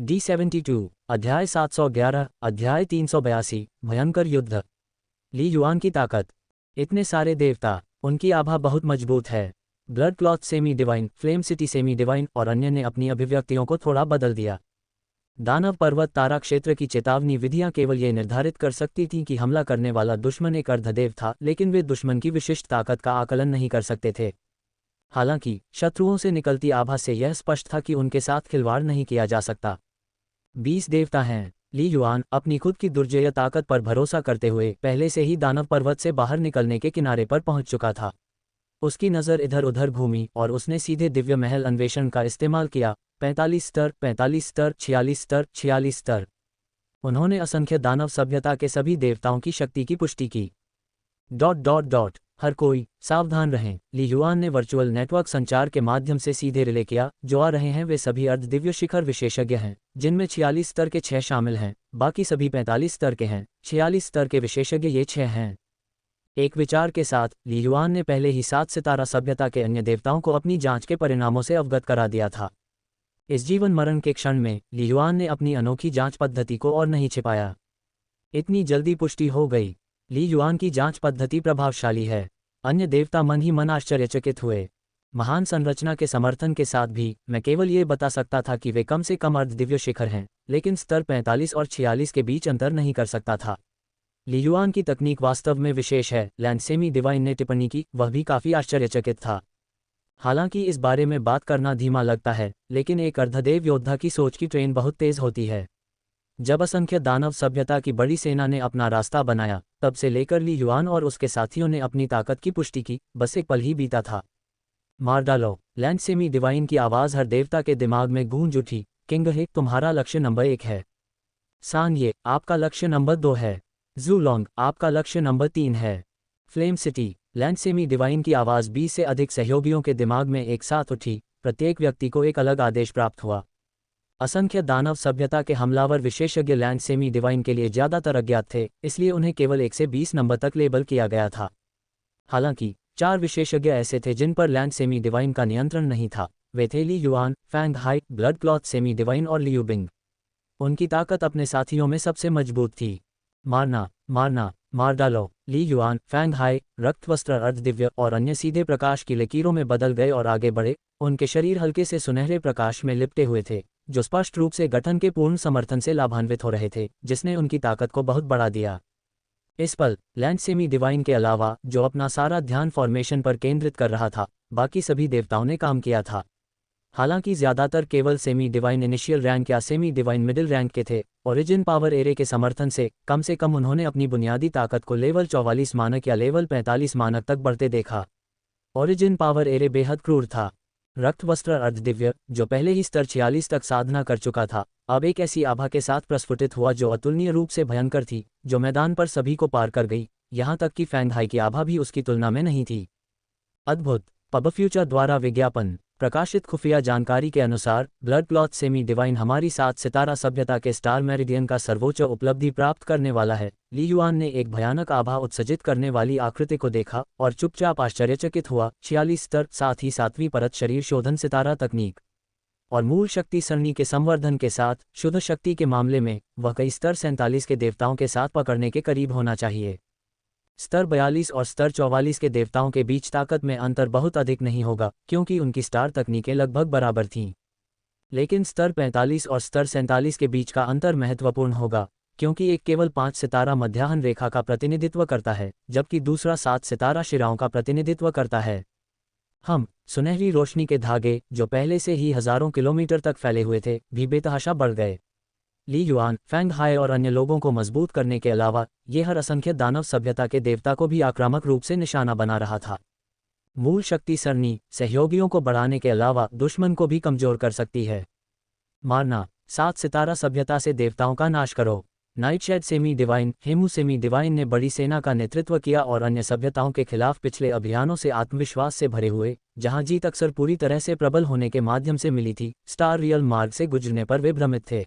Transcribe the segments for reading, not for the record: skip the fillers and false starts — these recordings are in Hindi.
D72 अध्याय 711 अध्याय 382 भयंकर युद्ध। ली युआन की ताकत। इतने सारे देवता, उनकी आभा बहुत मजबूत है। Blood cloth semi divine, flame city semi divine और अन्य ने अपनी अभिव्यक्तियों को थोड़ा बदल दिया। दानव पर्वत तारा क्षेत्र की चेतावनी विधियां केवल ये निर्धारित कर सकती थीं कि हमला करने वाला दुश्मन एक अर्धदेव था, लेकिन वे दुश्मन की विशिष्ट ताकत का आकलन नहीं कर सकते थे। हालांकि शत्रुओं से निकलती आभा से यह स्पष्ट था कि उनके साथ खिलवाड़ नहीं किया जा सकता। 20 देवता हैं। ली युआन अपनी खुद की दुर्जेय ताकत पर भरोसा करते हुए पहले से ही दानव पर्वत से बाहर निकलने के किनारे पर पहुंच चुका था। उसकी नज़र इधर उधर घूमी और उसने सीधे दिव्य महल अन्वेषण का इस्तेमाल किया। 45 स्तर, 45 स्तर, 46 स्तर, 46 स्तर। उन्होंने असंख्य दानव सभ्यता के सभी देवताओं की शक्ति की पुष्टि की। ... हर कोई सावधान रहें। ली युआन ने वर्चुअल नेटवर्क संचार के माध्यम से सीधे रिले किया। जो आ रहे हैं वे सभी अर्धदिव्य शिखर विशेषज्ञ हैं, जिनमें 46 स्तर के 6 शामिल हैं। बाकी सभी 45 स्तर के हैं। 46 स्तर के विशेषज्ञ ये 6 हैं। एक विचार के साथ ली युआन ने पहले ही 7 सितारा सभ्यता के अन्य देवताओं को अपनी जांच के परिणामों से अवगत करा दिया था। इस जीवन मरण के क्षण में ली युआन ने अपनी अनोखी जांच पद्धति को और नहीं छिपाया। इतनी जल्दी पुष्टि हो गई। ली युआन की जांच पद्धति प्रभावशाली है। अन्य देवता मन ही मन आश्चर्यचकित हुए। महान संरचना के समर्थन के साथ भी मैं केवल ये बता सकता था कि वे कम से कम अर्धदिव्य शिखर हैं, लेकिन स्तर 45 और 46 के बीच अंतर नहीं कर सकता था। ली युआन की तकनीक वास्तव में विशेष है, लैंड सेमी डिवाइन ने टिप्पणी की। वह भी काफी आश्चर्यचकित था। हालांकि इस बारे में बात करना धीमा लगता है, लेकिन एक अर्धदेव योद्धा की सोच की ट्रेन बहुत तेज होती है। जब असंख्य दानव सभ्यता की बड़ी सेना ने अपना रास्ता बनाया, तब से लेकर ली युआन और उसके साथियों ने अपनी ताकत की पुष्टि की। बस एक पल ही बीता था। मार डालो। लैंड सेमी डिवाइन की आवाज़ हर देवता के दिमाग में गूंज उठी। किंग हे, तुम्हारा लक्ष्य नंबर 1 है। सान ये, आपका लक्ष्य नंबर 2 है। जूलोंग, आपका लक्ष्य नंबर 3 है। Flame city. Land semi divine की आवाज़ 20 से अधिक सहयोगियों के दिमाग में एक साथ उठी। प्रत्येक व्यक्ति को एक अलग आदेश प्राप्त हुआ। असंख्य दानव सभ्यता के हमलावर विशेषज्ञ लैंड सेमी डिवाइन के लिए ज़्यादातर अज्ञात थे, इसलिए उन्हें केवल 1 से 20 नंबर तक लेबल किया गया था। हालांकि 4 विशेषज्ञ ऐसे थे जिन पर लैंड सेमी डिवाइन का नियंत्रण नहीं था। वे थे Li Yuan, Fang Hai, blood cloth semi divine और लियू बिंग। उनकी ताकत अपने साथियों में सबसे मजबूत थी। मारना, मारना, मार डालो। ली युआन, फैंग हाई, रक्तवस्त्र अर्धदिव्य और अन्य सीधे प्रकाश की लकीरों में बदल गए और आगे बढ़े। उनके शरीर हल्के से सुनहरे प्रकाश में लिपटे हुए थे, जो स्पष्ट रूप से गठन के पूर्ण समर्थन से लाभान्वित हो रहे थे, जिसने उनकी ताकत को बहुत बढ़ा दिया। इस पल लैंड सेमी डिवाइन के अलावा, जो अपना सारा ध्यान फॉर्मेशन पर केंद्रित कर रहा था, बाकी सभी देवताओं ने काम किया था। हालांकि ज्यादातर केवल सेमी डिवाइन इनिशियल रैंक या सेमी डिवाइन मिडिल रैंक के थे। ओरिजिन पावर एरे के समर्थन से कम उन्होंने अपनी बुनियादी ताकत को लेवल 44 मानक या लेवल 45 मानक तक बढ़ते देखा। ओरिजिन पावर एरे बेहद क्रूर था। रक्तवस्त्र अर्धदिव्य, जो पहले ही स्तर 46 तक साधना कर चुका था, अब एक ऐसी आभा के साथ प्रस्फुटित हुआ जो अतुलनीय रूप से भयंकर थी, जो मैदान पर सभी को पार कर गई। यहाँ तक कि फैंग हाई की आभा भी उसकी तुलना में नहीं थी। अद्भुत। पब फ्यूचर द्वारा विज्ञापन। प्रकाशित खुफिया जानकारी के अनुसार ब्लड क्लॉथ सेमी डिवाइन हमारी 7 सितारा सभ्यता के स्टार मेरिडियन का सर्वोच्च उपलब्धि प्राप्त करने वाला है। ली युआन ने एक भयानक आभा उत्सर्जित करने वाली आकृति को देखा और चुपचाप आश्चर्यचकित हुआ। 46 स्तर, साथ ही 7वीं परत शरीर शोधन सितारा तकनीक और मूल शक्ति सरणी के संवर्धन के साथ शुद्ध शक्ति के मामले में वह कई स्तर 47 के देवताओं के साथ पकड़ने के करीब होना चाहिए। स्तर 42 और स्तर 44 के देवताओं के बीच ताकत में अंतर बहुत अधिक नहीं होगा, क्योंकि उनकी स्टार तकनीकें लगभग बराबर थीं। लेकिन स्तर 45 और स्तर 47 के बीच का अंतर महत्वपूर्ण होगा, क्योंकि एक केवल 5 सितारा मध्याह्न रेखा का प्रतिनिधित्व करता है, जबकि दूसरा 7 सितारा शिराओं का प्रतिनिधित्व करता है। हम सुनहरी रोशनी के धागे, जो पहले से ही हजारों किलोमीटर तक फैले हुए थे, भी बेतहाशा बढ़ गए। ली युआन, फैंग हाई और अन्य लोगों को मजबूत करने के अलावा, ये हर असंख्य दानव सभ्यता के देवता को भी आक्रामक रूप से निशाना बना रहा था। मूल शक्ति सरणी सहयोगियों को बढ़ाने के अलावा दुश्मन को भी कमजोर कर सकती है। मारना। 7 सितारा सभ्यता से देवताओं का नाश करो। Nightshade semi divine, Hemu semi divine ने बड़ी सेना का नेतृत्व किया और अन्य सभ्यताओं के खिलाफ पिछले अभियानों से आत्मविश्वास से भरे हुए, जहां जीत अक्सर पूरी तरह से प्रबल होने के माध्यम से मिली थी, स्टार रियल मार्ग से गुजरने पर वे भ्रमित थे।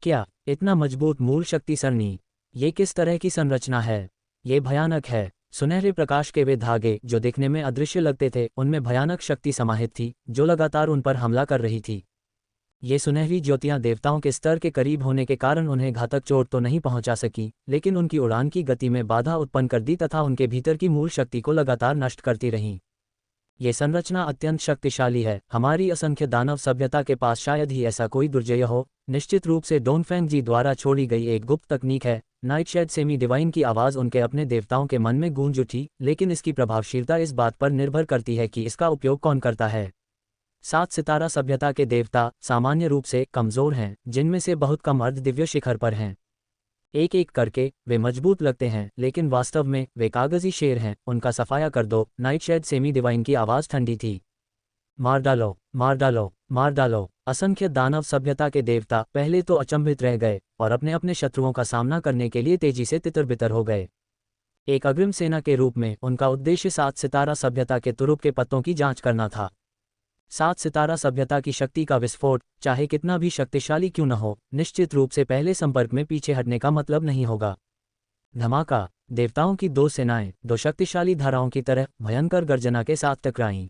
क्या इतना मजबूत मूल शक्ति सरणी? ये किस तरह की संरचना है? ये भयानक है। सुनहरे प्रकाश के वे धागे, जो दिखने में अदृश्य लगते थे, उनमें भयानक शक्ति समाहित थी, जो लगातार उन पर हमला कर रही थी। ये सुनहरी ज्योतियां देवताओं के स्तर के करीब होने के कारण उन्हें घातक चोट तो नहीं पहुंचा सकी, लेकिन उनकी उड़ान की गति में बाधा उत्पन्न कर दी तथा उनके भीतर की मूल शक्ति को लगातार नष्ट करती रहीं। ये संरचना अत्यंत शक्तिशाली है। हमारी असंख्य दानव सभ्यता के पास शायद ही ऐसा कोई दुर्जय हो। निश्चित रूप से डोनफेंग जी द्वारा छोड़ी गई एक गुप्त तकनीक है। नाइटशेड सेमी डिवाइन की आवाज़ उनके अपने देवताओं के मन में गूंज उठी, लेकिन इसकी प्रभावशीलता इस बात पर निर्भर करती है कि इसका उपयोग कौन करता है। 7 सितारा सभ्यता के देवता सामान्य रूप से कमज़ोर हैं, जिनमें से बहुत कम अर्ध दिव्य शिखर पर हैं। एक एक करके वे मजबूत लगते हैं, लेकिन वास्तव में वे कागजी शेर हैं। उनका सफाया कर दो। नाइटशेड सेमी डिवाइन की आवाज़ ठंडी थी। मार डालो, मार डालो, मार डालो। असंख्य दानव सभ्यता के देवता पहले तो अचंभित रह गए और अपने अपने शत्रुओं का सामना करने के लिए तेजी से तितर-बितर हो गए। एक अग्रिम सेना के रूप में उनका उद्देश्य 7 सितारा सभ्यता के तुरुप के पत्तों की जांच करना था। 7 सितारा सभ्यता की शक्ति का विस्फोट, चाहे कितना भी शक्तिशाली क्यों न हो, निश्चित रूप से पहले संपर्क में पीछे हटने का मतलब नहीं होगा। धमाका। देवताओं की 2 सेनाएं 2 शक्तिशाली धाराओं की तरह भयंकर गर्जना के साथ टकराईं।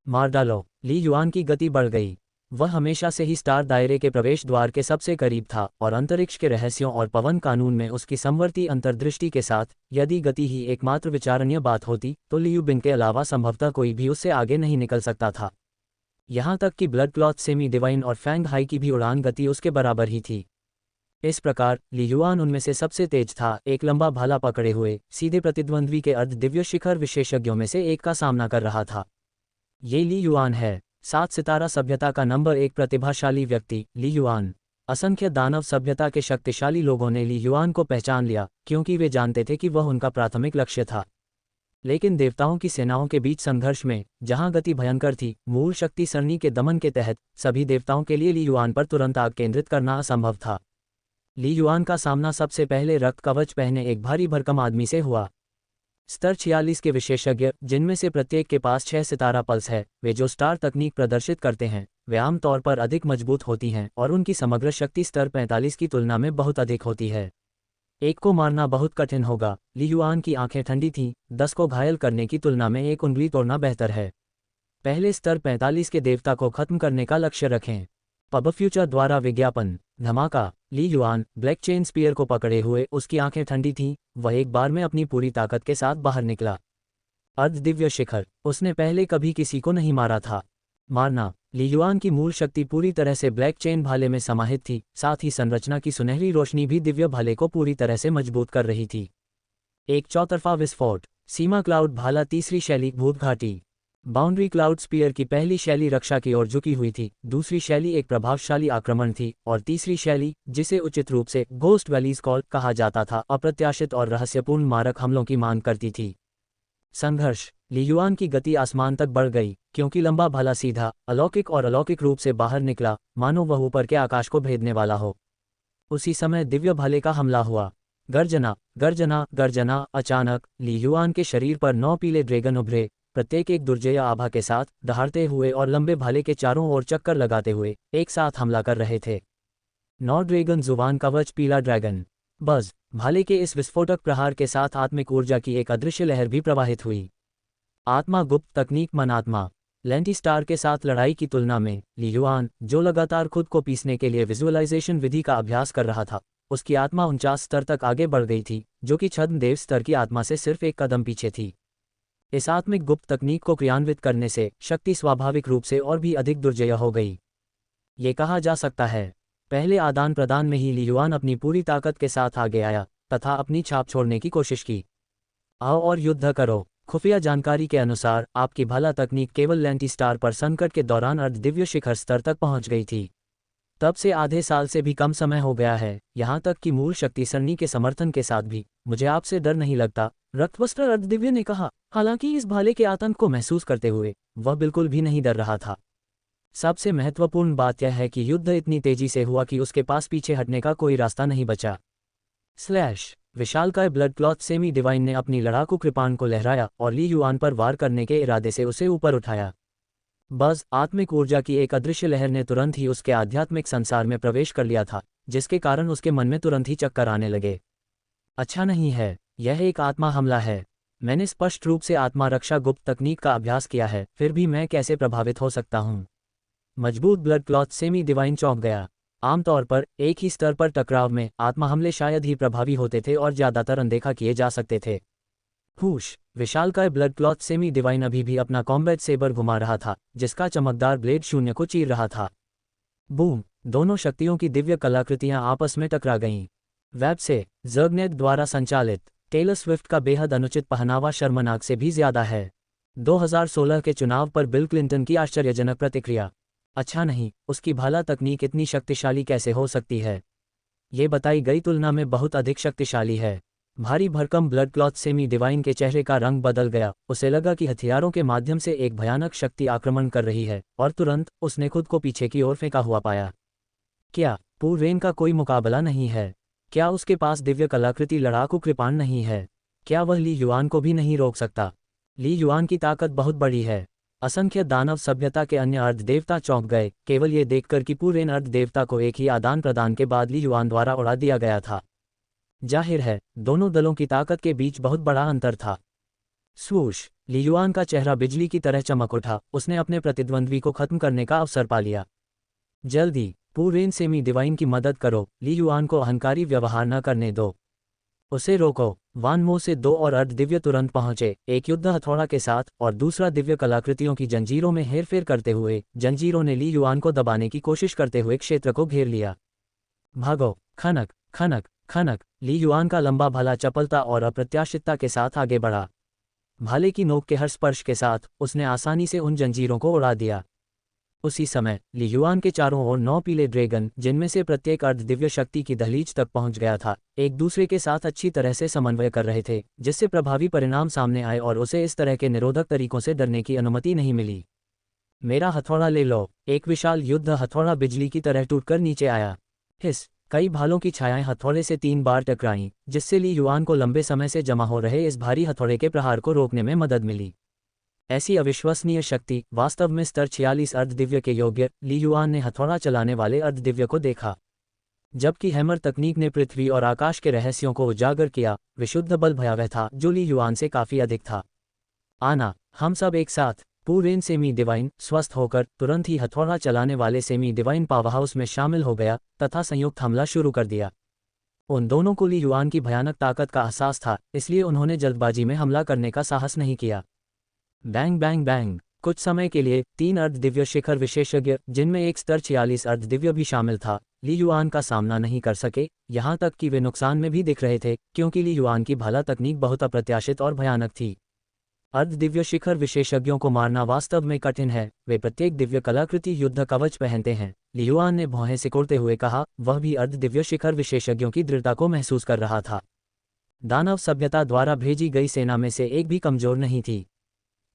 मार डालो। ली युआन की गति बढ़ गई। वह हमेशा से ही स्टार दायरे के प्रवेश द्वार के सबसे करीब था और अंतरिक्ष के रहस्यों और पवन कानून में उसकी संवर्ती अंतर्दृष्टि के साथ, यदि गति ही एकमात्र विचारणीय बात होती तो लियू बिंग के अलावा संभवतः कोई भी उससे आगे नहीं निकल सकता था। यहाँ तक कि ब्लड क्लॉथ सेमी डिवाइन और फैंग हाई की भी उड़ान गति उसके बराबर ही थी। इस प्रकार ली युआन उनमें से सबसे तेज था, एक लंबा भाला पकड़े हुए सीधे प्रतिद्वंद्वी के अर्ध दिव्य शिखर विशेषज्ञों में से एक का सामना कर रहा था। ये ली युआन है, 7 सितारा सभ्यता का नंबर 1 प्रतिभाशाली व्यक्ति। ली युआन। असंख्य दानव सभ्यता के शक्तिशाली लोगों ने ली युआन को पहचान लिया, क्योंकि वे जानते थे कि वह उनका प्राथमिक लक्ष्य था। लेकिन देवताओं की सेनाओं के बीच संघर्ष में, जहां गति भयंकर थी, मूल शक्ति सरणी के दमन के तहत सभी देवताओं के लिए ली युआन पर तुरंत आग केंद्रित करना असंभव था। ली युआन का सामना सबसे पहले रक्त कवच पहने एक भारी भरकम आदमी से हुआ। स्तर 46 के विशेषज्ञ, जिनमें से प्रत्येक के पास 6 सितारा पल्स है, वे जो स्टार तकनीक प्रदर्शित करते हैं वे आमतौर पर अधिक मजबूत होती हैं और उनकी समग्र शक्ति स्तर 45 की तुलना में बहुत अधिक होती है। एक को मारना बहुत कठिन होगा। ली युआन की आंखें ठंडी थीं। 10 को घायल करने की तुलना में एक उंगली तोड़ना बेहतर है। पहले स्तर 45 के देवता को खत्म करने का लक्ष्य रखें। पब फ्यूचर द्वारा विज्ञापन। धमाका। ली युआन ब्लैक चेन स्पीयर को पकड़े हुए, उसकी आंखें ठंडी थीं। वह एक बार में अपनी पूरी ताकत के साथ बाहर निकला। अर्ध दिव्य शिखर। उसने पहले कभी किसी को नहीं मारा था। मारना। ली युआन की मूल शक्ति पूरी तरह से ब्लैक चेन भाले में समाहित थी, साथ ही संरचना की सुनहरी रोशनी भी दिव्य भाले को पूरी तरह से मजबूत कर रही थी। एक चौतरफा विस्फोट। सीमा क्लाउड भाला तीसरी शैली भूत घाटी। बाउंड्री क्लाउड स्पीयर की पहली शैली रक्षा की ओर झुकी हुई थी, दूसरी शैली एक प्रभावशाली आक्रमण थी, और तीसरी शैली, जिसे उचित रूप से घोस्ट वैलीज कॉल कहा जाता था, अप्रत्याशित और रहस्यपूर्ण मारक हमलों की मांग करती थी। संघर्ष। ली युआन की गति आसमान तक बढ़ गई, क्योंकि लंबा भाला सीधा, अलौकिक और अलौकिक रूप से बाहर निकला, मानो वह ऊपर के आकाश को भेदने वाला हो। उसी समय दिव्य भाले का हमला हुआ। गर्जना, गर्जना, गर्जना। अचानक ली युआन के शरीर पर 9 पीले ड्रैगन उभरे, प्रत्येक एक दुर्जय आभा के साथ, दहाड़ते हुए और लंबे भाले के चारों ओर चक्कर लगाते हुए एक साथ हमला कर रहे थे। 9 ड्रैगन जुबान कवच पीला ड्रैगन। बज़। भाले के इस विस्फोटक प्रहार के साथ आत्मिक ऊर्जा की एक अदृश्य लहर भी प्रवाहित हुई। आत्मा गुप्त तकनीक मन आत्मा। लेंटी स्टार के साथ लड़ाई की तुलना में ली युआन, जो लगातार खुद को पीसने के लिए विजुअलाइजेशन विधि का अभ्यास कर रहा था, उसकी आत्मा 49 स्तर तक आगे बढ़ गई थी, जो कि छद्मदेव स्तर की आत्मा से सिर्फ एक कदम पीछे थी। इस आत्मिक गुप्त तकनीक को क्रियान्वित करने से शक्ति स्वाभाविक रूप से और भी अधिक दुर्जय हो गई। ये कहा जा सकता है, पहले आदान प्रदान में ही ली युआन अपनी पूरी ताकत के साथ आगे आया तथा अपनी छाप छोड़ने की कोशिश की। आओ और युद्ध करो। खुफिया जानकारी के अनुसार आपकी भाला तकनीक केवल लेंटी स्टार पर संकट के दौरान अर्ध दिव्य शिखर स्तर तक पहुंच गई थी। तब से आधे साल से भी कम समय हो गया है, यहाँ तक कि मूल शक्ति सरणी के समर्थन के साथ भी मुझे आपसे डर नहीं लगता, रक्तवस्त्र अर्धदिव्य ने कहा। हालांकि इस भाले के आतंक को महसूस करते हुए वह बिल्कुल भी नहीं डर रहा था। सबसे महत्वपूर्ण बात यह है कि युद्ध इतनी तेजी से हुआ कि उसके पास पीछे हटने का कोई रास्ता नहीं बचा। स्लैश। विशालकाय ब्लड क्लॉथ सेमी डिवाइन ने अपनी लड़ाकू कृपाण को लहराया और ली युआन पर वार करने के इरादे से उसे ऊपर उठाया। बज़। आत्मिक ऊर्जा की एक अदृश्य लहर ने तुरंत ही उसके आध्यात्मिक संसार में प्रवेश कर लिया था, जिसके कारण उसके मन में तुरंत ही चक्कर आने लगे। अच्छा नहीं है, यह एक आत्मा हमला है। मैंने स्पष्ट रूप से आत्मा रक्षा गुप्त तकनीक का अभ्यास किया है, फिर भी मैं कैसे प्रभावित हो सकता हूँ? मजबूत ब्लड क्लॉथ सेमी डिवाइन चौंक गया। आमतौर पर एक ही स्तर पर टकराव में आत्मा हमले शायद ही प्रभावी होते थे और ज्यादातर अनदेखा किए जा सकते थे। हुश, विशालकाय ब्लड क्लॉथ सेमी डिवाइन अभी भी अपना कॉम्बैट सेबर घुमा रहा था, जिसका चमकदार ब्लेड शून्य को चीर रहा था। बूम! दोनों शक्तियों की दिव्य कलाकृतियां आपस में टकरा गईं। वेब से ज़र्गनेट द्वारा संचालित टेलर स्विफ्ट का बेहद अनुचित पहनावा शर्मनाक से भी ज्यादा है। 2016 के चुनाव पर बिल क्लिंटन की आश्चर्यजनक प्रतिक्रिया। अच्छा नहीं, उसकी भाला तकनीक इतनी शक्तिशाली कैसे हो सकती है? ये बताई गई तुलना में बहुत अधिक शक्तिशाली है। भारी भरकम ब्लड क्लॉथ सेमी डिवाइन के चेहरे का रंग बदल गया। उसे लगा कि हथियारों के माध्यम से एक भयानक शक्ति आक्रमण कर रही है, और तुरंत उसने खुद को पीछे की ओर फेंका हुआ पाया। क्या पू रेन का कोई मुकाबला नहीं है? क्या उसके पास दिव्य कलाकृति लड़ाकू कृपाण नहीं है? क्या वह ली युआन को भी नहीं रोक सकता? ली युआन की ताकत बहुत बड़ी है। असंख्य दानव सभ्यता के अन्य अर्ध देवता चौंक गए, केवल ये देखकर कि पू रेन अर्ध देवता को एक ही आदान प्रदान के बाद ली युआन द्वारा उड़ा दिया गया था। जाहिर है, दोनों दलों की ताकत के बीच बहुत बड़ा अंतर था। स्वूश! ली युआन का चेहरा बिजली की तरह चमक उठा। उसने अपने प्रतिद्वंद्वी को खत्म करने का अवसर पा लिया। जल्दी पू रेन सेमी डिवाइन की मदद करो, ली युआन को अहंकारी व्यवहार न करने दो। उसे रोको। वान मो से 2 और अर्ध दिव्य तुरंत पहुंचे, एक युद्ध हथौड़ा के साथ और दूसरा दिव्य कलाकृतियों की जंजीरों में हेरफेर करते हुए। जंजीरों ने ली युआन को दबाने की कोशिश करते हुए क्षेत्र को घेर लिया। भागो! खनक खनक खनक! ली युआन का लंबा भाला चपलता और अप्रत्याशितता के साथ आगे बढ़ा। भाले की नोक के हर स्पर्श के साथ उसने आसानी से उन जंजीरों को उड़ा दिया। उसी समय ली युआन के चारों ओर 9 पीले ड्रैगन, जिनमें से प्रत्येक अर्ध दिव्य शक्ति की दहलीज तक पहुंच गया था, एक दूसरे के साथ अच्छी तरह से समन्वय कर रहे थे, जिससे प्रभावी परिणाम सामने आए और उसे इस तरह के निरोधक तरीकों से डरने की अनुमति नहीं मिली। मेरा हथौड़ा ले लो! एक विशाल युद्ध हथौड़ा बिजली की तरह टूटकर नीचे आया। हिस! कई भालों की छायाएं हथौड़े से 3 बार टकराईं, जिससे ली युआन को लंबे समय से जमा हो रहे इस भारी हथौड़े के प्रहार को रोकने में मदद मिली। ऐसी अविश्वसनीय शक्ति! वास्तव में स्तर 46 अर्धदिव्य के योग्य ली युआन ने हथौड़ा चलाने वाले अर्धदिव्य को देखा। जबकि हैमर तकनीक ने पृथ्वी और आकाश के रहस्यों को उजागर किया, विशुद्ध बल भयावह था जो ली युआन से काफी अधिक था। आना, हम सब एक साथ! पू रेन सेमी डिवाइन स्वस्थ होकर तुरंत ही हथौड़ा चलाने वाले सेमी डिवाइन पावरहाउस में शामिल हो गया तथा संयुक्त हमला शुरू कर दिया। उन दोनों को ली युआन की भयानक ताकत का एहसास था, इसलिए उन्होंने जल्दबाजी में हमला करने का साहस नहीं किया। Bang bang bang! कुछ समय के लिए 3 अर्धदिव्य शिखर विशेषज्ञ, जिनमें एक स्तर 46 अर्धदिव्य भी शामिल था, ली युआन का सामना नहीं कर सके। यहाँ तक कि वे नुकसान में भी दिख रहे थे, क्योंकि ली युआन की भाला तकनीक बहुत अप्रत्याशित और भयानक थी। अर्धदिव्य शिखर विशेषज्ञों को मारना वास्तव में कठिन है। वे प्रत्येक दिव्य कलाकृति युद्ध कवच पहनते हैं, ली युआन ने भौहें सिकोड़ते हुए कहा। वह भी अर्धदिव्य शिखर विशेषज्ञों की दृढ़ता को महसूस कर रहा था। दानव सभ्यता द्वारा भेजी गई सेना में से एक भी कमजोर नहीं थी।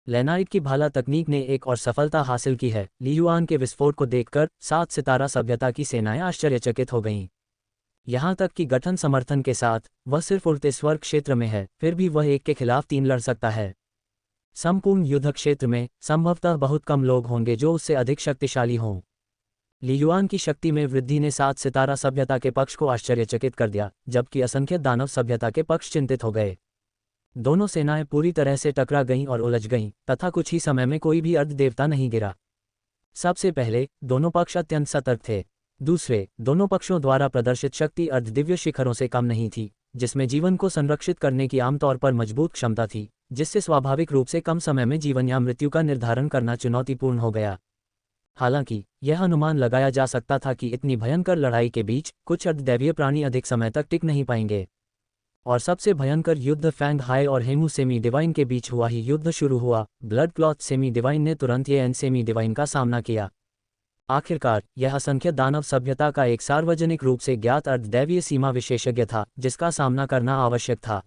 लेनाइट की भाला तकनीक ने एक और सफलता हासिल की है। ली युआन के विस्फोट को देखकर 7 सितारा सभ्यता की सेनाएं आश्चर्यचकित हो गईं। यहाँ तक कि गठन समर्थन के साथ वह सिर्फ उड़ते स्वर्ग क्षेत्र में है, फिर भी वह 1 के खिलाफ 3 लड़ सकता है। संपूर्ण युद्ध क्षेत्र में संभवतः बहुत कम लोग होंगे जो उससे अधिक शक्तिशाली हों। ली युआन की शक्ति में वृद्धि ने 7 सितारा सभ्यता के पक्ष को आश्चर्यचकित कर दिया, जबकि असंख्य दानव सभ्यता के पक्ष चिंतित हो गए। दोनों सेनाएं पूरी तरह से टकरा गईं और उलझ गईं, तथा कुछ ही समय में कोई भी अर्ध देवता नहीं गिरा। सबसे पहले, दोनों पक्ष अत्यंत सतर्क थे। दूसरे, दोनों पक्षों द्वारा प्रदर्शित शक्ति अर्धदिव्य शिखरों से कम नहीं थी, जिसमें जीवन को संरक्षित करने की आमतौर पर मजबूत क्षमता थी, जिससे स्वाभाविक रूप से कम समय में जीवन या मृत्यु का निर्धारण करना चुनौतीपूर्ण हो गया। हालांकि यह अनुमान लगाया जा सकता था कि इतनी भयंकर लड़ाई के बीच कुछ अर्धदैवीय प्राणी अधिक समय तक टिक नहीं पाएंगे। और सबसे भयंकर युद्ध फैंग हाई और हेमू सेमी डिवाइन के बीच हुआ ही युद्ध शुरू हुआ। ब्लड क्लॉथ सेमी डिवाइन ने तुरंत ये एन सेमी डिवाइन का सामना किया। आखिरकार, यह असंख्य दानव सभ्यता का एक सार्वजनिक रूप से ज्ञात अर्धदैवीय सीमा विशेषज्ञ था, जिसका सामना करना आवश्यक था।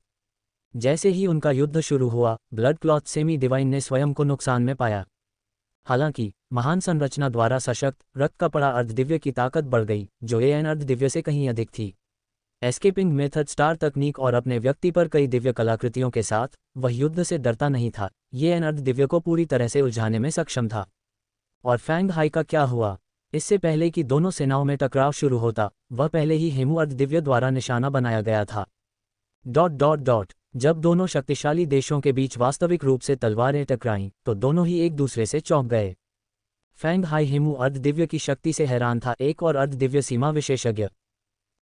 जैसे ही उनका युद्ध शुरू हुआ, ब्लड क्लॉथ सेमी डिवाइन ने स्वयं को नुकसान में पाया। हालांकि महान संरचना द्वारा सशक्त रक्त कपड़ा अर्धदिव्य की ताकत बढ़ गई, जो एन अर्धदिव्य से कहीं अधिक थी। एस्केपिंग मेथड स्टार तकनीक और अपने व्यक्ति पर कई दिव्य कलाकृतियों के साथ वह युद्ध से डरता नहीं था। ये एन अर्धदिव्य को पूरी तरह से उलझाने में सक्षम था। और फैंग हाई का क्या हुआ? इससे पहले कि दोनों सेनाओं में टकराव शुरू होता, वह पहले ही हेमू अर्धदिव्य द्वारा निशाना बनाया गया था। ... जब दोनों शक्तिशाली देशों के बीच वास्तविक रूप से तलवारें टकराईं, तो दोनों ही एक दूसरे से चौंक गए। फैंग हाई हेमू अर्धदिव्य की शक्ति से हैरान था, एक और अर्धदिव्य सीमा विशेषज्ञ।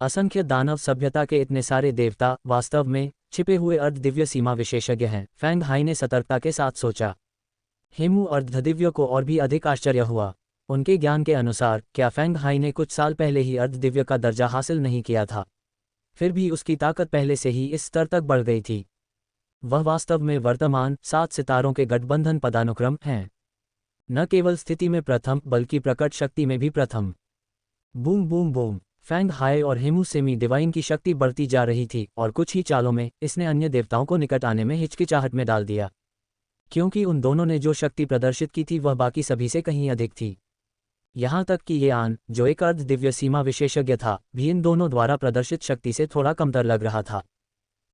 असंख्य दानव सभ्यता के इतने सारे देवता वास्तव में छिपे हुए अर्धदिव्य सीमा विशेषज्ञ हैं, फैंग हाई ने सतर्कता के साथ सोचा। हेमू अर्धदिव्य को और भी अधिक आश्चर्य हुआ। उनके ज्ञान के अनुसार क्या फैंग हाई ने कुछ साल पहले ही अर्धदिव्य का दर्जा हासिल नहीं किया था? फिर भी उसकी ताकत पहले से ही इस स्तर तक बढ़ गई थी। वह वास्तव में वर्तमान 7 सितारों के गठबंधन पदानुक्रम हैं। न केवल स्थिति में प्रथम बल्कि प्रकट शक्ति में भी प्रथम। Boom boom boom, Fang Hai और हेमू सेमी डिवाइन की शक्ति बढ़ती जा रही थी और कुछ ही चालों में इसने अन्य देवताओं को निकट आने में हिचकिचाहट में डाल दिया, क्योंकि उन दोनों ने जो शक्ति प्रदर्शित की थी वह बाकी सभी से कहीं अधिक थी। यहाँ तक कि ये आन, जो एक अर्ध दिव्य सीमा विशेषज्ञ था, भी इन दोनों द्वारा प्रदर्शित शक्ति से थोड़ा कमतर लग रहा था।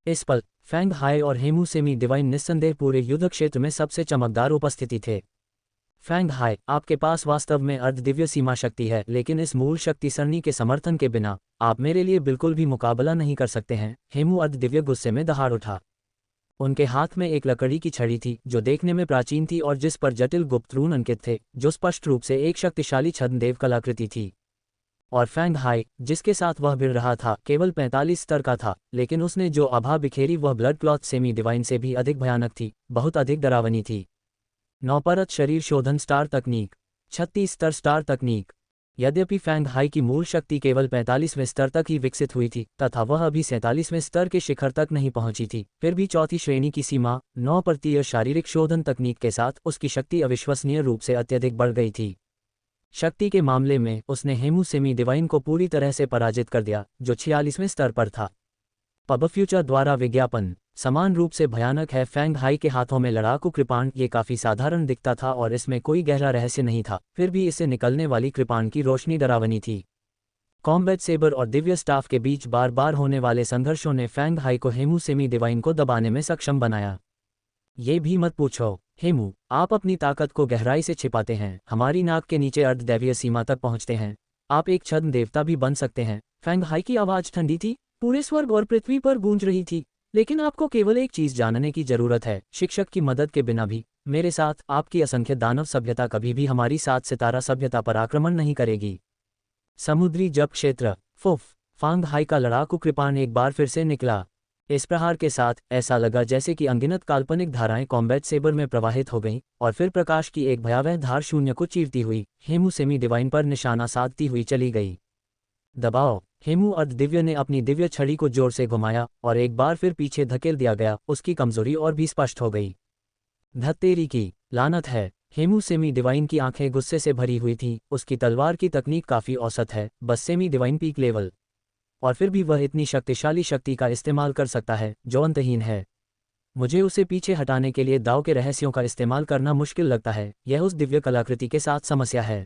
इस पल फैंग हाई और हेमू सेमी डिवाइन निस्संदेह पूरे युद्ध क्षेत्र में सबसे चमकदार उपस्थिति थे। फैंग हाई, आपके पास वास्तव में अर्धदिव्य सीमा शक्ति है, लेकिन इस मूल शक्ति सरणी के समर्थन के बिना आप मेरे लिए बिल्कुल भी मुकाबला नहीं कर सकते हैं। हेमू अर्धदिव्य गुस्से में दहाड़ उठा। उनके हाथ में एक लकड़ी की छड़ी थी जो देखने में प्राचीन थी और जिस पर जटिल गुप्त रून अंकित थे, जो स्पष्ट रूप से एक शक्तिशाली छद्मदेव कलाकृति थी। और फैंग हाई, जिसके साथ वह भिड़ रहा था, केवल 45 स्तर का था, लेकिन उसने जो आभा बिखेरी वह ब्लड क्लॉथ सेमी डिवाइन से भी अधिक भयानक थी, बहुत अधिक डरावनी थी। 9 परत शरीर शोधन स्टार तकनीक, 36 स्तर स्टार तकनीक। यद्यपि फैंग हाई की मूल शक्ति केवल 45वें स्तर तक ही विकसित हुई थी तथा वह अभी 47वें स्तर के शिखर तक नहीं पहुंची थी, फिर भी चौथी श्रेणी की सीमा 9 परतीय शारीरिक शोधन तकनीक के साथ उसकी शक्ति अविश्वसनीय रूप से अत्यधिक बढ़ गई थी। शक्ति के मामले में उसने हेमू सेमी डिवाइन को पूरी तरह से पराजित कर दिया, जो 46वें स्तर पर था। पब फ्यूचर द्वारा विज्ञापन समान रूप से भयानक है। फैंग हाई के हाथों में लड़ाकू कृपाण ये काफी साधारण दिखता था और इसमें कोई गहरा रहस्य नहीं था, फिर भी इससे निकलने वाली कृपाण की रोशनी डरावनी थी। कॉम्बैट सेबर और दिव्य स्टाफ के बीच बार बार होने वाले संघर्षों ने फैंग हाई को हेमू सेमी डिवाइन को दबाने में सक्षम बनाया। ये भी मत पूछो हेमू, आप अपनी ताकत को गहराई से छिपाते हैं, हमारी नाक के नीचे अर्धदैवीय सीमा तक पहुंचते हैं। आप एक छद्म देवता भी बन सकते हैं। फैंग हाई की आवाज ठंडी थी, पूरे स्वर्ग और पृथ्वी पर गूंज रही थी। लेकिन आपको केवल एक चीज जानने की जरूरत है, शिक्षक की मदद के बिना भी मेरे साथ आपकी असंख्य दानव सभ्यता कभी भी हमारी 7 सितारा सभ्यता पर आक्रमण नहीं करेगी। समुद्री जप क्षेत्र फुफ, फैंग हाई का लड़ाकू कृपाण एक बार फिर से निकला। इस प्रहार के साथ ऐसा लगा जैसे कि अनगिनत काल्पनिक धाराएं कॉम्बैट सेबर में प्रवाहित हो गईं और फिर प्रकाश की एक भयावह धार शून्य को चीरती हुई हेमू सेमी डिवाइन पर निशाना साधती हुई चली गई। दबाओ, हेमू अर्धदिव्य ने अपनी दिव्य छड़ी को जोर से घुमाया और एक बार फिर पीछे धकेल दिया गया। उसकी कमजोरी और भी स्पष्ट हो गई। धत्तेरी की लानत है। हेमू सेमी डिवाइन की आंखें गुस्से से भरी हुई थीं। उसकी तलवार की तकनीक काफी औसत है, बस सेमी डिवाइन पीक लेवल, और फिर भी वह इतनी शक्तिशाली शक्ति का इस्तेमाल कर सकता है जो अंतहीन है। मुझे उसे पीछे हटाने के लिए दाव के रहस्यों का इस्तेमाल करना मुश्किल लगता है। यह उस दिव्य कलाकृति के साथ समस्या है।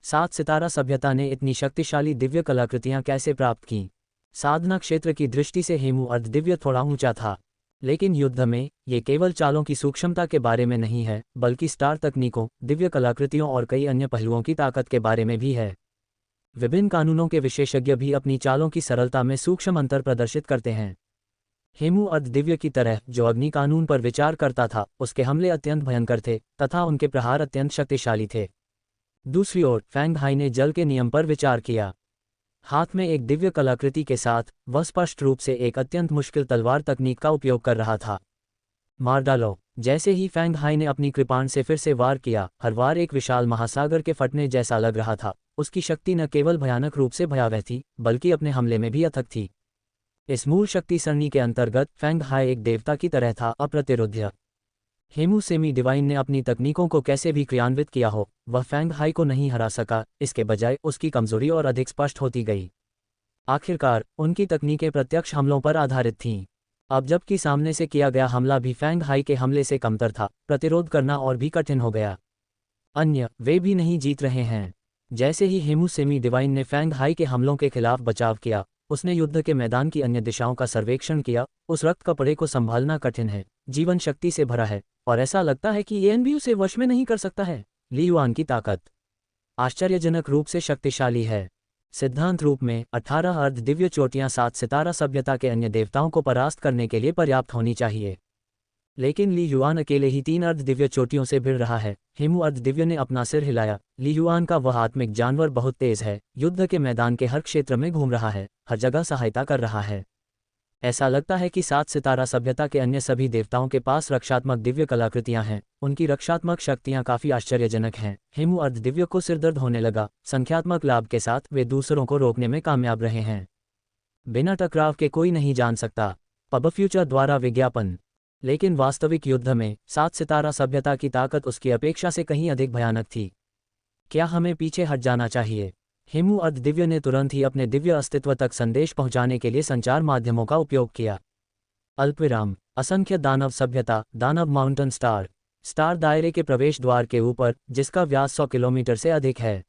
7 सितारा सभ्यता ने इतनी शक्तिशाली दिव्य कलाकृतियां कैसे प्राप्त की? साधना क्षेत्र की दृष्टि से हेमू अर्धदिव्य थोड़ा ऊंचा था, लेकिन युद्ध में ये केवल चालों की सूक्ष्मता के बारे में नहीं है, बल्कि स्टार तकनीकों, दिव्य कलाकृतियों और कई अन्य पहलुओं की ताकत के बारे में भी है। विभिन्न कानूनों के विशेषज्ञ भी अपनी चालों की सरलता में सूक्ष्म अंतर प्रदर्शित करते हैं। हेमू अर्धदिव्य की तरह जो अग्नि कानून पर विचार करता था, उसके हमले अत्यंत भयंकर थे तथा उनके प्रहार अत्यंत शक्तिशाली थे। दूसरी ओर फैंग हाई ने जल के नियम पर विचार किया। हाथ में एक दिव्य कलाकृति के साथ वह स्पष्ट रूप से एक अत्यंत मुश्किल तलवार तकनीक का उपयोग कर रहा था। मार डालो। जैसे ही फैंग हाई ने अपनी कृपाण से फिर से वार किया, हर वार एक विशाल महासागर के फटने जैसा लग रहा था। उसकी शक्ति न केवल भयानक रूप से भयावह थी, बल्कि अपने हमले में भी अथक थी। इस मूल शक्ति सरणी के अंतर्गत फैंग हाई एक देवता की तरह था, अप्रतिरोध्य। हेमू सेमी डिवाइन ने अपनी तकनीकों को कैसे भी क्रियान्वित किया हो, वह फैंग हाई को नहीं हरा सका। इसके बजाय उसकी कमजोरी और अधिक स्पष्ट होती गई। आखिरकार उनकी तकनीकें प्रत्यक्ष हमलों पर आधारित थीं। अब जबकि सामने से किया गया हमला भी फैंग हाई के हमले से कमतर था, प्रतिरोध करना और भी कठिन हो गया। अन्य वे भी नहीं जीत रहे हैं। जैसे ही हेमू सेमी डिवाइन ने फैंग हाई के हमलों के खिलाफ बचाव किया, उसने युद्ध के मैदान की अन्य दिशाओं का सर्वेक्षण किया। उस रक्त कपड़े को संभालना कठिन है, जीवन शक्ति से भरा है, और ऐसा लगता है कि येन भी उसे वश में नहीं कर सकता है। ली युआन की ताकत आश्चर्यजनक रूप से शक्तिशाली है। सिद्धांत रूप में 18 अर्ध दिव्य चोटियां 7 सितारा सभ्यता के अन्य देवताओं को परास्त करने के लिए पर्याप्त होनी चाहिए। लेकिन ली युआन अकेले ही 3 अर्धदिव्य चोटियों से भिड़ रहा है। हेमू अर्धदिव्य ने अपना सिर हिलाया। ली युआन का वह आत्मिक जानवर बहुत तेज है, युद्ध के मैदान के हर क्षेत्र में घूम रहा है, हर जगह सहायता कर रहा है। ऐसा लगता है कि 7 सितारा सभ्यता के अन्य सभी देवताओं के पास रक्षात्मक दिव्य कलाकृतियां हैं। उनकी रक्षात्मक शक्तियां काफी आश्चर्यजनक हैं। हेमू अर्धदिव्य को सिरदर्द होने लगा। संख्यात्मक लाभ के साथ वे दूसरों को रोकने में कामयाब रहे हैं। बिना टकराव के कोई नहीं जान सकता। पब फ्यूचर द्वारा विज्ञापन। लेकिन वास्तविक युद्ध में 7 सितारा सभ्यता की ताकत उसकी अपेक्षा से कहीं अधिक भयानक थी। क्या हमें पीछे हट जाना चाहिए? हेमू अर्धदिव्य ने तुरंत ही अपने दिव्य अस्तित्व तक संदेश पहुंचाने के लिए संचार माध्यमों का उपयोग किया। अल्पविराम। असंख्य दानव सभ्यता। दानव माउंटेन स्टार। स्टार दायरे के प्रवेश द्वार के ऊपर, जिसका व्यास 100 किलोमीटर से अधिक है।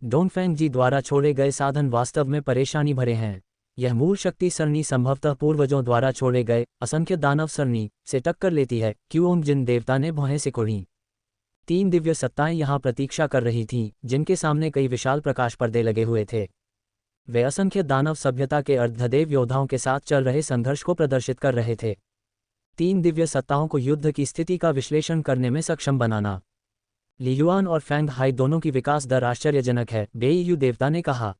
डोंगफेंग जी द्वारा छोड़े गए साधन वास्तव में परेशानी भरे हैं। यह मूल शक्ति सरणी संभवतः पूर्वजों द्वारा छोड़े गए असंख्य दानव सरणी से टक्कर लेती है। क्यों जिन देवता ने भौहें सिकोड़ी। 3 दिव्य सत्ताएं यहां प्रतीक्षा कर रही थीं, जिनके सामने कई विशाल प्रकाश पर्दे लगे हुए थे। वे असंख्य दानव सभ्यता के अर्धदेव योद्धाओं के साथ चल रहे संघर्ष को प्रदर्शित कर रहे थे। 3 दिव्य सत्ताओं को युद्ध की स्थिति का विश्लेषण करने में सक्षम बनाना। ली युआन और फैंग हाई दोनों की विकास दर आश्चर्यजनक है, बेईयू देवता ने कहा।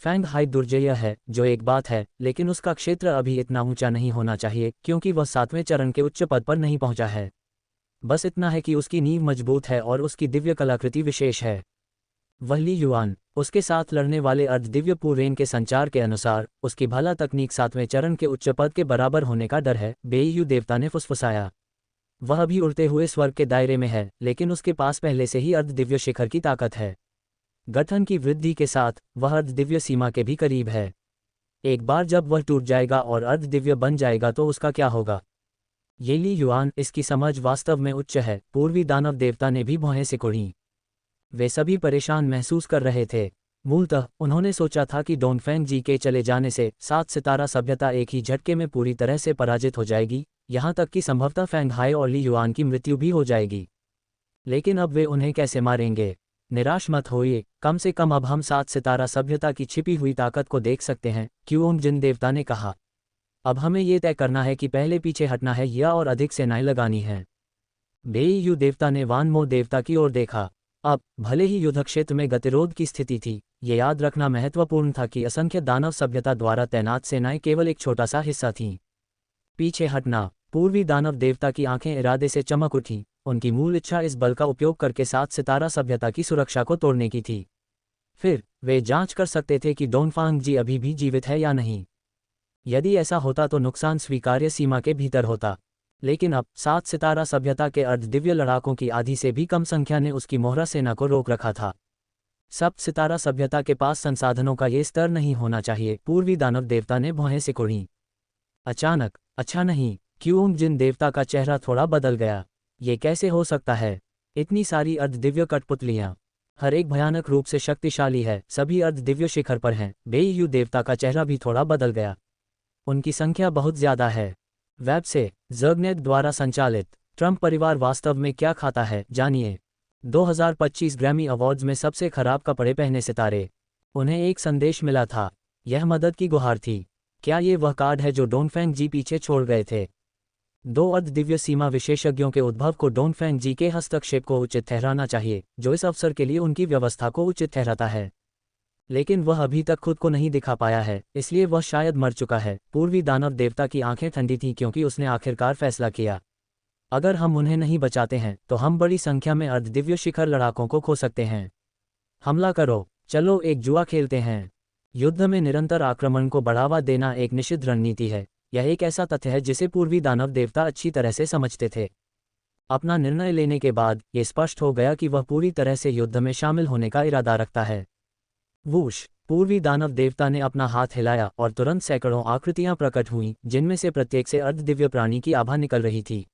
फैंग हाई दुर्जय है, जो एक बात है, लेकिन उसका क्षेत्र अभी इतना ऊंचा नहीं होना चाहिए क्योंकि वह 7वें चरण के उच्च पद पर नहीं पहुंचा है। बस इतना है कि उसकी नींव मजबूत है और उसकी दिव्य कलाकृति विशेष है। वह ली युआन। उसके साथ लड़ने वाले अर्धदिव्य पूरेन के संचार के अनुसार उसकी भाला तकनीक 7वें चरण के उच्च पद के बराबर होने का डर है, बेईयू देवता ने फुसफुसाया। वह अभी उड़ते हुए स्वर्ग के दायरे में है, लेकिन उसके पास पहले से ही अर्धदिव्य शिखर की ताकत है। गठन की वृद्धि के साथ वह अर्धदिव्य सीमा के भी करीब है। एक बार जब वह टूट जाएगा और अर्धदिव्य बन जाएगा तो उसका क्या होगा? ये ली युआन, इसकी समझ वास्तव में उच्च है। पूर्वी दानव देवता ने भी भौहें सिकोड़ी। वे सभी परेशान महसूस कर रहे थे। मूलतः उन्होंने सोचा था कि डोंगफेंग जी के चले जाने से 7 सितारा सभ्यता एक ही झटके में पूरी तरह से पराजित हो जाएगी, यहाँ तक कि संभवतः फैंग हाई और ली युआन की मृत्यु भी हो जाएगी। लेकिन अब वे उन्हें कैसे मारेंगे? निराश मत होइए, कम से कम अब हम 7 सितारा सभ्यता की छिपी हुई ताकत को देख सकते हैं, क्यों जिन देवता ने कहा। अब हमें ये तय करना है कि पहले पीछे हटना है या और अधिक सेनाएं लगानी हैं। बेईयू देवता ने वान मो देवता की ओर देखा। अब भले ही युद्ध क्षेत्र में गतिरोध की स्थिति थी, ये याद रखना महत्वपूर्ण था कि असंख्य दानव सभ्यता द्वारा तैनात सेनाएं केवल एक छोटा सा हिस्सा थीं। पीछे हटना। पूर्वी दानव देवता की आंखें इरादे से चमक उठीं। उनकी मूल इच्छा इस बल का उपयोग करके 7 सितारा सभ्यता की सुरक्षा को तोड़ने की थी। फिर वे जांच कर सकते थे कि डोंगफेंग जी अभी भी जीवित है या नहीं। यदि ऐसा होता तो नुकसान स्वीकार्य सीमा के भीतर होता। लेकिन अब 7 सितारा सभ्यता के अर्धदिव्य लड़ाकों की आधी से भी कम संख्या ने उसकी मोहरा सेना को रोक रखा था। 7 सितारा सभ्यता के पास संसाधनों का ये स्तर नहीं होना चाहिए। पूर्वी दानव देवता ने भौहें सिकोड़ी। अचानक, अच्छा नहीं, क्यों जिन देवता का चेहरा थोड़ा बदल गया। ये कैसे हो सकता है? इतनी सारी अर्धदिव्य कठपुतलियां, हर एक भयानक रूप से शक्तिशाली है, सभी अर्धदिव्य शिखर पर हैं। बेईयू देवता का चेहरा भी थोड़ा बदल गया। उनकी संख्या बहुत ज्यादा है। वेब से ज़र्गनेट द्वारा संचालित ट्रंप परिवार वास्तव में क्या खाता है, जानिए। 2025 ग्रैमी अवार्ड्स में सबसे खराब कपड़े पहने सितारे। उन्हें एक संदेश मिला था। यह मदद की गुहार थी। क्या ये वह कार्ड है जो डोंगफेंग जी पीछे छोड़ गए थे? 2 अर्धदिव्य सीमा विशेषज्ञों के उद्भव को डोंगफेंग जी के हस्तक्षेप को उचित ठहराना चाहिए, जो इस अवसर के लिए उनकी व्यवस्था को उचित ठहराता है। लेकिन वह अभी तक खुद को नहीं दिखा पाया है, इसलिए वह शायद मर चुका है। पूर्वी दानव देवता की आंखें ठंडी थीं क्योंकि उसने आखिरकार फैसला किया। अगर हम उन्हें नहीं बचाते हैं तो हम बड़ी संख्या में अर्धदिव्य शिखर लड़ाकों को खो सकते हैं। हमला करो, चलो एक जुआ खेलते हैं। युद्ध में निरंतर आक्रमण को बढ़ावा देना एक निषिद्ध रणनीति है। यह एक ऐसा तथ्य है जिसे पूर्वी दानव देवता अच्छी तरह से समझते थे। अपना निर्णय लेने के बाद ये स्पष्ट हो गया कि वह पूरी तरह से युद्ध में शामिल होने का इरादा रखता है। वूश! पूर्वी दानव देवता ने अपना हाथ हिलाया और तुरंत सैकड़ों आकृतियां प्रकट हुईं, जिनमें से प्रत्येक से अर्धदिव्य प्राणी की आभा निकल रही थी।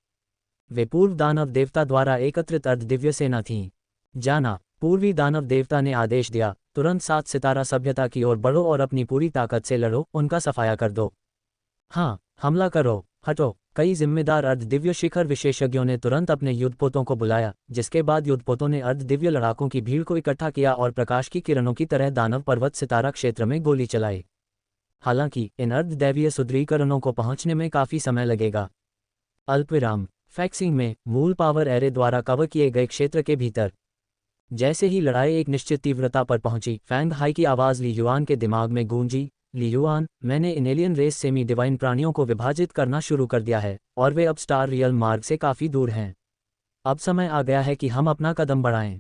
वे पूर्व दानव देवता द्वारा एकत्रित अर्धदिव्य सेना थीं। जाना! पूर्वी दानव देवता ने आदेश दिया, तुरंत 7 सितारा सभ्यता की ओर बढ़ो और अपनी पूरी ताकत से लड़ो, उनका सफाया कर दो। हाँ, हमला करो, हटो। कई जिम्मेदार अर्धदिव्य शिखर विशेषज्ञों ने तुरंत अपने युद्धपोतों को बुलाया, जिसके बाद युद्धपोतों ने अर्धदिव्य लड़ाकों की भीड़ को इकट्ठा किया और प्रकाश की किरणों की तरह दानव पर्वत सितारा क्षेत्र में गोली चलाई। हालांकि इन अर्धदैवीय सुदृढ़ीकरणों को पहुंचने में काफी समय लगेगा। अल्पविराम। फैक्सिंग में मूल पावर एरे द्वारा कवर किए गए क्षेत्र के भीतर। जैसे ही लड़ाई एक निश्चित तीव्रता पर पहुंची, फैंग हाई की आवाज़ ली युआन के दिमाग में गूंजी। ली युआन, मैंने इन एलियन रेस सेमी डिवाइन प्राणियों को विभाजित करना शुरू कर दिया है और वे अब स्टार रियल मार्ग से काफ़ी दूर हैं। अब समय आ गया है कि हम अपना कदम बढ़ाएं।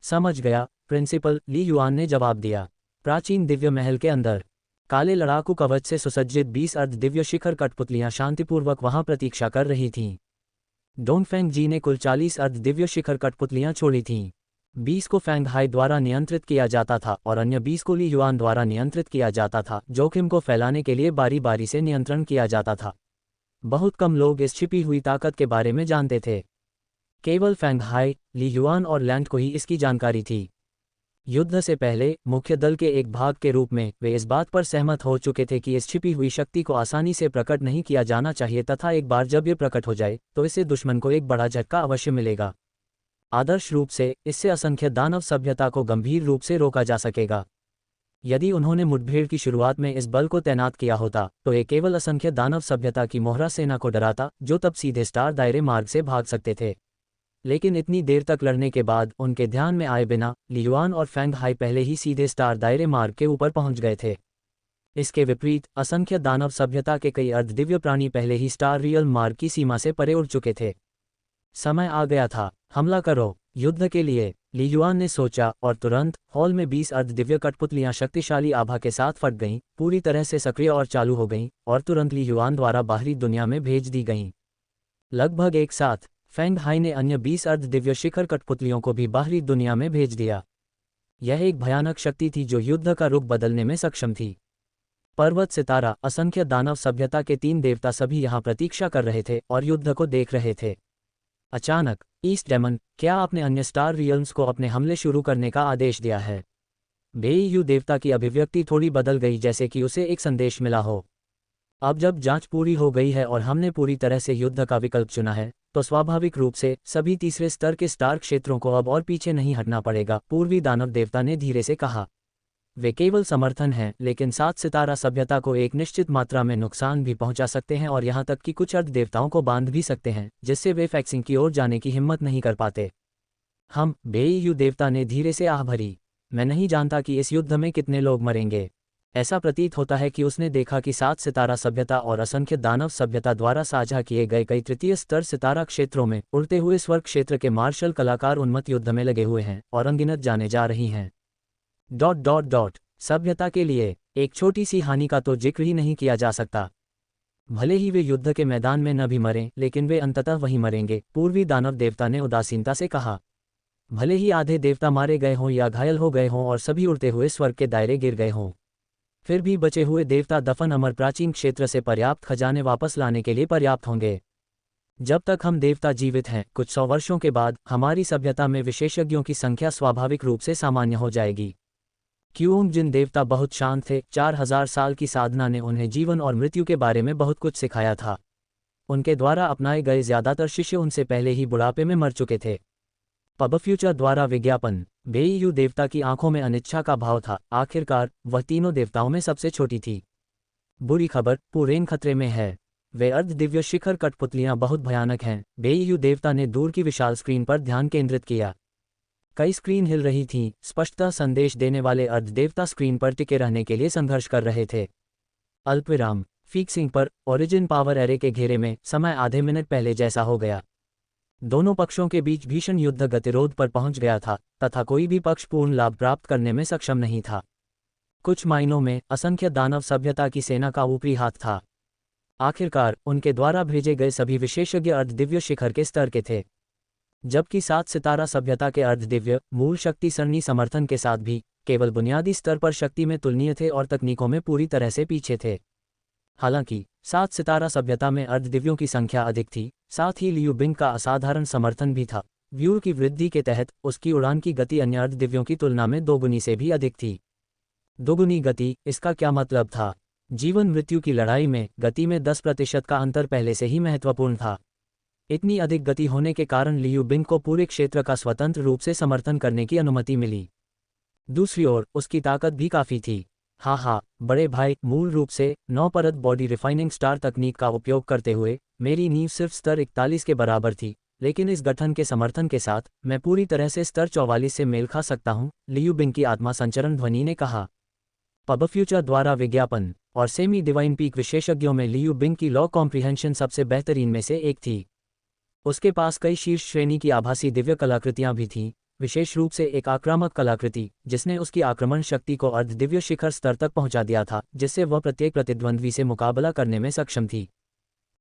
समझ गया प्रिंसिपल, ली युआन ने जवाब दिया। प्राचीन दिव्य महल के अंदर काले लड़ाकू कवच से सुसज्जित 20 अर्ध दिव्य शिखर कठपुतलियां शांतिपूर्वक वहां प्रतीक्षा कर रही थीं। डोंगफेंग जी ने कुल 40 अर्ध दिव्य शिखर कठपुतलियां छोड़ी थीं। 20 को फैंग हाई द्वारा नियंत्रित किया जाता था और अन्य 20 को ली युआन द्वारा नियंत्रित किया जाता था। जोखिम को फैलाने के लिए बारी बारी से नियंत्रण किया जाता था। बहुत कम लोग इस छिपी हुई ताकत के बारे में जानते थे। केवल फैंग हाई, ली युआन और लैंड को ही इसकी जानकारी थी। युद्ध से पहले मुख्य दल के एक भाग के रूप में वे इस बात पर सहमत हो चुके थे कि इस छिपी हुई शक्ति को आसानी से प्रकट नहीं किया जाना चाहिए तथा एक बार जब ये प्रकट हो जाए तो इससे दुश्मन को एक बड़ा झटका अवश्य मिलेगा। आदर्श रूप से इससे असंख्य दानव सभ्यता को गंभीर रूप से रोका जा सकेगा। यदि उन्होंने मुठभेड़ की शुरुआत में इस बल को तैनात किया होता तो ये केवल असंख्य दानव सभ्यता की मोहरा सेना को डराता, जो तब सीधे स्टार दायरे मार्ग से भाग सकते थे। लेकिन इतनी देर तक लड़ने के बाद उनके ध्यान में आए बिना ली युआन और फैंग हाई पहले ही सीधे स्टार दायरे मार्ग के ऊपर पहुंच गए थे। इसके विपरीत असंख्य दानव सभ्यता के कई अर्धदिव्य प्राणी पहले ही स्टार रियल मार्ग की सीमा से परे उड़ चुके थे। समय आ गया था, हमला करो, युद्ध के लिए, ली युआन ने सोचा और तुरंत हॉल में 20 अर्धदिव्य कठपुतलियां शक्तिशाली आभा के साथ फट गईं, पूरी तरह से सक्रिय और चालू हो गईं और तुरंत ली युआन द्वारा बाहरी दुनिया में भेज दी गईं। लगभग एक साथ फैंग हाई ने अन्य 20 अर्धदिव्य शिखर कठपुतलियों को भी बाहरी दुनिया में भेज दिया। यह एक भयानक शक्ति थी जो युद्ध का रुख बदलने में सक्षम थी। पर्वत सितारा, असंख्य दानव सभ्यता के 3 देवता सभी यहाँ प्रतीक्षा कर रहे थे और युद्ध को देख रहे थे। अचानक, ईस्ट डेमन, क्या आपने अन्य स्टार रियल्म्स को अपने हमले शुरू करने का आदेश दिया है? बेईयू देवता की अभिव्यक्ति थोड़ी बदल गई, जैसे कि उसे एक संदेश मिला हो। अब जब जांच पूरी हो गई है और हमने पूरी तरह से युद्ध का विकल्प चुना है, तो स्वाभाविक रूप से सभी तीसरे स्तर के स्टार क्षेत्रों को अब और पीछे नहीं हटना पड़ेगा, पूर्वी दानव देवता ने धीरे से कहा। वे केवल समर्थन हैं, लेकिन 7 सितारा सभ्यता को एक निश्चित मात्रा में नुकसान भी पहुंचा सकते हैं और यहां तक कि कुछ अर्ध देवताओं को बांध भी सकते हैं, जिससे वे फैक्सिंग की ओर जाने की हिम्मत नहीं कर पाते। हम, बेईयू देवता ने धीरे से आह भरी। मैं नहीं जानता कि इस युद्ध में कितने लोग मरेंगे। ऐसा प्रतीत होता है कि उसने देखा कि 7 सितारा सभ्यता और असंख्य दानव सभ्यता द्वारा साझा किए गए कई तृतीय स्तर सितारा क्षेत्रों में उड़ते हुए स्वर्ग क्षेत्र के मार्शल कलाकार उन्मत्त युद्ध में लगे हुए हैं और अनगिनत जाने जा रही हैं। ... सभ्यता के लिए एक छोटी सी हानि का तो जिक्र ही नहीं किया जा सकता। भले ही वे युद्ध के मैदान में न भी मरें, लेकिन वे अंततः वहीं मरेंगे, पूर्वी दानव देवता ने उदासीनता से कहा। भले ही आधे देवता मारे गए हों या घायल हो गए हों और सभी उड़ते हुए स्वर्ग के दायरे गिर गए हों, फिर भी बचे हुए देवता दफन अमर प्राचीन क्षेत्र से पर्याप्त खजाने वापस लाने के लिए पर्याप्त होंगे। जब तक हम देवता जीवित हैं, कुछ 100 वर्षों के बाद हमारी सभ्यता में विशेषज्ञों की संख्या स्वाभाविक रूप से सामान्य हो जाएगी। क्यों जिन देवता बहुत शांत थे, 4000 साल की साधना ने उन्हें जीवन और मृत्यु के बारे में बहुत कुछ सिखाया था। उनके द्वारा अपनाए गए ज्यादातर शिष्य उनसे पहले ही बुढ़ापे में मर चुके थे। पब फ्यूचर द्वारा विज्ञापन। बेईयू देवता की आंखों में अनिच्छा का भाव था। आखिरकार वह तीनों देवताओं में सबसे छोटी थी। बुरी खबर, पुरेन खतरे में है। वे अर्ध दिव्य शिखर कठपुतलियां बहुत भयानक हैं। बेईयू देवता ने दूर की विशाल स्क्रीन पर ध्यान केंद्रित किया। कई स्क्रीन हिल रही थीं, स्पष्टता संदेश देने वाले अर्ध देवता स्क्रीन पर टिके रहने के लिए संघर्ष कर रहे थे। अल्पविराम। फीक्सिंग पर ओरिजिन पावर एरे के घेरे में समय आधे मिनट पहले जैसा हो गया। दोनों पक्षों के बीच भीषण युद्ध गतिरोध पर पहुंच गया था तथा कोई भी पक्ष पूर्ण लाभ प्राप्त करने में सक्षम नहीं था। कुछ मायनों में असंख्य दानव सभ्यता की सेना का ऊपरी हाथ था। आखिरकार उनके द्वारा भेजे गए सभी विशेषज्ञ अर्धदिव्य शिखर के स्तर के थे, जबकि 7 सितारा सभ्यता के अर्धदिव्य मूल शक्ति सरणी समर्थन के साथ भी केवल बुनियादी स्तर पर शक्ति में तुलनीय थे और तकनीकों में पूरी तरह से पीछे थे। हालांकि 7 सितारा सभ्यता में अर्धदिव्यों की संख्या अधिक थी, साथ ही लियू बिंग का असाधारण समर्थन भी था। व्यूर की वृद्धि के तहत उसकी उड़ान की गति अन्य अर्धदिव्यों की तुलना में दोगुनी से भी अधिक थी। दोगुनी गति, इसका क्या मतलब था? जीवन मृत्यु की लड़ाई में गति में 10% का अंतर पहले से ही महत्वपूर्ण था। इतनी अधिक गति होने के कारण लियू बिंग को पूरे क्षेत्र का स्वतंत्र रूप से समर्थन करने की अनुमति मिली। दूसरी ओर उसकी ताकत भी काफ़ी थी। हाँ हाँ बड़े भाई, मूल रूप से 9 परत बॉडी रिफाइनिंग स्टार तकनीक का उपयोग करते हुए मेरी नींव सिर्फ स्तर 41 के बराबर थी, लेकिन इस गठन के समर्थन के साथ मैं पूरी तरह से स्तर 44 से मेल खा सकता हूँ, लियू बिंग की आत्मा संचरण ध्वनि ने कहा। पब फ्यूचर द्वारा विज्ञापन और सेमी डिवाइन पीक विशेषज्ञों में लियू बिंग की लॉ कॉम्प्रिहेंशन सबसे बेहतरीन में से एक थी। उसके पास कई शीर्ष श्रेणी की आभासी दिव्य कलाकृतियां भी थीं, विशेष रूप से एक आक्रामक कलाकृति जिसने उसकी आक्रमण शक्ति को अर्ध दिव्य शिखर स्तर तक पहुंचा दिया था, जिससे वह प्रत्येक प्रतिद्वंद्वी से मुकाबला करने में सक्षम थी।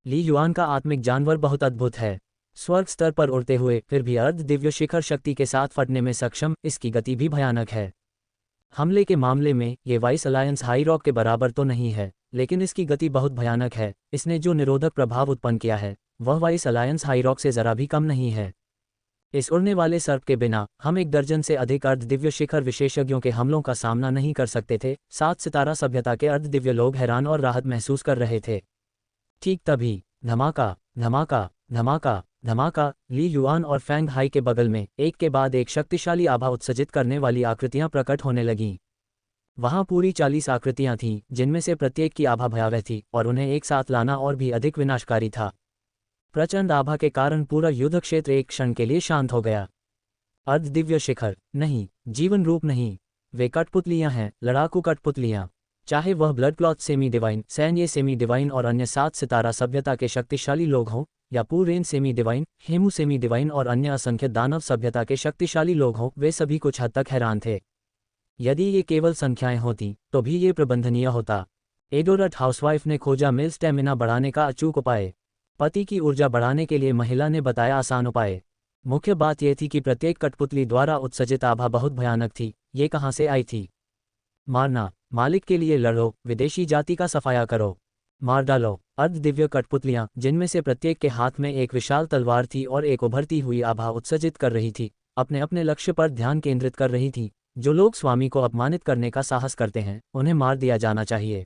ली युआन का आत्मिक जानवर बहुत अद्भुत है। स्वर्ग स्तर पर उड़ते हुए फिर भी अर्ध दिव्य शिखर शक्ति के साथ फटने में सक्षम, इसकी गति भी भयानक है। हमले के मामले में ये वाइस अलायंस हाई रॉक के बराबर तो नहीं है, लेकिन इसकी गति बहुत भयानक है। इसने जो निरोधक प्रभाव उत्पन्न किया है वह वाइस अलायंस हाई रॉक से जरा भी कम नहीं है। इस उड़ने वाले सर्प के बिना हम 1 दर्जन से अधिक अर्ध दिव्य शिखर विशेषज्ञों के हमलों का सामना नहीं कर सकते थे। 7 सितारा सभ्यता के अर्ध दिव्य लोग हैरान और राहत महसूस कर रहे थे। ठीक तभी धमाका धमाका धमाका धमाका, ली युआन और फैंग हाई के बगल में एक के बाद एक शक्तिशाली आभा उत्सर्जित करने वाली आकृतियां प्रकट होने लगीं। वहां पूरी 40 आकृतियां थीं, जिनमें से प्रत्येक की आभा भयावह थी और उन्हें एक साथ लाना और भी अधिक विनाशकारी था। प्रचंड आभा के कारण पूरा युद्ध क्षेत्र एक क्षण के लिए शांत हो गया। अर्ध दिव्य शिखर नहीं, जीवन रूप नहीं, वे कठपुतलियां हैं, लड़ाकू कठपुतलियां। चाहे वह ब्लड क्लॉथ सेमी डिवाइन, सैन्य सेमी डिवाइन और अन्य 7 सितारा सभ्यता के शक्तिशाली लोग हों, या Puren semi divine, Hemu semi divine और अन्य असंख्य दानव सभ्यता के शक्तिशाली लोग हों, वे सभी कुछ हद तक हैरान थे। यदि ये केवल संख्याएं होती तो भी ये प्रबंधनीय होता। एडोरट हाउसवाइफ ने खोजा मेल स्टेमिना बढ़ाने का अचूक उपाय। पति की ऊर्जा बढ़ाने के लिए महिला ने बताया आसान उपाय। मुख्य बात यह थी कि प्रत्येक कठपुतली द्वारा उत्सर्जित आभा बहुत भयानक थी। ये कहाँ से आई थी? मारना, मालिक के लिए लड़ो, विदेशी जाति का सफाया करो, मार डालो। अर्ध दिव्य कठपुतलियां, जिनमें से प्रत्येक के हाथ में एक विशाल तलवार थी और एक उभरती हुई आभा उत्सर्जित कर रही थी, अपने अपने लक्ष्य पर ध्यान केंद्रित कर रही थी। जो लोग स्वामी को अपमानित करने का साहस करते हैं उन्हें मार दिया जाना चाहिए।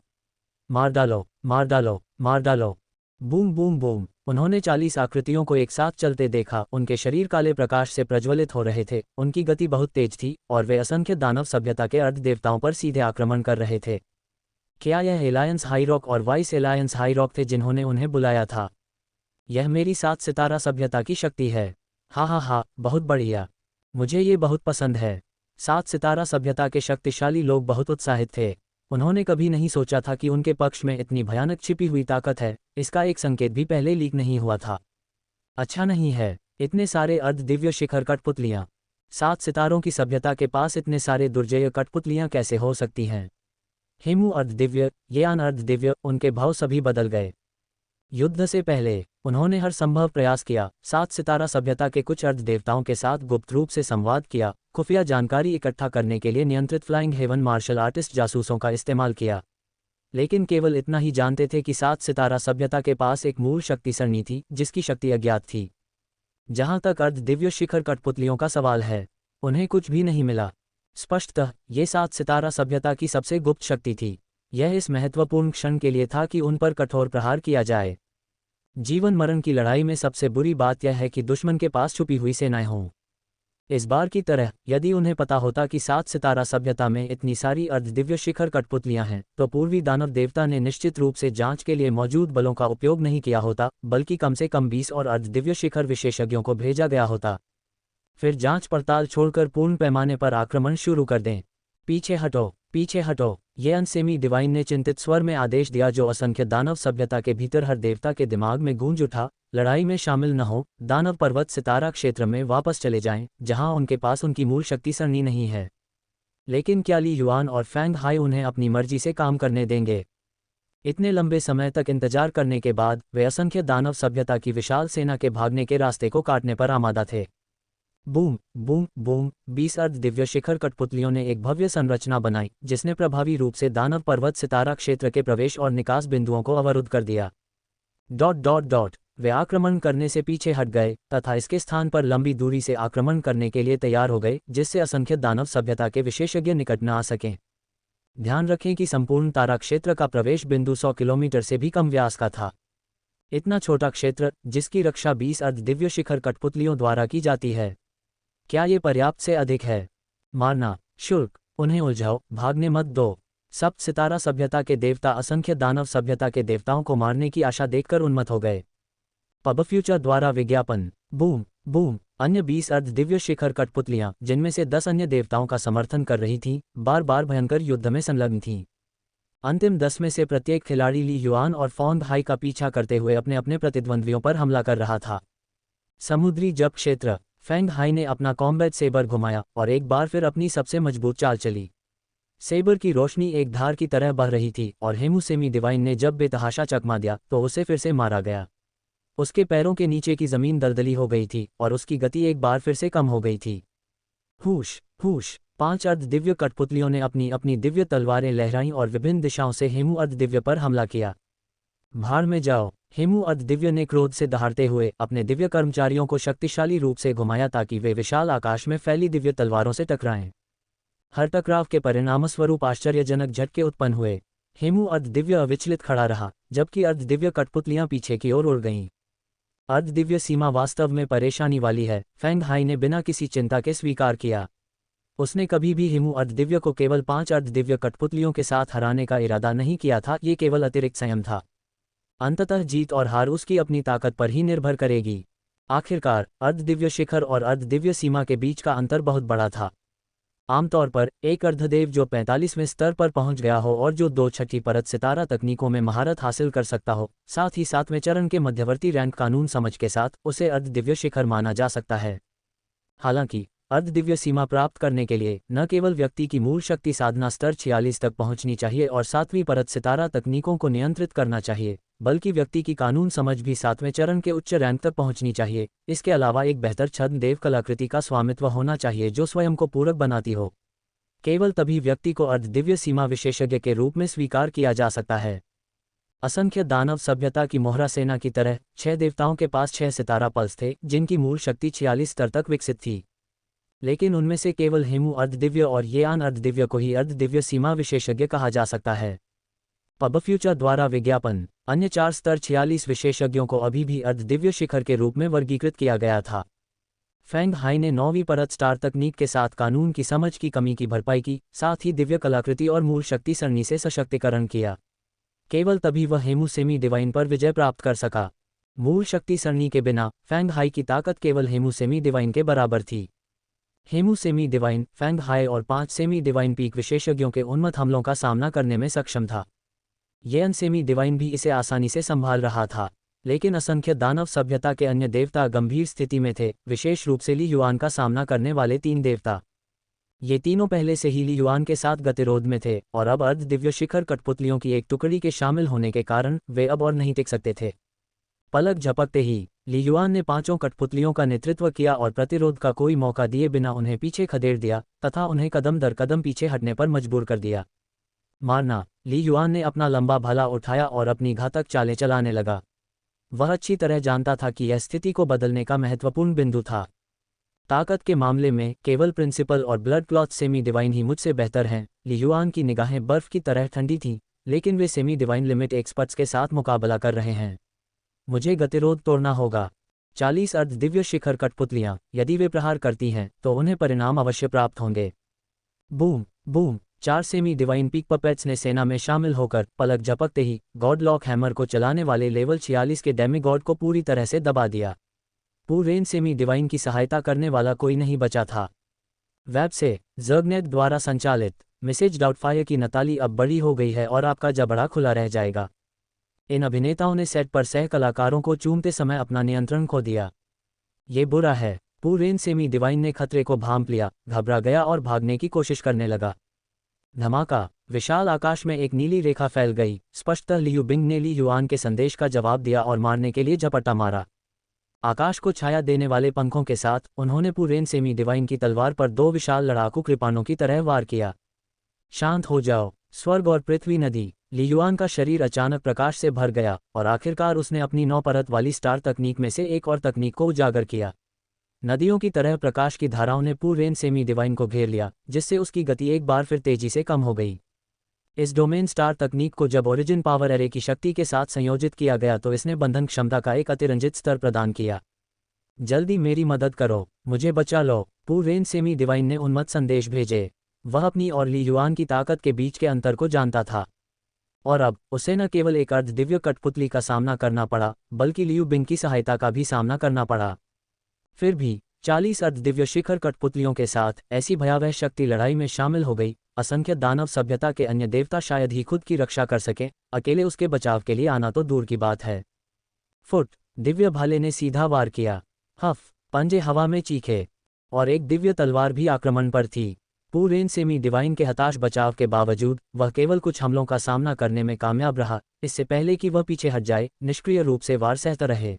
मार डालो, मार डालो, मार डालो। Boom boom boom. उन्होंने 40 आकृतियों को एक साथ चलते देखा। उनके शरीर काले प्रकाश से प्रज्वलित हो रहे थे, उनकी गति बहुत तेज थी और वे असंख्य दानव सभ्यता के अर्ध देवताओं पर सीधे आक्रमण कर रहे थे। क्या यह एलायंस हाई रॉक और वाइस एलायंस हाई रॉक थे जिन्होंने उन्हें बुलाया था? यह मेरी 7 सितारा सभ्यता की शक्ति है। हा, बहुत बढ़िया, मुझे ये बहुत पसंद है। 7 सितारा सभ्यता के शक्तिशाली लोग बहुत उत्साहित थे। उन्होंने कभी नहीं सोचा था कि उनके पक्ष में इतनी भयानक छिपी हुई ताकत है। इसका एक संकेत भी पहले लीक नहीं हुआ था। अच्छा नहीं है, इतने सारे अर्ध दिव्य शिखर कठपुतलियां। 7 सितारों की सभ्यता के पास इतने सारे दुर्जय कठपुतलियां कैसे हो सकती हैं? हेमू अर्ध दिव्य, येआन अर्ध दिव्य, उनके भाव सभी बदल गए। युद्ध से पहले उन्होंने हर संभव प्रयास किया। 7 सितारा सभ्यता के कुछ अर्ध देवताओं के साथ गुप्त रूप से संवाद किया, खुफिया जानकारी इकट्ठा करने के लिए नियंत्रित फ्लाइंग हेवन मार्शल आर्टिस्ट जासूसों का इस्तेमाल किया। लेकिन केवल इतना ही जानते थे कि 7 सितारा सभ्यता के पास एक मूल शक्ति सरणी थी जिसकी शक्ति अज्ञात थी। जहां तक अर्ध दिव्य शिखर कठपुतलियों का सवाल है, उन्हें कुछ भी नहीं मिला। स्पष्टतः ये 7 सितारा सभ्यता की सबसे गुप्त शक्ति थी। यह इस महत्वपूर्ण क्षण के लिए था कि उन पर कठोर प्रहार किया जाए। जीवन मरण की लड़ाई में सबसे बुरी बात यह है कि दुश्मन के पास छुपी हुई सेनाएं हों। इस बार की तरह यदि उन्हें पता होता कि 7 सितारा सभ्यता में इतनी सारी अर्ध दिव्य शिखर कठपुतलियां हैं, तो पूर्वी दानव देवता ने निश्चित रूप से जांच के लिए मौजूद बलों का उपयोग नहीं किया होता, बल्कि कम से कम 20 और अर्ध दिव्य शिखर विशेषज्ञों को भेजा गया होता। फिर जांच पड़ताल छोड़कर पूर्ण पैमाने पर आक्रमण शुरू कर दें। पीछे हटो, पीछे हटो, ये अनसेमी डिवाइन ने चिंतित स्वर में आदेश दिया, जो असंख्य दानव सभ्यता के भीतर हर देवता के दिमाग में गूंज उठा। लड़ाई में शामिल न हो, दानव पर्वत सितारा क्षेत्र में वापस चले जाएं, जहां उनके पास उनकी मूल शक्ति सरणी नहीं है। लेकिन क्या ली युआन और फैंग हाई उन्हें अपनी मर्जी से काम करने देंगे? इतने लंबे समय तक इंतजार करने के बाद वे असंख्य दानव सभ्यता की विशाल सेना के भागने के रास्ते को काटने पर आमादा थे। Boom boom boom. 20 अर्ध दिव्य शिखर कठपुतलियों ने एक भव्य संरचना बनाई जिसने प्रभावी रूप से दानव पर्वत सितारा क्षेत्र के प्रवेश और निकास बिंदुओं को अवरुद्ध कर दिया। वे आक्रमण करने से पीछे हट गए तथा इसके स्थान पर लंबी दूरी से आक्रमण करने के लिए तैयार हो गए, जिससे असंख्य दानव सभ्यता के विशेषज्ञ निकट न आ सकें। ध्यान रखें कि संपूर्ण तारा क्षेत्र का प्रवेश बिंदु 100 किलोमीटर से भी कम व्यास का था। इतना छोटा क्षेत्र जिसकी रक्षा 20 अर्ध दिव्य शिखर कठपुतलियों द्वारा की जाती है, क्या ये पर्याप्त से अधिक है? मारना, शुल्क, उन्हें उलझाओ, भागने मत दो। सप्त सितारा सभ्यता के देवता असंख्य दानव सभ्यता के देवताओं को मारने की आशा देखकर उन्मत्त हो गए। पब फ्यूचर द्वारा विज्ञापन। Boom boom. अन्य 20 अर्ध दिव्य शिखर कठपुतलियां, जिनमें से 10 अन्य देवताओं का समर्थन कर रही थीं, बार बार भयंकर युद्ध में संलग्न थीं। अंतिम 10 में से प्रत्येक खिलाड़ी ली युआन और फॉन्ग हाई का पीछा करते हुए अपने अपने प्रतिद्वंद्वियों पर हमला कर रहा था। समुद्री जप क्षेत्र। फेंग हाई ने अपना कॉम्बैट सेबर घुमाया और एक बार फिर अपनी सबसे मजबूत चाल चली। सेबर की रोशनी एक धार की तरह बह रही थी और हेमू सेमी डिवाइन ने जब बेतहाशा चकमा दिया तो उसे फिर से मारा गया। उसके पैरों के नीचे की जमीन दलदली हो गई थी और उसकी गति एक बार फिर से कम हो गई थी। हुश हुश। 5 अर्ध दिव्य कठपुतलियों ने अपनी अपनी दिव्य तलवारें लहराईं और विभिन्न दिशाओं से हेमू अर्ध दिव्य पर हमला किया। भाड़ में जाओ। हेमू अर्ध दिव्य ने क्रोध से दहाड़ते हुए अपने दिव्य कर्मचारियों को शक्तिशाली रूप से घुमाया ताकि वे विशाल आकाश में फैली दिव्य तलवारों से टकराएं। हर टकराव के परिणामस्वरूप आश्चर्यजनक झटके उत्पन्न हुए। हेमू अर्ध दिव्य अविचलित खड़ा रहा, जबकि अर्ध दिव्य कठपुतलियां पीछे की ओर उड़ गईं। अर्ध दिव्य सीमा वास्तव में परेशानी वाली है, फेंग हाई ने बिना किसी चिंता के स्वीकार किया। उसने कभी भी हेमू अर्ध दिव्य को केवल 5 अर्ध दिव्य कठपुतलियों के साथ हराने का इरादा नहीं किया था, ये केवल अतिरिक्त संयम था। अंततः जीत और हार उसकी अपनी ताकत पर ही निर्भर करेगी। आखिरकार अर्ध दिव्य शिखर और अर्ध दिव्य सीमा के बीच का अंतर बहुत बड़ा था। आमतौर पर एक अर्धदेव जो 45वें स्तर पर पहुंच गया हो और जो 2 परत सितारा तकनीकों में महारत हासिल कर सकता हो, साथ ही 7वें चरण के मध्यवर्ती रैंक कानून समझ के साथ, उसे अर्ध दिव्य शिखर माना जा सकता है। हालांकि अर्ध दिव्य सीमा प्राप्त करने के लिए न केवल व्यक्ति की मूल शक्ति साधना स्तर 46 तक पहुंचनी चाहिए और 7वीं परत सितारा तकनीकों को नियंत्रित करना चाहिए, बल्कि व्यक्ति की कानून समझ भी 7वें चरण के उच्च रैंक तक पहुंचनी चाहिए। इसके अलावा एक बेहतर छद्म देव कलाकृति का स्वामित्व होना चाहिए जो स्वयं को पूरक बनाती हो। केवल तभी व्यक्ति को अर्ध दिव्य सीमा विशेषज्ञ के रूप में स्वीकार किया जा सकता है। असंख्य दानव सभ्यता की मोहरा सेना की तरह 6 देवताओं के पास 6 सितारा पल्स थे, जिनकी मूल शक्ति 46 स्तर तक विकसित थी। लेकिन उनमें से केवल हेमू अर्ध दिव्य और येआन अर्ध दिव्य को ही अर्ध दिव्य सीमा विशेषज्ञ कहा जा सकता है। पब फ्यूचर द्वारा विज्ञापन। अन्य 4 स्तर 46 विशेषज्ञों को अभी भी अर्ध दिव्य शिखर के रूप में वर्गीकृत किया गया था। फेंग हाई ने 9वीं परत स्टार तकनीक के साथ कानून की समझ की कमी की भरपाई की, साथ ही दिव्य कलाकृति और मूल शक्ति सरणी से सशक्तिकरण किया। केवल तभी वह हेमू सेमी डिवाइन पर विजय प्राप्त कर सका। मूल शक्ति सरणी के बिना फेंग हाई की ताकत केवल हेमू सेमी डिवाइन के बराबर थी। Hemu semi divine, Feng high और 5 सेमी डिवाइन पीक विशेषज्ञों के उन्मत्त हमलों का सामना करने में सक्षम था। येन सेमी डिवाइन भी इसे आसानी से संभाल रहा था, लेकिन असंख्य दानव सभ्यता के अन्य देवता गंभीर स्थिति में थे, विशेष रूप से ली युआन का सामना करने वाले 3 देवता। ये तीनों पहले से ही ली युआन के साथ गतिरोध में थे और अब अर्ध दिव्य शिखर कठपुतलियों की एक टुकड़ी के शामिल होने के कारण वे अब और नहीं टिक सकते थे। पलक झपकते ही ली युआन ने 5 कठपुतलियों का नेतृत्व किया और प्रतिरोध का कोई मौका दिए बिना उन्हें पीछे खदेड़ दिया तथा उन्हें कदम दर कदम पीछे हटने पर मजबूर कर दिया। मारना। ली युआन ने अपना लंबा भाला उठाया और अपनी घातक चालें चलाने लगा। वह अच्छी तरह जानता था कि यह स्थिति को बदलने का महत्वपूर्ण बिंदु था। ताकत के मामले में केवल प्रिंसिपल और ब्लड क्लॉथ सेमी डिवाइन ही मुझसे बेहतर हैं। ली युआन की निगाहें बर्फ की तरह ठंडी थीं, लेकिन वे सेमी डिवाइन लिमिट एक्सपर्ट्स के साथ मुकाबला कर रहे हैं। मुझे गतिरोध तोड़ना होगा। 40 अर्ध दिव्य शिखर कठपुतलियां, यदि वे प्रहार करती हैं तो उन्हें परिणाम अवश्य प्राप्त होंगे। Boom boom. 4 semi divine peak puppets ने सेना में शामिल होकर पलक झपकते ही गॉड लॉक हैमर को चलाने वाले लेवल 46 के डेमीगॉड को पूरी तरह से दबा दिया। पूरेन सेमी डिवाइन की सहायता करने वाला कोई नहीं बचा था। वेब से जर्गनेट द्वारा संचालित मिसेज डाउटफायर की नताली अब बड़ी हो गई है और आपका जबड़ा खुला रह जाएगा। इन अभिनेताओं ने सेट पर सह कलाकारों को चूमते समय अपना नियंत्रण खो दिया। ये बुरा है। पूरेन सेमी डिवाइन ने खतरे को भांप लिया, घबरा गया और भागने की कोशिश करने लगा। धमाका। विशाल आकाश में एक नीली रेखा फैल गई। स्पष्टतः लियू बिंग ने ली युआन के संदेश का जवाब दिया और मारने के लिए झपट्टा मारा। आकाश को छाया देने वाले पंखों के साथ उन्होंने पूरेन सेमी डिवाइन की तलवार पर 2 विशाल लड़ाकू कृपाणों की तरह वार किया। शांत हो जाओ। स्वर्ग और पृथ्वी नदी। ली युआन का शरीर अचानक प्रकाश से भर गया और आखिरकार उसने अपनी 9 परत वाली स्टार तकनीक में से एक और तकनीक को उजागर किया। नदियों की तरह प्रकाश की धाराओं ने पूरेन सेमी डिवाइन को घेर लिया, जिससे उसकी गति एक बार फिर तेजी से कम हो गई। इस डोमेन स्टार तकनीक को जब ओरिजिन पावर एरे की शक्ति के साथ संयोजित किया गया तो इसने बंधन क्षमता का एक अतिरंजित स्तर प्रदान किया। जल्दी मेरी मदद करो, मुझे बचा लो। पूरेन सेमी डिवाइन ने उन्मत्त संदेश भेजे। वह अपनी और ली युआन की ताकत के बीच के अंतर को जानता था, और अब उसे न केवल एक अर्धदिव्य कठपुतली का सामना करना पड़ा, बल्कि लियू बिंग की सहायता का भी सामना करना पड़ा। फिर भी 40 अर्धदिव्य शिखर कठपुतलियों के साथ ऐसी भयावह शक्ति लड़ाई में शामिल हो गई। असंख्य दानव सभ्यता के अन्य देवता शायद ही खुद की रक्षा कर सके, अकेले उसके बचाव के लिए आना तो दूर की बात है। फुट, दिव्य भाले ने सीधा वार किया। हफ, पंजे हवा में चीखे, और एक दिव्य तलवार भी आक्रमण पर थी। पूरेन सेमी डिवाइन के हताश बचाव के बावजूद वह केवल कुछ हमलों का सामना करने में कामयाब रहा, इससे पहले कि वह पीछे हट जाए, निष्क्रिय रूप से वार सहता रहे।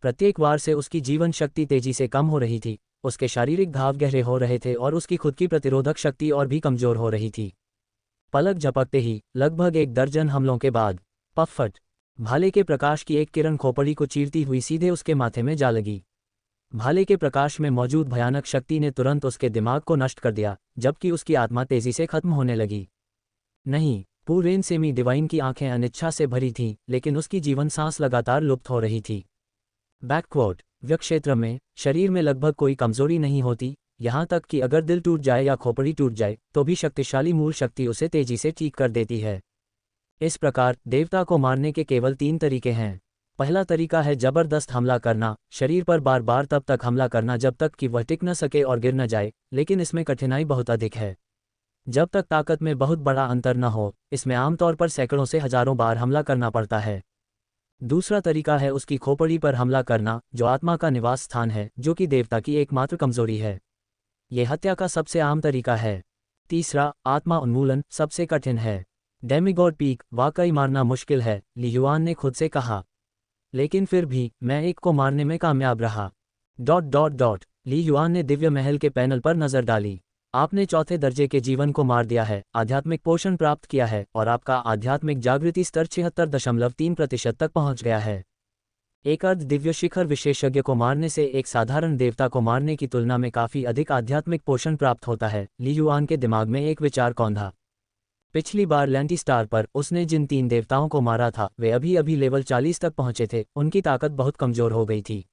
प्रत्येक वार से उसकी जीवन शक्ति तेजी से कम हो रही थी, उसके शारीरिक घाव गहरे हो रहे थे और उसकी खुद की प्रतिरोधक शक्ति और भी कमजोर हो रही थी। पलक झपकते ही लगभग 1 दर्जन हमलों के बाद पफट, भाले के प्रकाश की एक किरण खोपड़ी को चीरती हुई सीधे उसके माथे में जा लगी। भाले के प्रकाश में मौजूद भयानक शक्ति ने तुरंत उसके दिमाग को नष्ट कर दिया, जबकि उसकी आत्मा तेजी से खत्म होने लगी। नहीं, पूरेन सेमी डिवाइन की आंखें अनिच्छा से भरी थीं, लेकिन उसकी जीवन सांस लगातार लुप्त हो रही थी। बैकवर्ड, व्यक्षेत्र में शरीर में लगभग कोई कमजोरी नहीं होती, यहाँ तक कि अगर दिल टूट जाए या खोपड़ी टूट जाए तो भी शक्तिशाली मूल शक्ति उसे तेजी से ठीक कर देती है। इस प्रकार देवता को मारने के केवल 3 तरीके हैं। पहला तरीका है जबरदस्त हमला करना, शरीर पर बार बार तब तक हमला करना जब तक कि वह टिक न सके और गिर न जाए, लेकिन इसमें कठिनाई बहुत अधिक है। जब तक ताकत में बहुत बड़ा अंतर न हो, इसमें आमतौर पर सैकड़ों से हजारों बार हमला करना पड़ता है। दूसरा तरीका है उसकी खोपड़ी पर हमला करना, जो आत्मा का निवास स्थान है, जो कि देवता की एकमात्र कमजोरी है। यह हत्या का सबसे आम तरीका है। तीसरा, आत्मा उन्मूलन, सबसे कठिन है। डेमिगॉड पीक वाकई मारना मुश्किल है, ली युआन ने खुद से कहा, लेकिन फिर भी मैं एक को मारने में कामयाब रहा। ली युआन ने दिव्य महल के पैनल पर नजर डाली। आपने चौथे दर्जे के जीवन को मार दिया है, आध्यात्मिक पोषण प्राप्त किया है, और आपका आध्यात्मिक जागृति स्तर 76.3% तक पहुंच गया है। एक अर्ध दिव्य शिखर विशेषज्ञ को मारने से एक साधारण देवता को मारने की तुलना में काफी अधिक आध्यात्मिक पोषण प्राप्त होता है। ली युआन के दिमाग में एक विचार कौंधा। पिछली बार लैंटी स्टार पर उसने जिन 3 देवताओं को मारा था वे अभी अभी लेवल 40 तक पहुंचे थे, उनकी ताकत बहुत कमजोर हो गई थी।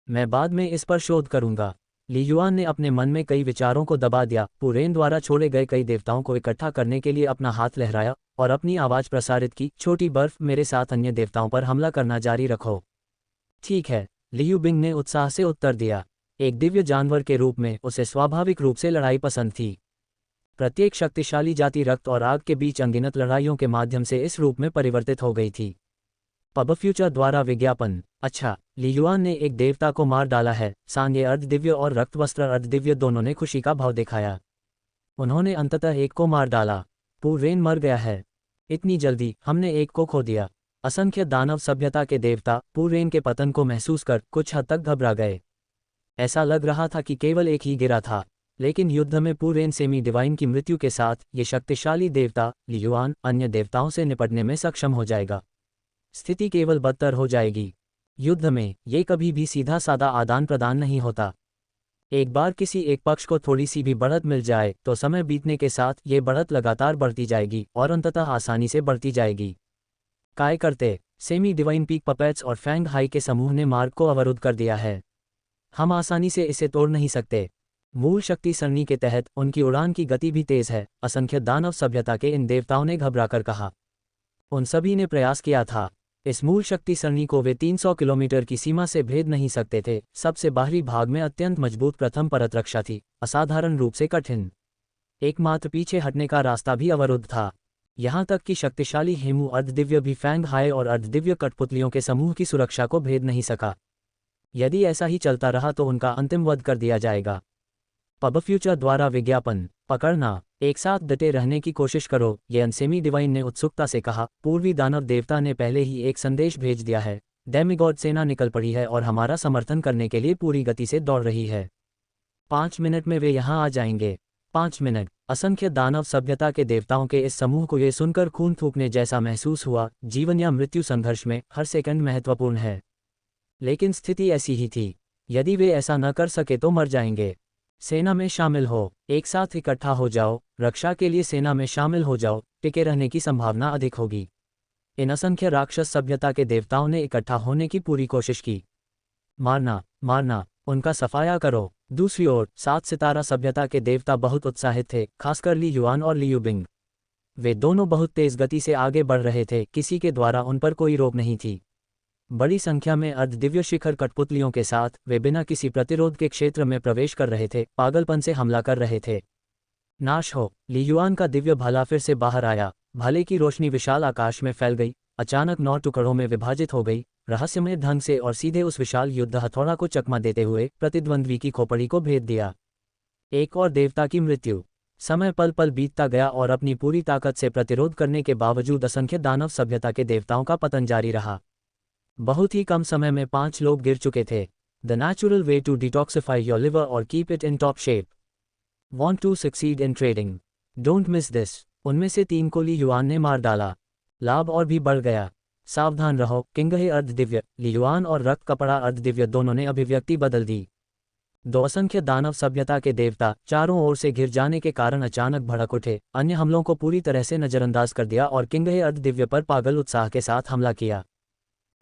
मैं बाद में इस पर शोध करूंगा। ली युआन ने अपने मन में कई विचारों को दबा दिया। पूरेन द्वारा छोड़े गए कई देवताओं को इकट्ठा करने के लिए अपना हाथ लहराया और अपनी आवाज प्रसारित की, छोटी बर्फ, मेरे साथ अन्य देवताओं पर हमला करना जारी रखो। ठीक है, लियू बिंग ने उत्साह से उत्तर दिया। एक दिव्य जानवर के रूप में उसे स्वाभाविक रूप से लड़ाई पसंद थी। प्रत्येक शक्तिशाली जाति रक्त और आग के बीच अनगिनत लड़ाइयों के माध्यम से इस रूप में परिवर्तित हो गई थी। पब फ्यूचर द्वारा विज्ञापन। अच्छा, ली युआन ने एक देवता को मार डाला है। सांगे अर्धदिव्य और रक्तवस्त्र अर्धदिव्य दोनों ने खुशी का भाव दिखाया। उन्होंने अंततः एक को मार डाला। पूरेन मर गया है। इतनी जल्दी हमने एक को खो दिया। असंख्य दानव सभ्यता के देवता पूरेन के पतन को महसूस कर कुछ हद तक घबरा गए। ऐसा लग रहा था कि केवल एक ही गिरा था, लेकिन युद्ध में पूरेन सेमी डिवाइन की मृत्यु के साथ ये शक्तिशाली देवता ली युआन अन्य देवताओं से निपटने में सक्षम हो जाएगा। स्थिति केवल बदतर हो जाएगी। युद्ध में ये कभी भी सीधा साधा आदान प्रदान नहीं होता। एक बार किसी एक पक्ष को थोड़ी सी भी बढ़त मिल जाए तो समय बीतने के साथ ये बढ़त लगातार बढ़ती जाएगी और अंततः आसानी से बढ़ती जाएगी। काय करते सेमी डिवाइन पीक पपेट्स और फैंग हाई के समूह ने मार्ग को अवरुद्ध कर दिया है। हम आसानी से इसे तोड़ नहीं सकते। मूल शक्ति सरणी के तहत उनकी उड़ान की गति भी तेज है, असंख्य दानव सभ्यता के इन देवताओं ने घबराकर कहा। उन सभी ने प्रयास किया था। इस मूल शक्ति सरणी को वे 300 किलोमीटर की सीमा से भेद नहीं सकते थे। सबसे बाहरी भाग में अत्यंत मजबूत प्रथम परत रक्षा थी, असाधारण रूप से कठिन। एकमात्र पीछे हटने का रास्ता भी अवरुद्ध था। यहाँ तक कि शक्तिशाली हेमू अर्धदिव्य भी फैंग हाई और अर्धदिव्य कठपुतलियों के समूह की सुरक्षा को भेद नहीं सका। यदि ऐसा ही चलता रहा तो उनका अंतिम वध कर दिया जाएगा। पब फ्यूचर द्वारा विज्ञापन। पकड़ना, एक साथ डटे रहने की कोशिश करो, ये अनसेमी डिवाइन ने उत्सुकता से कहा। पूर्वी दानव देवता ने पहले ही एक संदेश भेज दिया है। डेमिगॉड सेना निकल पड़ी है और हमारा समर्थन करने के लिए पूरी गति से दौड़ रही है। 5 मिनट में वे यहाँ आ जाएंगे। 5 मिनट। असंख्य दानव सभ्यता के देवताओं के इस समूह को ये सुनकर खून थूकने जैसा महसूस हुआ। जीवन या मृत्यु संघर्ष में हर सेकंड महत्वपूर्ण है, लेकिन स्थिति ऐसी ही थी। यदि वे ऐसा न कर सके तो मर जाएंगे। सेना में शामिल हो, एक साथ इकट्ठा हो जाओ, रक्षा के लिए सेना में शामिल हो जाओ, टिके रहने की संभावना अधिक होगी। इन असंख्य राक्षस सभ्यता के देवताओं ने इकट्ठा होने की पूरी कोशिश की। मारना, मारना, उनका सफाया करो। दूसरी ओर 7 सितारा सभ्यता के देवता बहुत उत्साहित थे, खासकर ली युआन और लियू बिंग। वे दोनों बहुत तेज गति से आगे बढ़ रहे थे, किसी के द्वारा उन पर कोई रोक नहीं थी। बड़ी संख्या में अर्धदिव्य शिखर कठपुतलियों के साथ वे बिना किसी प्रतिरोध के क्षेत्र में प्रवेश कर रहे थे, पागलपन से हमला कर रहे थे। नाश हो! ली युआन का दिव्य भाला फिर से बाहर आया। भाले की रोशनी विशाल आकाश में फैल गई, अचानक 9 टुकड़ों में विभाजित हो गई, रहस्यमय ढंग से और सीधे उस विशाल युद्ध हथौड़ा को चकमा देते हुए प्रतिद्वंद्वी की खोपड़ी को भेद दिया। एक और देवता की मृत्यु। समय पल पल बीतता गया और अपनी पूरी ताकत से प्रतिरोध करने के बावजूद असंख्य दानव सभ्यता के देवताओं का पतन जारी रहा। बहुत ही कम समय में 5 लोग गिर चुके थे। The natural way to detoxify your liver और keep it in top shape. Want to succeed in trading? Don't miss this. उनमें से 3 को ली युआन ने मार डाला। लाभ और भी बढ़ गया। सावधान रहो, किंगहे अर्धदिव्य, ली युआन और रक्त कपड़ा अर्धदिव्य दोनों ने अभिव्यक्ति बदल दी। 2 असंख्य दानव सभ्यता के देवता चारों ओर से घिर जाने के कारण अचानक भड़क उठे, अन्य हमलों को पूरी तरह से नजरअंदाज कर दिया और किंगहे अर्धदिव्य पर पागल उत्साह के साथ हमला किया।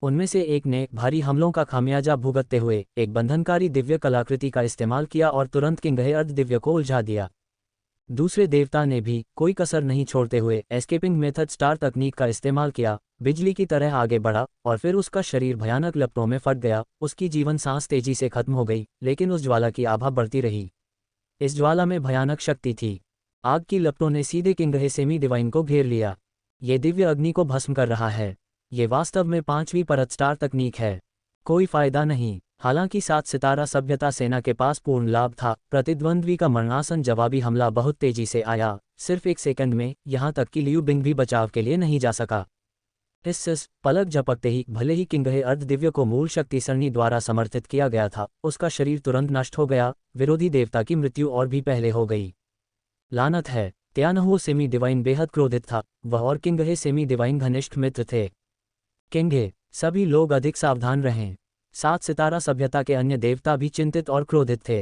उनमें से एक ने भारी हमलों का खामियाजा भुगतते हुए एक बंधनकारी दिव्य कलाकृति का इस्तेमाल किया और तुरंत किंगहे अर्धदिव्य को उलझा दिया। दूसरे देवता ने भी कोई कसर नहीं छोड़ते हुए एस्केपिंग मेथड स्टार तकनीक का इस्तेमाल किया, बिजली की तरह आगे बढ़ा और फिर उसका शरीर भयानक लपटों में फट गया। उसकी जीवन सांस तेजी से खत्म हो गई, लेकिन उस ज्वाला की आभा बढ़ती रही। इस ज्वाला में भयानक शक्ति थी। आग की लपटों ने सीधे किंगहे सेमी डिवाइन को घेर लिया। ये दिव्य अग्नि को भस्म कर रहा है। ये वास्तव में 5वीं परत स्टार तकनीक है। कोई फायदा नहीं। हालांकि 7 सितारा सभ्यता सेना के पास पूर्ण लाभ था, प्रतिद्वंद्वी का मरणासन जवाबी हमला बहुत तेजी से आया, सिर्फ 1 सेकंड में, यहां तक कि लियू बिंग भी बचाव के लिए नहीं जा सका। इस पलक झपकते ही भले ही किंगहे अर्धदिव्य को मूल शक्ति सरणी द्वारा समर्थित किया गया था, उसका शरीर तुरंत नष्ट हो गया। विरोधी देवता की मृत्यु और भी पहले हो गई। लानत है! त्यानहुओ सेमी डिवाइन बेहद क्रोधित था। वह और किंगहे सेमी डिवाइन घनिष्ठ मित्र थे। किंगहे, सभी लोग अधिक सावधान रहें। 7 सितारा सभ्यता के अन्य देवता भी चिंतित और क्रोधित थे।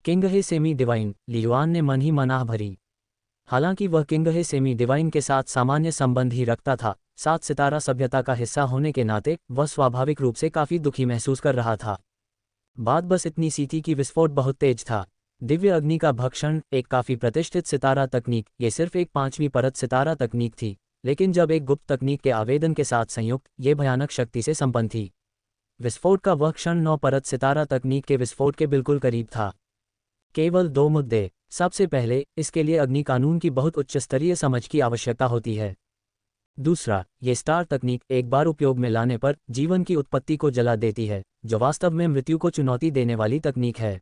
किंगहे सेमी डिवाइन, ली युआन ने मन ही मन आह भरी। हालांकि वह किंगहे सेमी डिवाइन के साथ सामान्य संबंध ही रखता था, 7 सितारा सभ्यता का हिस्सा होने के नाते वह स्वाभाविक रूप से काफी दुखी महसूस कर रहा था। बात बस इतनी सी थी कि विस्फोट बहुत तेज था। दिव्य अग्नि का भक्षण, एक काफी प्रतिष्ठित सितारा तकनीक, ये सिर्फ एक 5वीं परत सितारा तकनीक थी, लेकिन जब एक गुप्त तकनीक के आवेदन के साथ संयुक्त, ये भयानक शक्ति से संपन्न थी। विस्फोट का वह क्षण 9 परत सितारा तकनीक के विस्फोट के बिल्कुल करीब था। केवल 2 मुद्दे। सबसे पहले, इसके लिए अग्नि कानून की बहुत उच्च स्तरीय समझ की आवश्यकता होती है। दूसरा, ये स्टार तकनीक एक बार उपयोग में लाने पर जीवन की उत्पत्ति को जला देती है, जो वास्तव में मृत्यु को चुनौती देने वाली तकनीक है।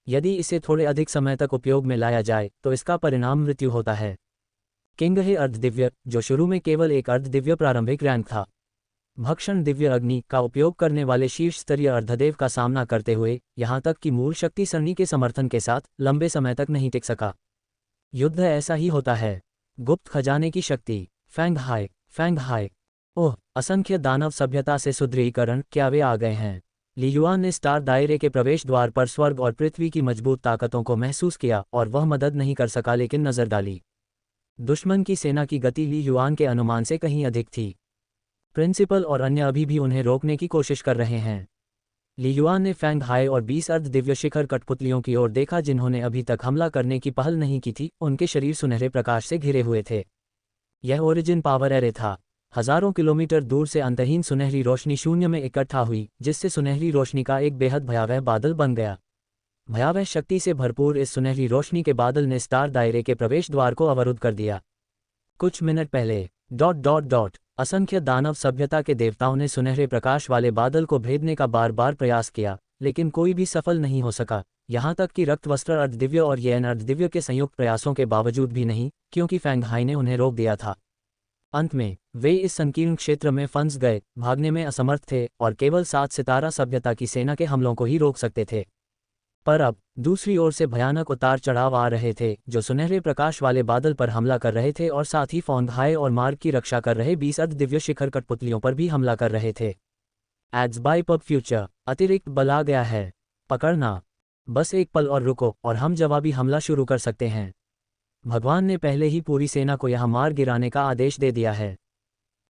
यदि इसे थोड़े अधिक समय तक उपयोग में लाया जाए तो इसका परिणाम मृत्यु होता है। किंगहे अर्धदिव्य, जो शुरू में केवल एक अर्धदिव्य प्रारंभिक रैंक था, भक्षण दिव्य अग्नि का उपयोग करने वाले शीर्ष स्तरीय अर्धदेव का सामना करते हुए यहां तक कि मूल शक्ति सरणी के समर्थन के साथ लंबे समय तक नहीं टिक सका। युद्ध ऐसा ही होता है। गुप्त खजाने की शक्ति। फैंग हाय, फैंग हाय। ओह, असंख्य दानव सभ्यता से सुदृढ़ीकरण, क्या वे आ गए हैं? ली युआन ने स्टार दायरे के प्रवेश द्वार पर स्वर्ग और पृथ्वी की मजबूत ताकतों को महसूस किया और वह मदद नहीं कर सका, लेकिन नजर डाली। दुश्मन की सेना की गति ली युआन के अनुमान से कहीं अधिक थी। प्रिंसिपल और अन्य अभी भी उन्हें रोकने की कोशिश कर रहे हैं। ली युआन ने फैंग हाय और 20 अर्धदिव्य शिखर कठपुतलियों की ओर देखा जिन्होंने अभी तक हमला करने की पहल नहीं की थी। उनके शरीर सुनहरे प्रकाश से घिरे हुए थे। यह ओरिजिन पावर एरे था। हजारों किलोमीटर दूर से अंतहीन सुनहरी रोशनी शून्य में इकट्ठा हुई, जिससे सुनहरी रोशनी का एक बेहद भयावह बादल बन गया। भयावह शक्ति से भरपूर इस सुनहरी रोशनी के बादल ने स्टार दायरे के प्रवेश द्वार को अवरुद्ध कर दिया। कुछ मिनट पहले असंख्य दानव सभ्यता के देवताओं ने सुनहरे प्रकाश वाले बादल को भेदने का बार बार प्रयास किया, लेकिन कोई भी सफल नहीं हो सका। यहां तक कि रक्तवस्त्र अर्धदिव्य और येन अर्धदिव्य के संयुक्त प्रयासों के बावजूद भी नहीं, क्योंकि फैंग हाई ने उन्हें रोक दिया था। अंत में वे इस संकीर्ण क्षेत्र में फंस गए, भागने में असमर्थ थे और केवल 7 सितारा सभ्यता की सेना के हमलों को ही रोक सकते थे। पर अब दूसरी ओर से भयानक उतार चढ़ाव आ रहे थे, जो सुनहरे प्रकाश वाले बादल पर हमला कर रहे थे और साथ ही फॉन्ग हाई और मार्ग की रक्षा कर रहे 20 अर्धदिव्य शिखर कठपुतलियों पर भी हमला कर रहे थे। एड्स बाय पब फ्यूचर, अतिरिक्त बल आ गया है। पकड़ना। बस एक पल और रुको और हम जवाबी हमला शुरू कर सकते हैं। भगवान ने पहले ही पूरी सेना को यहां मार गिराने का आदेश दे दिया है।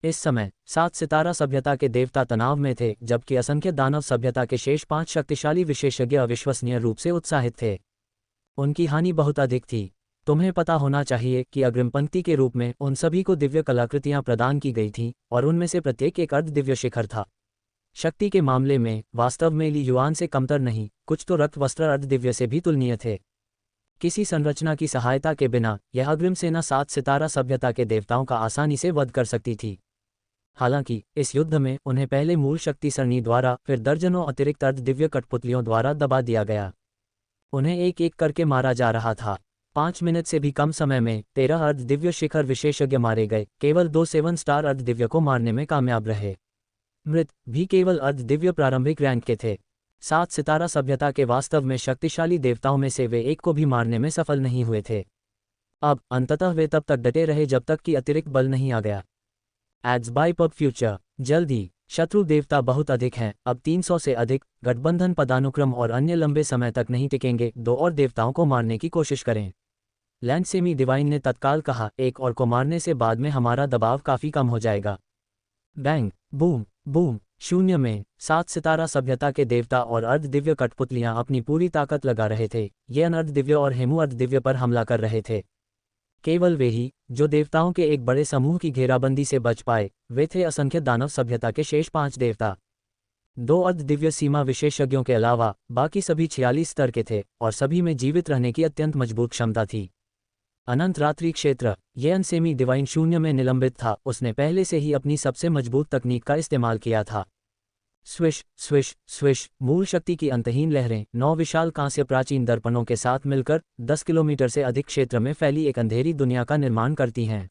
इस समय 7 सितारा सभ्यता के देवता तनाव में थे, जबकि असंख्य दानव सभ्यता के शेष 5 शक्तिशाली विशेषज्ञ अविश्वसनीय रूप से उत्साहित थे। उनकी हानि बहुत अधिक थी। तुम्हें पता होना चाहिए कि अग्रिम पंक्ति के रूप में उन सभी को दिव्य कलाकृतियां प्रदान की गई थीं, और उनमें से प्रत्येक एक अर्धदिव्य शिखर था। शक्ति के मामले में वास्तव में ली युआन से कमतर नहीं, कुछ तो रक्त वस्त्र अर्धदिव्य से भी तुलनीय थे। किसी संरचना की सहायता के बिना यह अग्रिम सेना 7 सितारा सभ्यता के देवताओं का आसानी से वध कर सकती थी। हालांकि इस युद्ध में उन्हें पहले मूल शक्ति सरणी द्वारा, फिर दर्जनों अतिरिक्त अर्धदिव्य कठपुतलियों द्वारा दबा दिया गया। उन्हें एक एक करके मारा जा रहा था। 5 मिनट से भी कम समय में 13 अर्धदिव्य शिखर विशेषज्ञ मारे गए। केवल 2 7 स्टार अर्धदिव्य को मारने में कामयाब रहे। मृत भी केवल अर्धदिव्य प्रारंभिक रैंक के थे। 7 सितारा सभ्यता के वास्तव में शक्तिशाली देवताओं में से वे एक को भी मारने में सफल नहीं हुए थे। अब अंततः वे तब तक डटे रहे जब तक कि अतिरिक्त बल नहीं आ गया। Ads by PubFuture. जल्द ही शत्रु देवता बहुत अधिक हैं, अब 300 से अधिक। गठबंधन पदानुक्रम और अन्य लंबे समय तक नहीं टिकेंगे। 2 और देवताओं को मारने की कोशिश करें। लैंड सेमी डिवाइन ने तत्काल कहा, एक और को मारने से बाद में हमारा दबाव काफी कम हो जाएगा। Bang boom boom. शून्य में 7 सितारा सभ्यता के देवता और अर्धदिव्य कठपुतलियां अपनी पूरी ताकत लगा रहे थे। ये अनर्धदिव्य और हेमु अर्धदिव्य पर हमला कर रहे थे। केवल वे ही जो देवताओं के एक बड़े समूह की घेराबंदी से बच पाए, वे थे असंख्य दानव सभ्यता के शेष 5 देवता। 2 अर्धदिव्य सीमा विशेषज्ञों के अलावा बाकी सभी 46 स्तर के थे, और सभी में जीवित रहने की अत्यंत मजबूत क्षमता थी। अनंत रात्रि क्षेत्र। ये अनसेमी डिवाइन शून्य में निलंबित था। उसने पहले से ही अपनी सबसे मजबूत तकनीक का इस्तेमाल किया था। Swish swish swish. मूल शक्ति की अंतहीन लहरें 9 विशाल कांस्य प्राचीन दर्पणों के साथ मिलकर 10 किलोमीटर से अधिक क्षेत्र में फैली एक अंधेरी दुनिया का निर्माण करती हैं।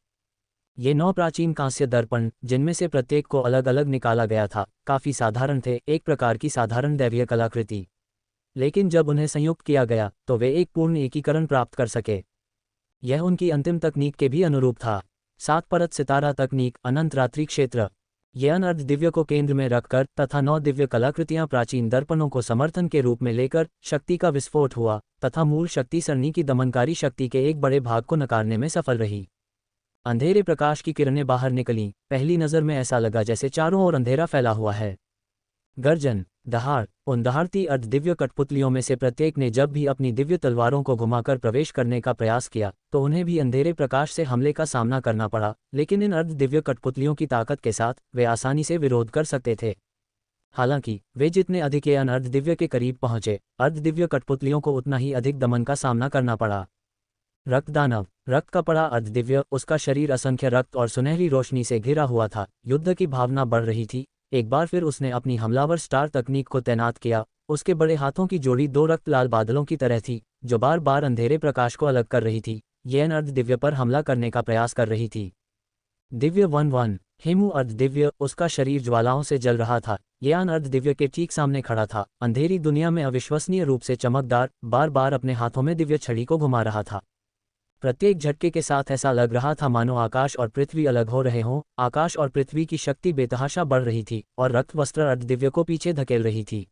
ये 9 प्राचीन कांस्य दर्पण, जिनमें से प्रत्येक को अलग अलग निकाला गया था, काफी साधारण थे, एक प्रकार की साधारण दैवीय कलाकृति। लेकिन जब उन्हें संयुक्त किया गया तो वे एक पूर्ण एकीकरण प्राप्त कर सके। यह उनकी अंतिम तकनीक के भी अनुरूप था। 7 परत सितारा तकनीक, अनंत रात्रि क्षेत्र। ये अनर्ध दिव्य को केंद्र में रखकर तथा 9 दिव्य कलाकृतियां प्राचीन दर्पणों को समर्थन के रूप में लेकर शक्ति का विस्फोट हुआ तथा मूल शक्ति सरणी की दमनकारी शक्ति के एक बड़े भाग को नकारने में सफल रही। अंधेरे प्रकाश की किरणें बाहर निकलीं। पहली नज़र में ऐसा लगा जैसे चारों ओर अंधेरा फैला हुआ है। गर्जन, दहाड़। उन दहाड़ती अर्धदिव्य कठपुतलियों में से प्रत्येक ने जब भी अपनी दिव्य तलवारों को घुमाकर प्रवेश करने का प्रयास किया तो उन्हें भी अंधेरे प्रकाश से हमले का सामना करना पड़ा, लेकिन इन अर्धदिव्य कठपुतलियों की ताकत के साथ वे आसानी से विरोध कर सकते थे। हालांकि वे जितने अधिक ये अर्धदिव्य के करीब पहुंचे, अर्धदिव्य कठपुतलियों को उतना ही अधिक दमन का सामना करना पड़ा। रक्त दानव। रक्त का पड़ा अर्धदिव्य, उसका शरीर असंख्य रक्त और सुनहरी रोशनी से घिरा हुआ था। युद्ध की भावना बढ़ रही थी। एक बार फिर उसने अपनी हमलावर स्टार तकनीक को तैनात किया। उसके बड़े हाथों की जोड़ी 2 रक्त लाल बादलों की तरह थी, जो बार बार अंधेरे प्रकाश को अलग कर रही थी। ये अर्धदिव्य पर हमला करने का प्रयास कर रही थी। दिव्य 1-1। हेमु अर्धदिव्य, उसका शरीर ज्वालाओं से जल रहा था। यह अर्धदिव्य के ठीक सामने खड़ा था, अंधेरी दुनिया में अविश्वसनीय रूप से चमकदार, बार बार अपने हाथों में दिव्य छड़ी को घुमा रहा था। प्रत्येक झटके के साथ ऐसा लग रहा था मानो आकाश और पृथ्वी अलग हो रहे हों। आकाश और पृथ्वी की शक्ति बेतहाशा बढ़ रही थी और रक्त वस्त्र अर्धदिव्य को पीछे धकेल रही थी।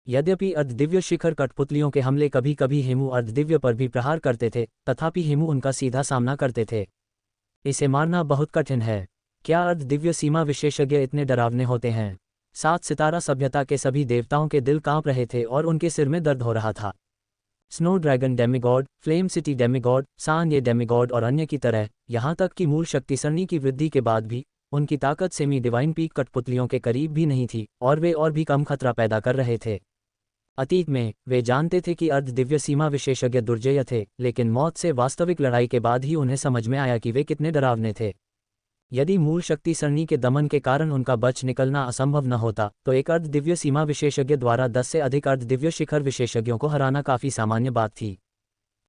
यद्यपि अर्धदिव्य शिखर कठपुतलियों के हमले कभी कभी हेमु अर्धदिव्य पर भी प्रहार करते थे, तथापि हेमु उनका सीधा सामना करते थे। इसे मारना बहुत कठिन है। क्या अर्धदिव्य सीमा विशेषज्ञ इतने डरावने होते हैं? 7 सितारा सभ्यता के सभी देवताओं के दिल कांप रहे थे और उनके सिर में दर्द हो रहा था। Snow dragon demigod, flame city demigod, सान ये डेमिगॉड और अन्य की तरह, यहाँ तक कि मूल शक्ति सरणी की वृद्धि के बाद भी उनकी ताकत सेमी डिवाइन पीक कठपुतलियों के करीब भी नहीं थी, और वे और भी कम खतरा पैदा कर रहे थे। अतीत में वे जानते थे कि अर्धदिव्य सीमा विशेषज्ञ दुर्जय थे, लेकिन मौत से वास्तविक लड़ाई के बाद ही उन्हें समझ में आया कि वे कितने डरावने थे। यदि मूल शक्ति सरणी के दमन के कारण उनका बच निकलना असंभव न होता तो एक अर्धदिव्य सीमा विशेषज्ञ द्वारा 10 से अधिक अर्धदिव्य शिखर विशेषज्ञों को हराना काफी सामान्य बात थी।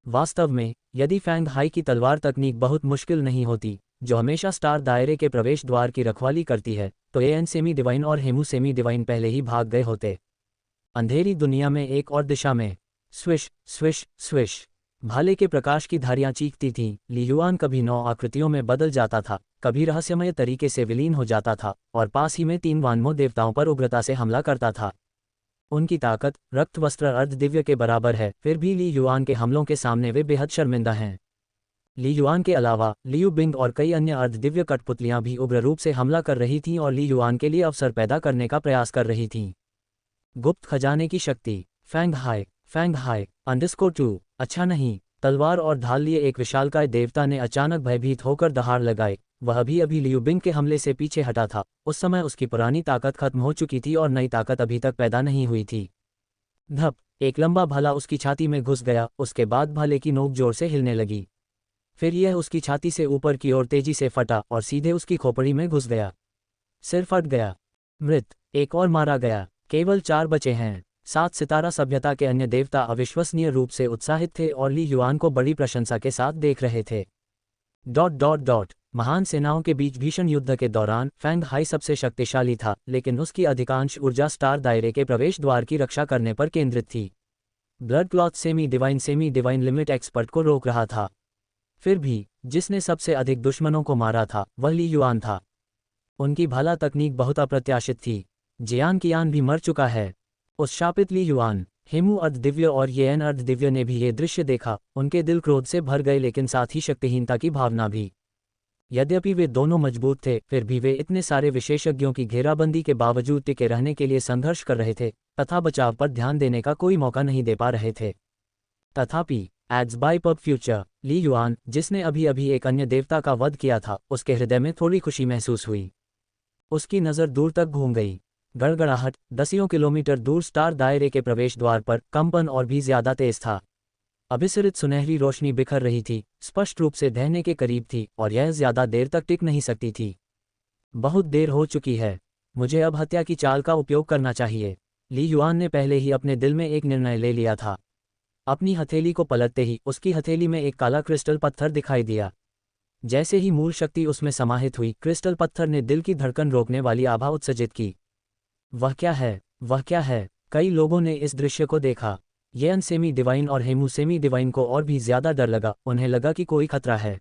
वास्तव में यदि फैंग हाई की तलवार तकनीक बहुत मुश्किल नहीं होती, जो हमेशा स्टार दायरे के प्रवेश द्वार की रखवाली करती है, तो एन सेमी डिवाइन और हेमु सेमी डिवाइन पहले ही भाग गए होते। अंधेरी दुनिया में एक और दिशा में। Swish swish swish. भाले के प्रकाश की धारियां चीखती थीं। ली युआन कभी 9 आकृतियों में बदल जाता था, कभी रहस्यमय तरीके से विलीन हो जाता था, और पास ही में 3 वानमो देवताओं पर उग्रता से हमला करता था। उनकी ताकत रक्त वस्त्र अर्धदिव्य के बराबर है, फिर भी ली युआन के हमलों के सामने वे बेहद शर्मिंदा हैं। ली युआन के अलावा लियू बिंग और कई अन्य अर्धदिव्य कठपुतलियां भी उग्र रूप से हमला कर रही थीं और ली युआन के लिए अवसर पैदा करने का प्रयास कर रही थीं। गुप्त खजाने की शक्ति। Fang Hai _2। अच्छा नहीं। तलवार और ढाल लिए एक विशालकाय देवता ने अचानक भयभीत होकर दहाड़ लगाए। वह भी अभी लियू बिंग के हमले से पीछे हटा था। उस समय उसकी पुरानी ताकत खत्म हो चुकी थी और नई ताकत अभी तक पैदा नहीं हुई थी। धप, एक लंबा भाला उसकी छाती में घुस गया। उसके बाद भाले की नोक जोर से हिलने लगी। फिर यह उसकी छाती से ऊपर की ओर तेजी से फटा और सीधे उसकी खोपड़ी में घुस गया। सिर फट गया। मृत। एक और मारा गया। केवल 4 बचे हैं। 7 सितारा सभ्यता के अन्य देवता अविश्वसनीय रूप से उत्साहित थे और ली युआन को बड़ी प्रशंसा के साथ देख रहे थे। महान सेनाओं के बीच भीषण युद्ध के दौरान फैंग हाई सबसे शक्तिशाली था, लेकिन उसकी अधिकांश ऊर्जा स्टार दायरे के प्रवेश द्वार की रक्षा करने पर केंद्रित थी। Blood cloth semi divine limit expert को रोक रहा था। फिर भी जिसने सबसे अधिक दुश्मनों को मारा था वह ली युआन था। उनकी भाला तकनीक बहुत अप्रत्याशित थी। जियान कियान भी मर चुका है। उस शापित ली युआन, हेमू अर्धदिव्य और येन अर्धदिव्य ने भी ये दृश्य देखा। उनके दिल क्रोध से भर गए, लेकिन साथ ही शक्तिहीनता की भावना भी। यद्यपि वे दोनों मजबूत थे, फिर भी वे इतने सारे विशेषज्ञों की घेराबंदी के बावजूद टिके रहने के लिए संघर्ष कर रहे थे तथा बचाव पर ध्यान देने का कोई मौका नहीं दे पा रहे थे। तथापि ads by pub future, Lee yuan, जिसने अभी अभी एक अन्य देवता का वध किया था, उसके हृदय में थोड़ी खुशी महसूस हुई। उसकी नज़र दूर तक घूम गई। गड़गड़ाहट। दसियों किलोमीटर दूर स्टार दायरे के प्रवेश द्वार पर कंपन और भी ज्यादा तेज था। अभिसरित सुनहरी रोशनी बिखर रही थी, स्पष्ट रूप से दहने के करीब थी और यह ज्यादा देर तक टिक नहीं सकती थी। बहुत देर हो चुकी है। मुझे अब हत्या की चाल का उपयोग करना चाहिए। ली युआन ने पहले ही अपने दिल में एक निर्णय ले लिया था। अपनी हथेली को पलटते ही उसकी हथेली में एक काला क्रिस्टल पत्थर दिखाई दिया। जैसे ही मूल शक्ति उसमें समाहित हुई, क्रिस्टल पत्थर ने दिल की धड़कन रोकने वाली आभा उत्सर्जित की। वह क्या है? वह क्या है? कई लोगों ने इस दृश्य को देखा। येन सेमी डिवाइन और हेमू सेमी डिवाइन को और भी ज्यादा डर लगा। उन्हें लगा कि कोई खतरा है।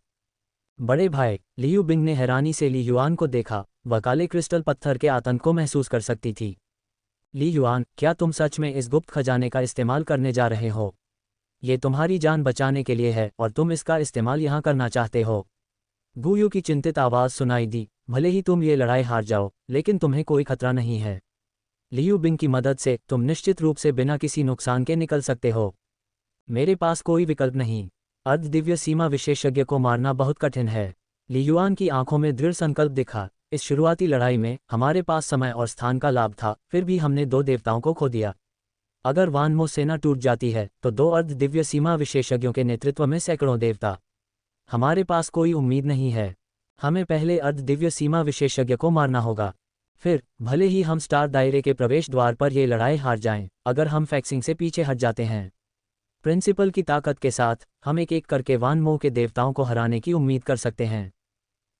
बड़े भाई, लियू बिंग ने हैरानी से ली युआन को देखा। वह काले क्रिस्टल पत्थर के आतंक को महसूस कर सकती थी। ली युआन, क्या तुम सच में इस गुप्त खजाने का इस्तेमाल करने जा रहे हो? ये तुम्हारी जान बचाने के लिए है और तुम इसका इस्तेमाल यहाँ करना चाहते हो। गुयू की चिंतित आवाज़ सुनाई दी। भले ही तुम ये लड़ाई हार जाओ, लेकिन तुम्हें कोई खतरा नहीं है। लियू बिंग की मदद से तुम निश्चित रूप से बिना किसी नुकसान के निकल सकते हो। मेरे पास कोई विकल्प नहीं। अर्धदिव्य सीमा विशेषज्ञ को मारना बहुत कठिन है। ली युआन की आंखों में दृढ़ संकल्प दिखा। इस शुरुआती लड़ाई में हमारे पास समय और स्थान का लाभ था, फिर भी हमने 2 देवताओं को खो दिया। अगर वानमो सेना टूट जाती है तो 2 अर्धदिव्य सीमा विशेषज्ञों के नेतृत्व में सैकड़ों देवता। हमारे पास कोई उम्मीद नहीं है। हमें पहले अर्धदिव्य सीमा विशेषज्ञ को मारना होगा। फिर भले ही हम स्टार दायरे के प्रवेश द्वार पर यह लड़ाई हार जाएं, अगर हम फैक्सिंग से पीछे हट जाते हैं। प्रिंसिपल की ताकत के साथ हम एक एक करके वानमो के देवताओं को हराने की उम्मीद कर सकते हैं।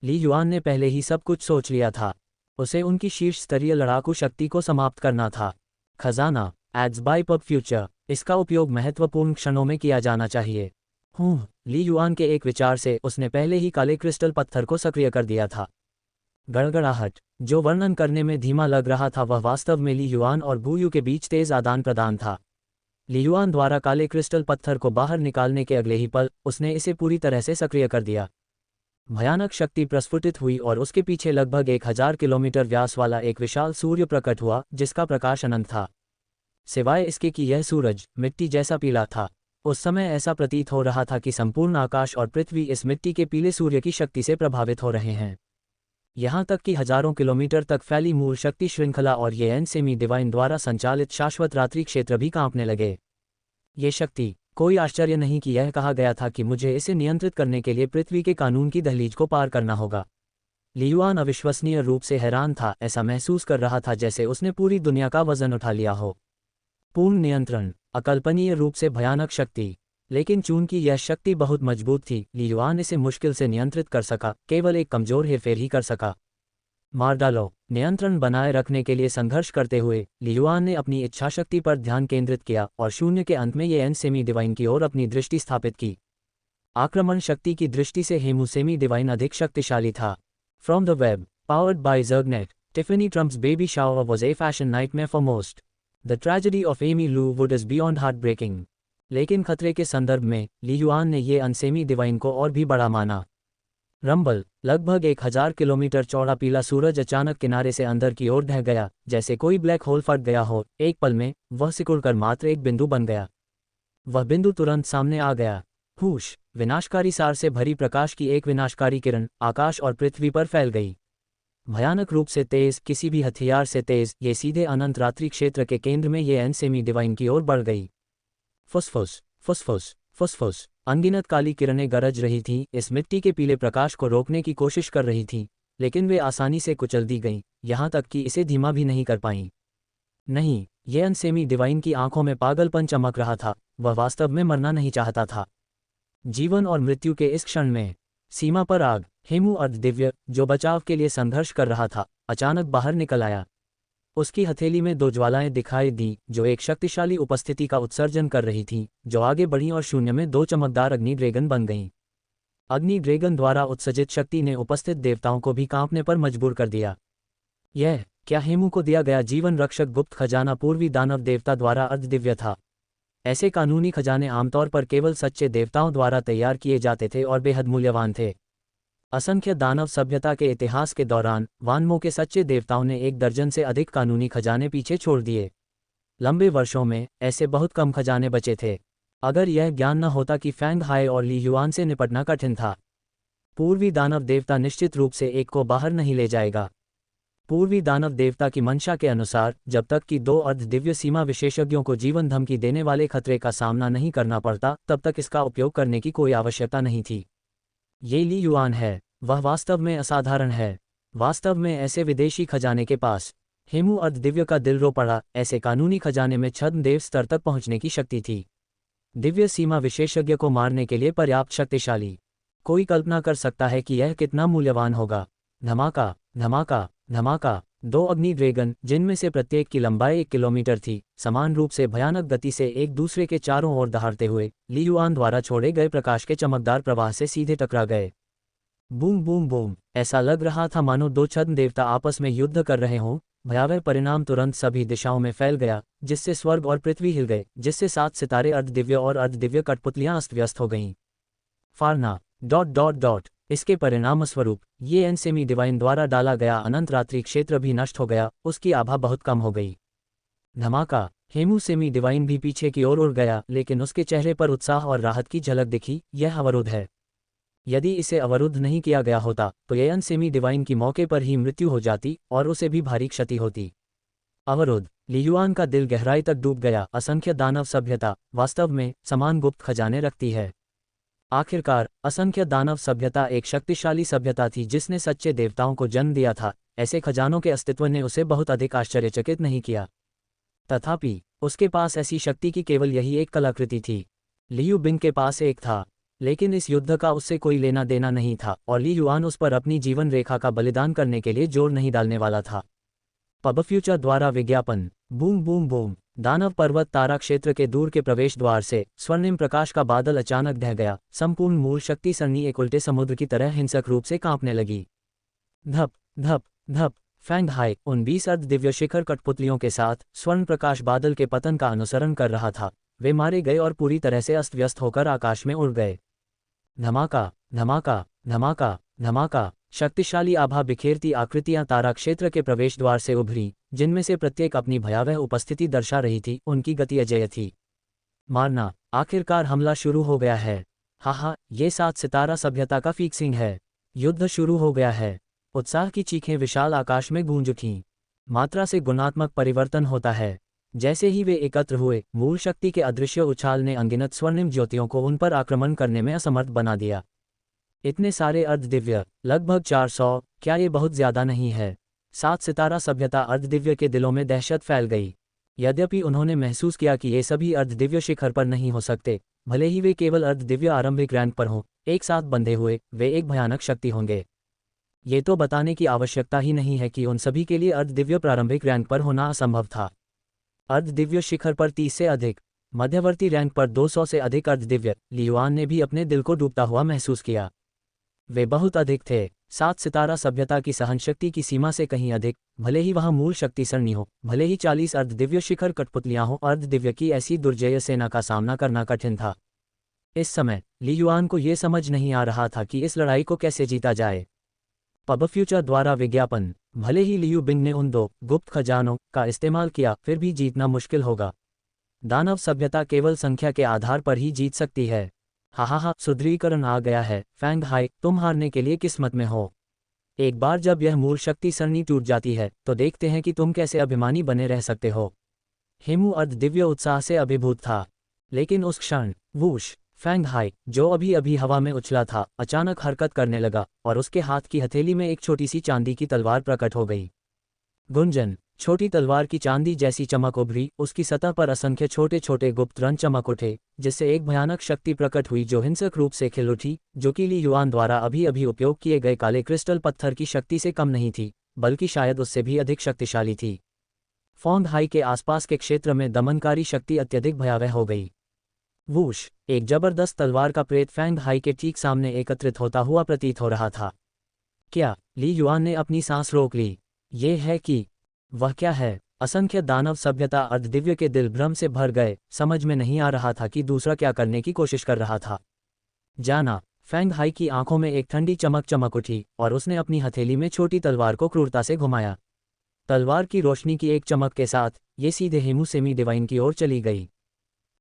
ली युआन ने पहले ही सब कुछ सोच लिया था। उसे उनकी शीर्ष स्तरीय लड़ाकू शक्ति को समाप्त करना था। खजाना एड्स बाय पब फ्यूचर, इसका उपयोग महत्वपूर्ण क्षणों में किया जाना चाहिए। ली युआन के एक विचार से उसने पहले ही काले क्रिस्टल पत्थर को सक्रिय कर दिया था। गड़गड़ाहट। जो वर्णन करने में धीमा लग रहा था वह वास्तव में ली युआन और गुयू के बीच तेज आदान प्रदान था। ली युआन द्वारा काले क्रिस्टल पत्थर को बाहर निकालने के अगले ही पल उसने इसे पूरी तरह से सक्रिय कर दिया। भयानक शक्ति प्रस्फुटित हुई और उसके पीछे लगभग 1000 किलोमीटर व्यास वाला एक विशाल सूर्य प्रकट हुआ, जिसका प्रकाश अनंत था। सिवाय इसके कि यह सूरज मिट्टी जैसा पीला था। उस समय ऐसा प्रतीत हो रहा था कि संपूर्ण आकाश और पृथ्वी इस मिट्टी के पीले सूर्य की शक्ति से प्रभावित हो रहे हैं। यहाँ तक कि हजारों किलोमीटर तक फैली मूल शक्ति श्रृंखला और येन सेमी डिवाइन द्वारा संचालित शाश्वत रात्रि क्षेत्र भी कांपने लगे। ये शक्ति, कोई आश्चर्य नहीं कि यह कहा गया था कि मुझे इसे नियंत्रित करने के लिए पृथ्वी के कानून की दहलीज को पार करना होगा। ली युआन अविश्वसनीय रूप से हैरान था। ऐसा महसूस कर रहा था जैसे उसने पूरी दुनिया का वजन उठा लिया हो। पूर्ण नियंत्रण, अकल्पनीय रूप से भयानक शक्ति। लेकिन चूंकि यह शक्ति बहुत मजबूत थी, ली युआन इसे मुश्किल से नियंत्रित कर सका। केवल एक कमजोर हेरफेर ही कर सका। मार डालो। नियंत्रण बनाए रखने के लिए संघर्ष करते हुए ली युआन ने अपनी इच्छाशक्ति पर ध्यान केंद्रित किया और शून्य के अंत में येन सेमी डिवाइन की ओर अपनी दृष्टि स्थापित की। आक्रमण शक्ति की दृष्टि से हेमू सेमी डिवाइन अधिक शक्तिशाली था। From the web, powered by Zergnet, Tiffany Trump's baby shower was a fashion nightmare for most. The tragedy of Amy Lou Wood is beyond heartbreaking. लेकिन खतरे के संदर्भ में ली युआन ने ये अनसेमी डिवाइन को और भी बड़ा माना। रंबल, लगभग 1000 किलोमीटर चौड़ा पीला सूरज अचानक किनारे से अंदर की ओर ढह गया, जैसे कोई ब्लैक होल फट गया हो। एक पल में वह सिकुड़कर मात्र एक बिंदु बन गया। वह बिंदु तुरंत सामने आ गया। हुश, विनाशकारी सार से भरी प्रकाश की एक विनाशकारी किरण आकाश और पृथ्वी पर फैल गई। भयानक रूप से तेज, किसी भी हथियार से तेज, ये सीधे अनंत रात्रि क्षेत्र के केंद्र में ये अनसेमी डिवाइन की ओर बढ़ गई। फुसफुस फुसफुस फुसफुस, अनगिनत काली किरणें गरज रही थीं, इस मिट्टी के पीले प्रकाश को रोकने की कोशिश कर रही थीं, लेकिन वे आसानी से कुचल दी गईं, यहाँ तक कि इसे धीमा भी नहीं कर पाईं। नहीं, ये अनसेमी डिवाइन की आंखों में पागलपन चमक रहा था। वह वास्तव में मरना नहीं चाहता था। जीवन और मृत्यु के इस क्षण में सीमा पर आग, हेमू अर्धदिव्य, जो बचाव के लिए संघर्ष कर रहा था, अचानक बाहर निकल आया। उसकी हथेली में 2 ज्वालाएं दिखाई दी, जो एक शक्तिशाली उपस्थिति का उत्सर्जन कर रही थीं, जो आगे बढ़ीं और शून्य में 2 चमकदार अग्नि ड्रैगन बन गईं। अग्नि ड्रैगन द्वारा उत्सर्जित शक्ति ने उपस्थित देवताओं को भी कांपने पर मजबूर कर दिया। यह क्या हेमू को दिया गया जीवन रक्षक गुप्त खजाना पूर्वी दानव देवता द्वारा अर्धदिव्य था। ऐसे कानूनी खजाने आमतौर पर केवल सच्चे देवताओं द्वारा तैयार किए जाते थे और बेहद मूल्यवान थे। असंख्य दानव सभ्यता के इतिहास के दौरान वानमो के सच्चे देवताओं ने 1 दर्जन से अधिक कानूनी खजाने पीछे छोड़ दिए। लंबे वर्षों में ऐसे बहुत कम खजाने बचे थे। अगर यह ज्ञान न होता कि फैंग हाई और ली युआन से निपटना कठिन था। पूर्वी दानव देवता निश्चित रूप से एक को बाहर नहीं ले जाएगा। पूर्वी दानव देवता की मंशा के अनुसार जब तक कि 2 अर्धदिव्य सीमा विशेषज्ञों को जीवन धमकी देने वाले खतरे का सामना नहीं करना पड़ता, तब तक इसका उपयोग करने की कोई आवश्यकता नहीं थी। ये ली युआन है, वह वास्तव में असाधारण है। वास्तव में ऐसे विदेशी खजाने के पास हेमू अर्धदिव्य का दिल रो पड़ा। ऐसे कानूनी खजाने में छद्मदेव स्तर तक पहुंचने की शक्ति थी। दिव्य सीमा विशेषज्ञ को मारने के लिए पर्याप्त शक्तिशाली। कोई कल्पना कर सकता है कि यह कितना मूल्यवान होगा। धमाका धमाका धमाका, 2 अग्नि ड्रैगन, जिनमें से प्रत्येक की लंबाई 1 किलोमीटर थी, समान रूप से भयानक गति से एक दूसरे के चारों ओर दहाड़ते हुए ली युआन द्वारा छोड़े गए प्रकाश के चमकदार प्रवाह से सीधे टकरा गए। बूम बूम बूम, ऐसा लग रहा था मानो 2 छद्म देवता आपस में युद्ध कर रहे हों। भयावह परिणाम तुरंत सभी दिशाओं में फैल गया, जिससे स्वर्ग और पृथ्वी हिल गए, जिससे 7 सितारे अर्धदिव्य और अर्धदिव्य कठपुतलियां अस्त व्यस्त हो गईं। फारना ... इसके परिणामस्वरूप ये अनसेमी डिवाइन द्वारा डाला गया अनंत रात्रि क्षेत्र भी नष्ट हो गया, उसकी आभा बहुत कम हो गई। धमाका, हेमू सेमी डिवाइन भी पीछे की ओर उड़ गया, लेकिन उसके चेहरे पर उत्साह और राहत की झलक दिखी। यह अवरुद्ध है। यदि इसे अवरुद्ध नहीं किया गया होता तो यह अनसेमी डिवाइन की मौके पर ही मृत्यु हो जाती और उसे भी भारी क्षति होती। अवरुद्ध, ली युआन का दिल गहराई तक डूब गया। असंख्य दानव सभ्यता वास्तव में समान गुप्त खजाने रखती है। आखिरकार असंख्य दानव सभ्यता एक शक्तिशाली सभ्यता थी जिसने सच्चे देवताओं को जन्म दिया था। ऐसे खजानों के अस्तित्व ने उसे बहुत अधिक आश्चर्यचकित नहीं किया। तथापि उसके पास ऐसी शक्ति की केवल यही एक कलाकृति थी। लियू बिंग के पास एक था, लेकिन इस युद्ध का उससे कोई लेना देना नहीं था और ली युआन उस पर अपनी जीवन रेखा का बलिदान करने के लिए जोर नहीं डालने वाला था। पब फ्यूचर द्वारा विज्ञापन। बूम बूम बूम, दानव पर्वत तारा क्षेत्र के दूर के प्रवेश द्वार से स्वर्णिम प्रकाश का बादल अचानक ढह गया। संपूर्ण मूल शक्ति सरणी एक उल्टे समुद्र की तरह हिंसक रूप से कांपने लगी। धप धप धप, फैंग हाई उन 20 अर्धदिव्य शिखर कठपुतलियों के साथ स्वर्ण प्रकाश बादल के पतन का अनुसरण कर रहा था। वे मारे गए और पूरी तरह से अस्त व्यस्त होकर आकाश में उड़ गए। धमाका धमाका धमाका धमाका, शक्तिशाली आभा बिखेरती आकृतियां तारा क्षेत्र के प्रवेश द्वार से उभरी, जिनमें से प्रत्येक अपनी भयावह उपस्थिति दर्शा रही थी। उनकी गति अजेय थी। मारना, आखिरकार हमला शुरू हो गया है। हा, ये 7 सितारा सभ्यता का फिक्सिंग है। युद्ध शुरू हो गया है। उत्साह की चीखें विशाल आकाश में गूंज उठीं। मात्रा से गुणात्मक परिवर्तन होता है। जैसे ही वे एकत्र हुए, मूल शक्ति के अदृश्य उछाल ने अनगिनत स्वर्णिम ज्योतियों को उन पर आक्रमण करने में असमर्थ बना दिया। इतने सारे अर्धदिव्य, लगभग 400, क्या ये बहुत ज्यादा नहीं है? 7 सितारा सभ्यता अर्धदिव्य के दिलों में दहशत फैल गई। यद्यपि उन्होंने महसूस किया कि ये सभी अर्धदिव्य शिखर पर नहीं हो सकते, भले ही वे केवल अर्धदिव्य आरंभिक रैंक पर हों, एक साथ बंधे हुए वे एक भयानक शक्ति होंगे। ये तो बताने की आवश्यकता ही नहीं है कि उन सभी के लिए अर्धदिव्य प्रारंभिक रैंक पर होना असंभव था। अर्धदिव्य शिखर पर 30 से अधिक, मध्यवर्ती रैंक पर 200 से अधिक अर्धदिव्य। ली युआन ने भी अपने दिल को डूबता हुआ महसूस किया। वे बहुत अधिक थे, 7 सितारा सभ्यता की सहनशक्ति की सीमा से कहीं अधिक, भले ही वहाँ मूल शक्ति सरणी हो, भले ही 40 अर्धदिव्य शिखर कठपुतलियां हो, अर्धदिव्य की ऐसी दुर्जय सेना का सामना करना कठिन था। इस समय ली युआन को ये समझ नहीं आ रहा था कि इस लड़ाई को कैसे जीता जाए। पब फ्यूचर द्वारा विज्ञापन, भले ही लियू बिंग ने उन 2 गुप्त खजानों का इस्तेमाल किया, फिर भी जीतना मुश्किल होगा। दानव सभ्यता केवल संख्या के आधार पर ही जीत सकती है। हा, सुदृढ़ीकरण आ गया है फैंग हाई, तुम हारने के लिए किस्मत में हो। एक बार जब यह मूल शक्ति सरणी टूट जाती है तो देखते हैं कि तुम कैसे अभिमानी बने रह सकते हो। हेमू अर्धदिव्य उत्साह से अभिभूत था, लेकिन उस क्षण वूश, फैंग हाई, जो अभी अभी हवा में उछला था, अचानक हरकत करने लगा और उसके हाथ की हथेली में एक छोटी सी चांदी की तलवार प्रकट हो गई। गुंजन, छोटी तलवार की चांदी जैसी चमक उभरी, उसकी सतह पर असंख्य छोटे छोटे गुप्त रंग चमक उठे, जिससे एक भयानक शक्ति प्रकट हुई जो हिंसक रूप से खिल उठी, जो कि ली युआन द्वारा अभी अभी उपयोग किए गए काले क्रिस्टल पत्थर की शक्ति से कम नहीं थी, बल्कि शायद उससे भी अधिक शक्तिशाली थी। फॉन्ग हाई के आसपास के क्षेत्र में दमनकारी शक्ति अत्यधिक भयावह हो गई। वूश, एक जबरदस्त तलवार का प्रेत फैंग हाई के ठीक सामने एकत्रित होता हुआ प्रतीत हो रहा था। क्या? ली युआन ने अपनी सांस रोक ली। ये है कि वह क्या है? असंख्य दानव सभ्यता अर्धदिव्य के दिल भ्रम से भर गए, समझ में नहीं आ रहा था कि दूसरा क्या करने की कोशिश कर रहा था। जाना, फैंग हाई की आंखों में एक ठंडी चमक उठी और उसने अपनी हथेली में छोटी तलवार को क्रूरता से घुमाया। तलवार की रोशनी की एक चमक के साथ ये सीधे हेमू सेमी डिवाइन की ओर चली गई।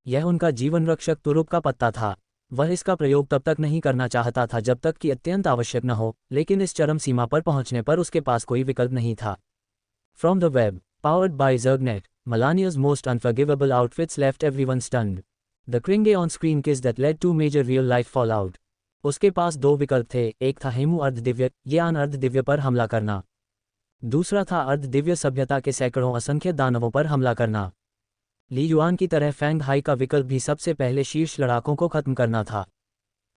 यह उनका जीवन रक्षक तुरुप का पत्ता था। वह इसका प्रयोग तब तक नहीं करना चाहता था जब तक कि अत्यंत आवश्यक न हो, लेकिन इस चरम सीमा पर पहुंचने पर उसके पास कोई विकल्प नहीं था। From the web, powered by Zergnet, Melania's most unforgivable outfits left everyone stunned. The cringe on-screen kiss that led to major real-life fallout. उसके पास 2 विकल्प थे, एक था हेमू अर्धदिव्य, ये आन अर्धदिव्य पर हमला करना। दूसरा था अर्धदिव्य सभ्यता के सैकड़ों असंख्य दानवों पर हमला करना। ली युआन की तरह फैंग हाई का विकल्प भी सबसे पहले शीर्ष लड़ाकों को खत्म करना था।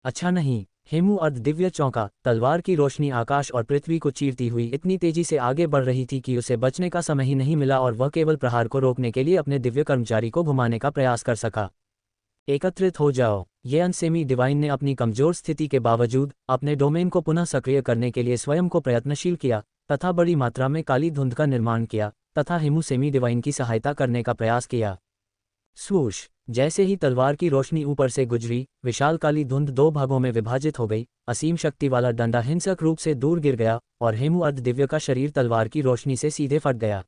अच्छा नहीं, हेमू अर्धदिव्य चौंका, तलवार की रोशनी आकाश और पृथ्वी को चीरती हुई इतनी तेजी से आगे बढ़ रही थी कि उसे बचने का समय ही नहीं मिला और वह केवल प्रहार को रोकने के लिए अपने दिव्य कर्मचारी को घुमाने का प्रयास कर सका। एकत्रित हो जाओ, ये अनसेमी डिवाइन ने अपनी कमजोर स्थिति के बावजूद अपने डोमेन को पुनः सक्रिय करने के लिए स्वयं को प्रयत्नशील किया तथा बड़ी मात्रा में काली धुंध का निर्माण किया तथा हेमू सेमी डिवाइन की सहायता करने का प्रयास किया। स्वूश, जैसे ही तलवार की रोशनी ऊपर से गुजरी, विशाल काली धुंध 2 भागों में विभाजित हो गई, असीम शक्ति वाला डंडा हिंसक रूप से दूर गिर गया और हेमू अर्धदिव्य का शरीर तलवार की रोशनी से सीधे फट गया।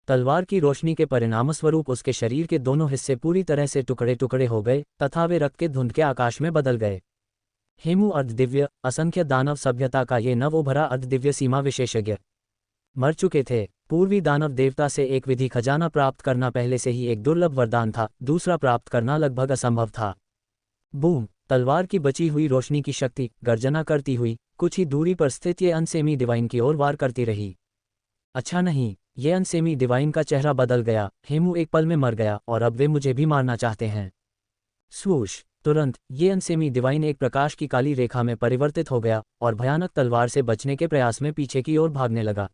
तलवार की रोशनी के परिणामस्वरूप उसके शरीर के दोनों हिस्से पूरी तरह से टुकड़े टुकड़े हो गए तथा वे रक्त के धुंध के आकाश में बदल गए। हेमू अर्धदिव्य, असंख्य दानव सभ्यता का ये नव उभरा अर्धदिव्य सीमा विशेषज्ञ मर चुके थे। पूर्वी दानव देवता से एक विधि खजाना प्राप्त करना पहले से ही एक दुर्लभ वरदान था, दूसरा प्राप्त करना लगभग असंभव था। बूम, तलवार की बची हुई रोशनी की शक्ति गर्जना करती हुई कुछ ही दूरी पर स्थित ये अनसेमी डिवाइन की ओर वार करती रही। अच्छा नहीं, ये अनसेमी डिवाइन का चेहरा बदल गया। हेमू एक पल में मर गया और अब वे मुझे भी मारना चाहते हैं। स्वूश, तुरंत ये अनसेमी डिवाइन एक प्रकाश की काली रेखा में परिवर्तित हो गया और भयानक तलवार से बचने के प्रयास में पीछे की ओर भागने लगा।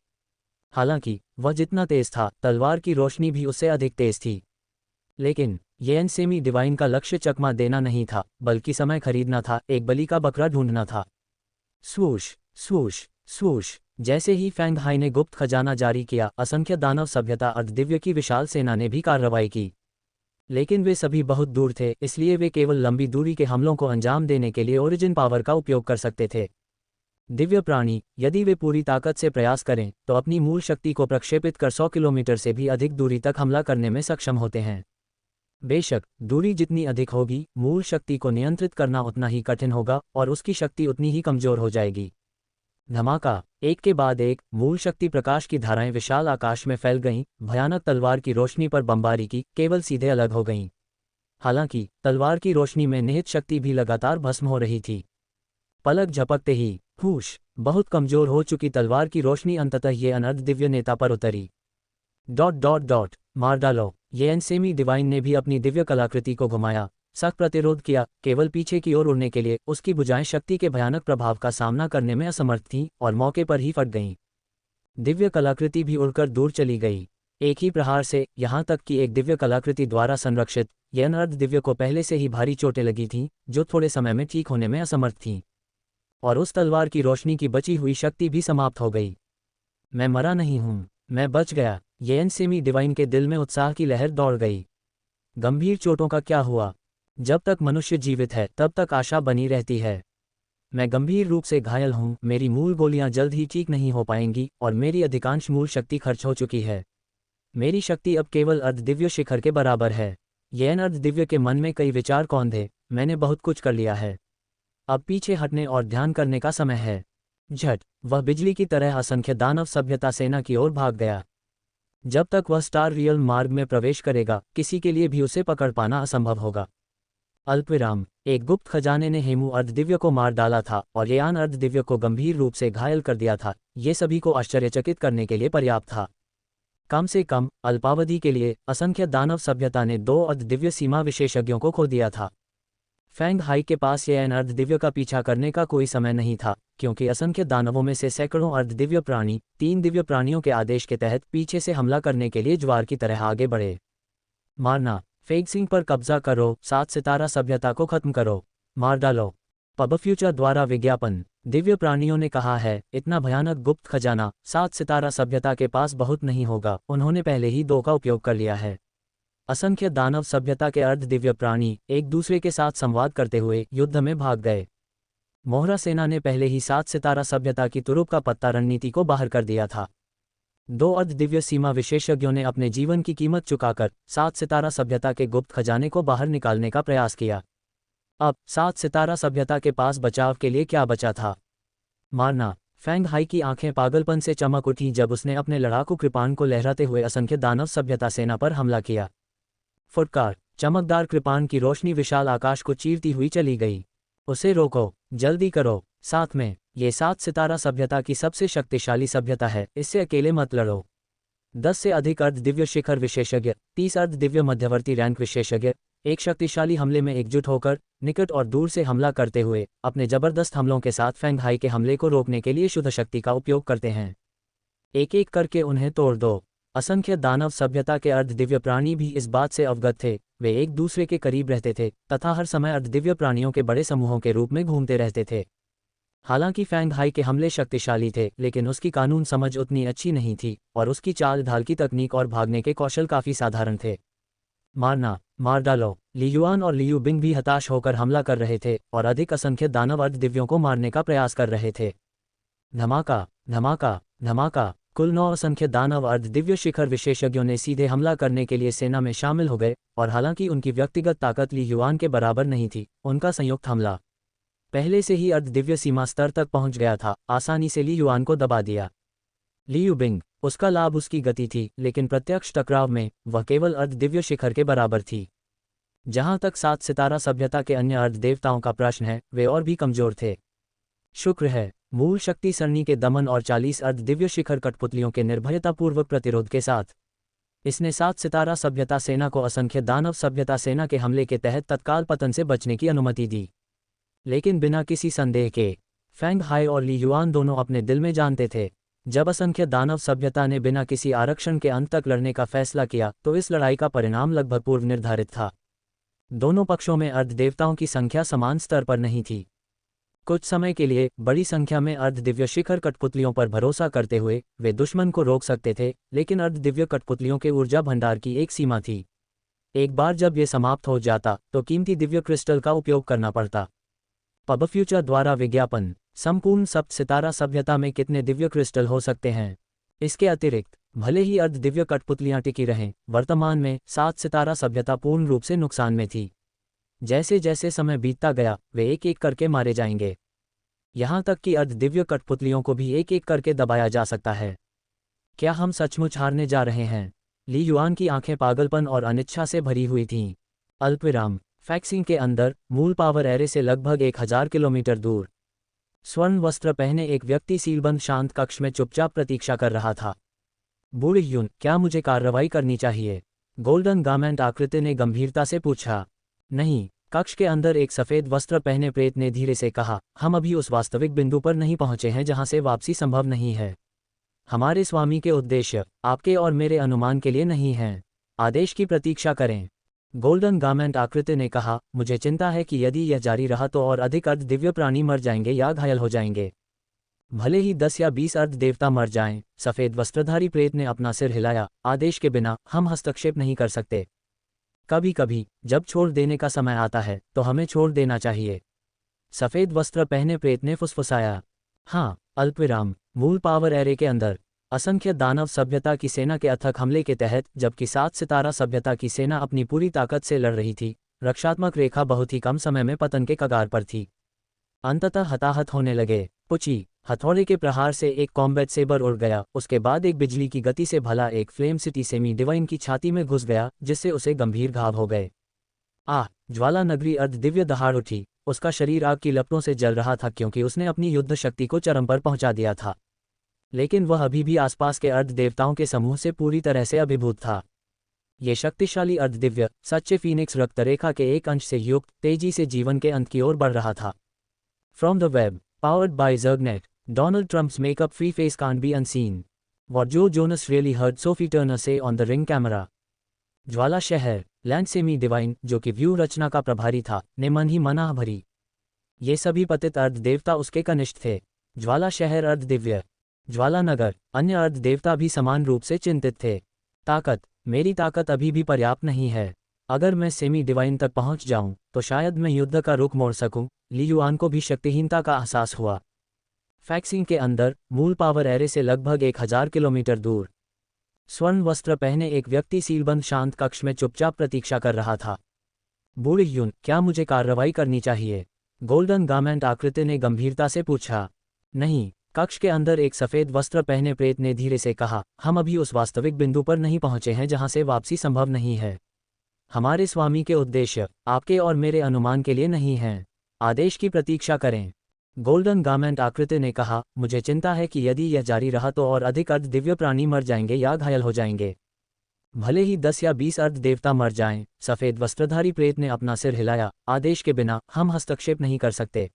हालांकि वह जितना तेज था, तलवार की रोशनी भी उससे अधिक तेज थी। लेकिन ये अनसेमी डिवाइन का लक्ष्य चकमा देना नहीं था, बल्कि समय खरीदना था, एक बलि का बकरा ढूंढना था। स्वूश, स्वूश, स्वूश, जैसे ही फैंग हाई ने गुप्त खजाना जारी किया, असंख्य दानव सभ्यता अर्धदिव्य की विशाल सेना ने भी कार्रवाई की। लेकिन वे सभी बहुत दूर थे, इसलिए वे केवल लंबी दूरी के हमलों को अंजाम देने के लिए ओरिजिन पावर का उपयोग कर सकते थे। दिव्य प्राणी, यदि वे पूरी ताकत से प्रयास करें तो अपनी मूल शक्ति को प्रक्षेपित कर 100 किलोमीटर से भी अधिक दूरी तक हमला करने में सक्षम होते हैं। बेशक दूरी जितनी अधिक होगी, मूल शक्ति को नियंत्रित करना उतना ही कठिन होगा और उसकी शक्ति उतनी ही कमजोर हो जाएगी। धमाका, एक के बाद एक मूल शक्ति प्रकाश की धाराएं विशाल आकाश में फैल गईं, भयानक तलवार की रोशनी पर बमबारी की केवल सीधे अलग हो गईं। हालांकि तलवार की रोशनी में निहित शक्ति भी लगातार भस्म हो रही थी। पलक झपकते ही हुश, बहुत कमजोर हो चुकी तलवार की रोशनी अंततः ये अनर्ध दिव्य नेता पर उतरी। मार डालो, ये अनसेमी डिवाइन ने भी अपनी दिव्य कलाकृति को घुमाया, सख्त प्रतिरोध किया, केवल पीछे की ओर उड़ने के लिए। उसकी भुजाएं शक्ति के भयानक प्रभाव का सामना करने में असमर्थ थीं और मौके पर ही फट गईं। दिव्य कलाकृति भी उड़कर दूर चली गई। एक ही प्रहार से, यहाँ तक कि एक दिव्य कलाकृति द्वारा संरक्षित ये अनर्ध दिव्य को पहले से ही भारी चोटें लगी थीं, जो थोड़े समय में ठीक होने में असमर्थ थीं। और उस तलवार की रोशनी की बची हुई शक्ति भी समाप्त हो गई। मैं मरा नहीं हूं, मैं बच गया। येन सेमी डिवाइन के दिल में उत्साह की लहर दौड़ गई। गंभीर चोटों का क्या हुआ? जब तक मनुष्य जीवित है तब तक आशा बनी रहती है। मैं गंभीर रूप से घायल हूं, मेरी मूल गोलियां जल्द ही ठीक नहीं हो पाएंगी और मेरी अधिकांश मूल शक्ति खर्च हो चुकी है। मेरी शक्ति अब केवल अर्धदिव्य शिखर के बराबर है। येन अर्धदिव्य के मन में कई विचार कौन थे। मैंने बहुत कुछ कर लिया है, अब पीछे हटने और ध्यान करने का समय है। झट, वह बिजली की तरह असंख्य दानव सभ्यता सेना की ओर भाग गया। जब तक वह स्टार रियल मार्ग में प्रवेश करेगा, किसी के लिए भी उसे पकड़ पाना असंभव होगा। अल्पविराम, एक गुप्त खजाने ने हेमू अर्धदिव्य को मार डाला था और येयान अर्धदिव्य को गंभीर रूप से घायल कर दिया था। ये सभी को आश्चर्यचकित करने के लिए पर्याप्त था। कम से कम अल्पावधि के लिए असंख्य दानव सभ्यता ने 2 अर्धदिव्य सीमा विशेषज्ञों को खो दिया था। फैंग हाई के पास येयान अर्धदिव्य का पीछा करने का कोई समय नहीं था, क्योंकि असंख्य दानवों में से सैकड़ों अर्धदिव्य प्राणी 3 दिव्य प्राणियों के आदेश के तहत पीछे से हमला करने के लिए ज्वार की तरह आगे बढ़े। मारना, फेगसिंग पर कब्जा करो, 7 सितारा सभ्यता को खत्म करो, मार डालो। पब फ्यूचर द्वारा विज्ञापन। दिव्य प्राणियों ने कहा है, इतना भयानक गुप्त खजाना 7 सितारा सभ्यता के पास बहुत नहीं होगा। उन्होंने पहले ही 2 का उपयोग कर लिया है। असंख्य दानव सभ्यता के अर्धदिव्य प्राणी एक दूसरे के साथ संवाद करते हुए युद्ध में भाग गए। मोहरा सेना ने पहले ही 7 सितारा सभ्यता की तुरुप का पत्ता रणनीति को बाहर कर दिया था। 2 अर्धदिव्य सीमा विशेषज्ञों ने अपने जीवन की कीमत चुकाकर 7 सितारा सभ्यता के गुप्त खजाने को बाहर निकालने का प्रयास किया। अब 7 सितारा सभ्यता के पास बचाव के लिए क्या बचा था? मारना। फैंग हाई की आंखें पागलपन से चमक उठी जब उसने अपने लड़ाकू कृपाण को लहराते हुए असंख्य दानव सभ्यता सेना पर हमला किया। फुटकार, चमकदार कृपाण की रोशनी विशाल आकाश को चीरती हुई चली गई। उसे रोको, जल्दी करो। साथ में, ये 7 सितारा सभ्यता की सबसे शक्तिशाली सभ्यता है, इससे अकेले मत लड़ो। 10 से अधिक अर्धदिव्य शिखर विशेषज्ञ, 30 अर्धदिव्य मध्यवर्ती रैंक विशेषज्ञ एक शक्तिशाली हमले में एकजुट होकर निकट और दूर से हमला करते हुए अपने जबरदस्त हमलों के साथ फैंग हाई के हमले को रोकने के लिए शुद्ध शक्ति का उपयोग करते हैं। एक एक करके उन्हें तोड़ दो। असंख्य दानव सभ्यता के अर्धदिव्य प्राणी भी इस बात से अवगत थे। वे एक दूसरे के करीब रहते थे तथा हर समय अर्धदिव्य प्राणियों के बड़े समूहों के रूप में घूमते रहते थे। हालांकि फैंग हाई के हमले शक्तिशाली थे, लेकिन उसकी कानून समझ उतनी अच्छी नहीं थी और उसकी चाल ढाल की तकनीक और भागने के कौशल काफी साधारण थे। मारना, मार डालो। ली युआन और लियू बिंग भी हताश होकर हमला कर रहे थे और अधिक असंख्य दानव अर्धदिव्यों को मारने का प्रयास कर रहे थे। धमाका, धमाका, धमाका। कुल 9 असंख्य दानव अर्धदिव्य शिखर विशेषज्ञों ने सीधे हमला करने के लिए सेना में शामिल हो गए और हालांकि उनकी व्यक्तिगत ताकत ली युआन के बराबर नहीं थी, उनका संयुक्त हमला पहले से ही अर्धदिव्य सीमा स्तर तक पहुंच गया था, आसानी से ली युआन को दबा दिया। लियू बिंग, उसका लाभ उसकी गति थी, लेकिन प्रत्यक्ष टकराव में वह केवल अर्धदिव्य शिखर के बराबर थी। जहां तक 7 सितारा सभ्यता के अन्य अर्धदेवताओं का प्रश्न है, वे और भी कमजोर थे। शुक्र है, मूल शक्ति सरणी के दमन और 40 अर्धदिव्य शिखर कठपुतलियों के निर्भयतापूर्वक प्रतिरोध के साथ इसने 7 सितारा सभ्यता सेना को असंख्य दानव सभ्यता सेना के हमले के तहत तत्काल पतन से बचने की अनुमति दी। लेकिन बिना किसी संदेह के, फैंग हाई और ली युआन दोनों अपने दिल में जानते थे, जब असंख्य दानव सभ्यता ने बिना किसी आरक्षण के अंत तक लड़ने का फैसला किया तो इस लड़ाई का परिणाम लगभग पूर्व निर्धारित था। दोनों पक्षों में अर्धदेवताओं की संख्या समान स्तर पर नहीं थी। कुछ समय के लिए बड़ी संख्या में अर्धदिव्य शिखर कठपुतलियों पर भरोसा करते हुए वे दुश्मन को रोक सकते थे, लेकिन अर्धदिव्य कठपुतलियों के ऊर्जा भंडार की एक सीमा थी। एक बार जब ये समाप्त हो जाता तो कीमती दिव्य क्रिस्टल का उपयोग करना पड़ता। पब फ्यूचर द्वारा विज्ञापन। संपूर्ण सप्त सितारा सभ्यता में कितने दिव्य क्रिस्टल हो सकते हैं? इसके अतिरिक्त, भले ही अर्धदिव्य कठपुतलियां टिकी रहें, वर्तमान में 7 सितारा सभ्यता पूर्ण रूप से नुकसान में थी। जैसे जैसे समय बीतता गया, वे एक एक करके मारे जाएंगे। यहां तक कि अर्धदिव्य कठपुतलियों को भी एक एक करके दबाया जा सकता है। क्या हम सचमुच हारने जा रहे हैं? ली युआन की आंखें पागलपन और अनिच्छा से भरी हुई थीं। अल्पविराम। फैक्सिंग के अंदर, मूल पावर एरे से लगभग 1000 किलोमीटर दूर, स्वर्ण वस्त्र पहने एक व्यक्ति सीलबंद शांत कक्ष में चुपचाप प्रतीक्षा कर रहा था। बूढ़ी यून, क्या मुझे कार्रवाई करनी चाहिए? गोल्डन गार्मेंट आकृति ने गंभीरता से पूछा। नहीं, कक्ष के अंदर एक सफेद वस्त्र पहने प्रेत ने धीरे से कहा, हम अभी उस वास्तविक बिंदु पर नहीं पहुंचे हैं जहां से वापसी संभव नहीं है। हमारे स्वामी के उद्देश्य आपके और मेरे अनुमान के लिए नहीं हैं। आदेश की प्रतीक्षा करें। गोल्डन गार्मेंट आकृति ने कहा, मुझे चिंता है कि यदि यह जारी रहा तो और अधिक अर्ध दिव्य प्राणी मर जाएंगे या घायल हो जाएंगे। भले ही 10 या 20 अर्ध देवता मर जाएं, सफेद वस्त्रधारी प्रेत ने अपना सिर हिलाया, आदेश के बिना हम हस्तक्षेप नहीं कर सकते। कभी कभी जब छोड़ देने का समय आता है तो हमें छोड़ देना चाहिए। सफेद वस्त्र पहने प्रेत ने फुसफुसाया। हाँ, अल्पविराम। मूल पावर एरे के अंदर असंख्य दानव सभ्यता की सेना के अथक हमले के तहत जबकि 7 सितारा सभ्यता की सेना अपनी पूरी ताकत से लड़ रही थी, रक्षात्मक रेखा बहुत ही कम समय में पतन के कगार पर थी। अंततः हताहत होने लगे। पुची हथौड़े के प्रहार से एक कॉम्बैट सेबर उड़ गया, उसके बाद एक बिजली की गति से भला एक फ्लेम सिटी सेमी डिवाइन की छाती में घुस गया, जिससे उसे गंभीर घाव हो गए। ज्वाला नगरी अर्ध दिव्य दहाड़ उठी। उसका शरीर आग की लपटों से जल रहा था क्योंकि उसने अपनी युद्ध शक्ति को चरम पर पहुंचा दिया था, लेकिन वह अभी भी आसपास के अर्ध देवताओं के समूह से पूरी तरह से अभिभूत था। ये शक्तिशाली अर्ध दिव्य सच्चे फीनिक्स रक्तरेखा के एक अंश से युक्त तेजी से जीवन के अंत की ओर बढ़ रहा था। From the web, powered by Zergnet, Donald Trump's makeup free face can't be unseen. What Joe Jonas really heard Sophie Turner से ऑन द रिंग कैमरा। ज्वाला शहर लैंड सेमी डिवाइन, जो कि व्यू रचना का प्रभारी था, ने मन ही मनाह भरी। ये सभी पतित अर्ध देवता उसके कनिष्ठ थे। ज्वाला शहर अर्ध दिव्य, ज्वाला नगर, अन्य अर्ध देवता भी समान रूप से चिंतित थे। ताकत, मेरी ताकत अभी भी पर्याप्त नहीं है। अगर मैं सेमी डिवाइन तक पहुंच जाऊं तो शायद मैं युद्ध का रुख मोड़ सकूं। ली युआन को भी शक्तिहीनता का एहसास हुआ। फैक्सिंग के अंदर मूल पावर एरे से लगभग 1000 किलोमीटर दूर स्वर्ण वस्त्र पहने एक व्यक्ति सीलबंद शांत कक्ष में चुपचाप प्रतीक्षा कर रहा था। बूढ़ यून, क्या मुझे कार्रवाई करनी चाहिए? गोल्डन गार्मेंट आकृति ने गंभीरता से पूछा। नहीं, कक्ष के अंदर एक सफेद वस्त्र पहने प्रेत ने धीरे से कहा, हम अभी उस वास्तविक बिंदु पर नहीं पहुंचे हैं जहां से वापसी संभव नहीं है। हमारे स्वामी के उद्देश्य आपके और मेरे अनुमान के लिए नहीं हैं। आदेश की प्रतीक्षा करें। गोल्डन गार्मेंट आकृति ने कहा, मुझे चिंता है कि यदि यह जारी रहा तो और अधिक अर्ध दिव्य प्राणी मर जाएंगे या घायल हो जाएंगे। भले ही 10 या 20 अर्ध देवता मर जाएं, सफेद वस्त्रधारी प्रेत ने अपना सिर हिलाया, आदेश के बिना हम हस्तक्षेप नहीं कर सकते।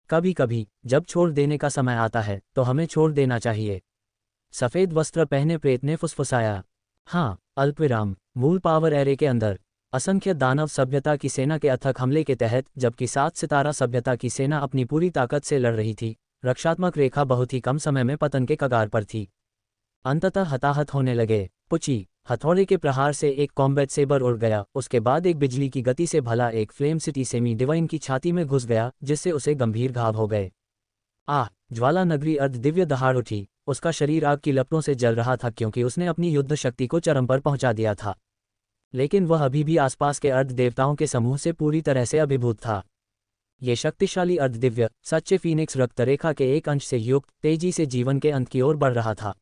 कभी कभी जब छोड़ देने का समय आता है तो हमें छोड़ देना चाहिए। सफेद वस्त्र पहने प्रेत ने फुसफुसाया। हाँ, अल्पविराम। मूल पावर एरे के अंदर असंख्य दानव सभ्यता की सेना के अथक हमले के तहत जबकि 7 सितारा सभ्यता की सेना अपनी पूरी ताकत से लड़ रही थी, रक्षात्मक रेखा बहुत ही कम समय में पतन के कगार पर थी। अंततः हताहत होने लगे। पुची हथौड़े के प्रहार से एक कॉम्बैट सेबर उड़ गया, उसके बाद एक बिजली की गति से भला एक फ्लेम सिटी सेमी डिवाइन की छाती में घुस गया, जिससे उसे गंभीर घाव हो गए। ज्वाला नगरी अर्ध दिव्य दहाड़ उठी। उसका शरीर आग की लपटों से जल रहा था क्योंकि उसने अपनी युद्ध शक्ति को चरम पर पहुंचा दिया था, लेकिन वह अभी भी आसपास के अर्ध देवताओं के समूह से पूरी तरह से अभिभूत था। ये शक्तिशाली अर्ध दिव्य सच्चे फीनिक्स रक्तरेखा के एक अंश से युक्त तेजी से जीवन के अंत की ओर बढ़ रहा था।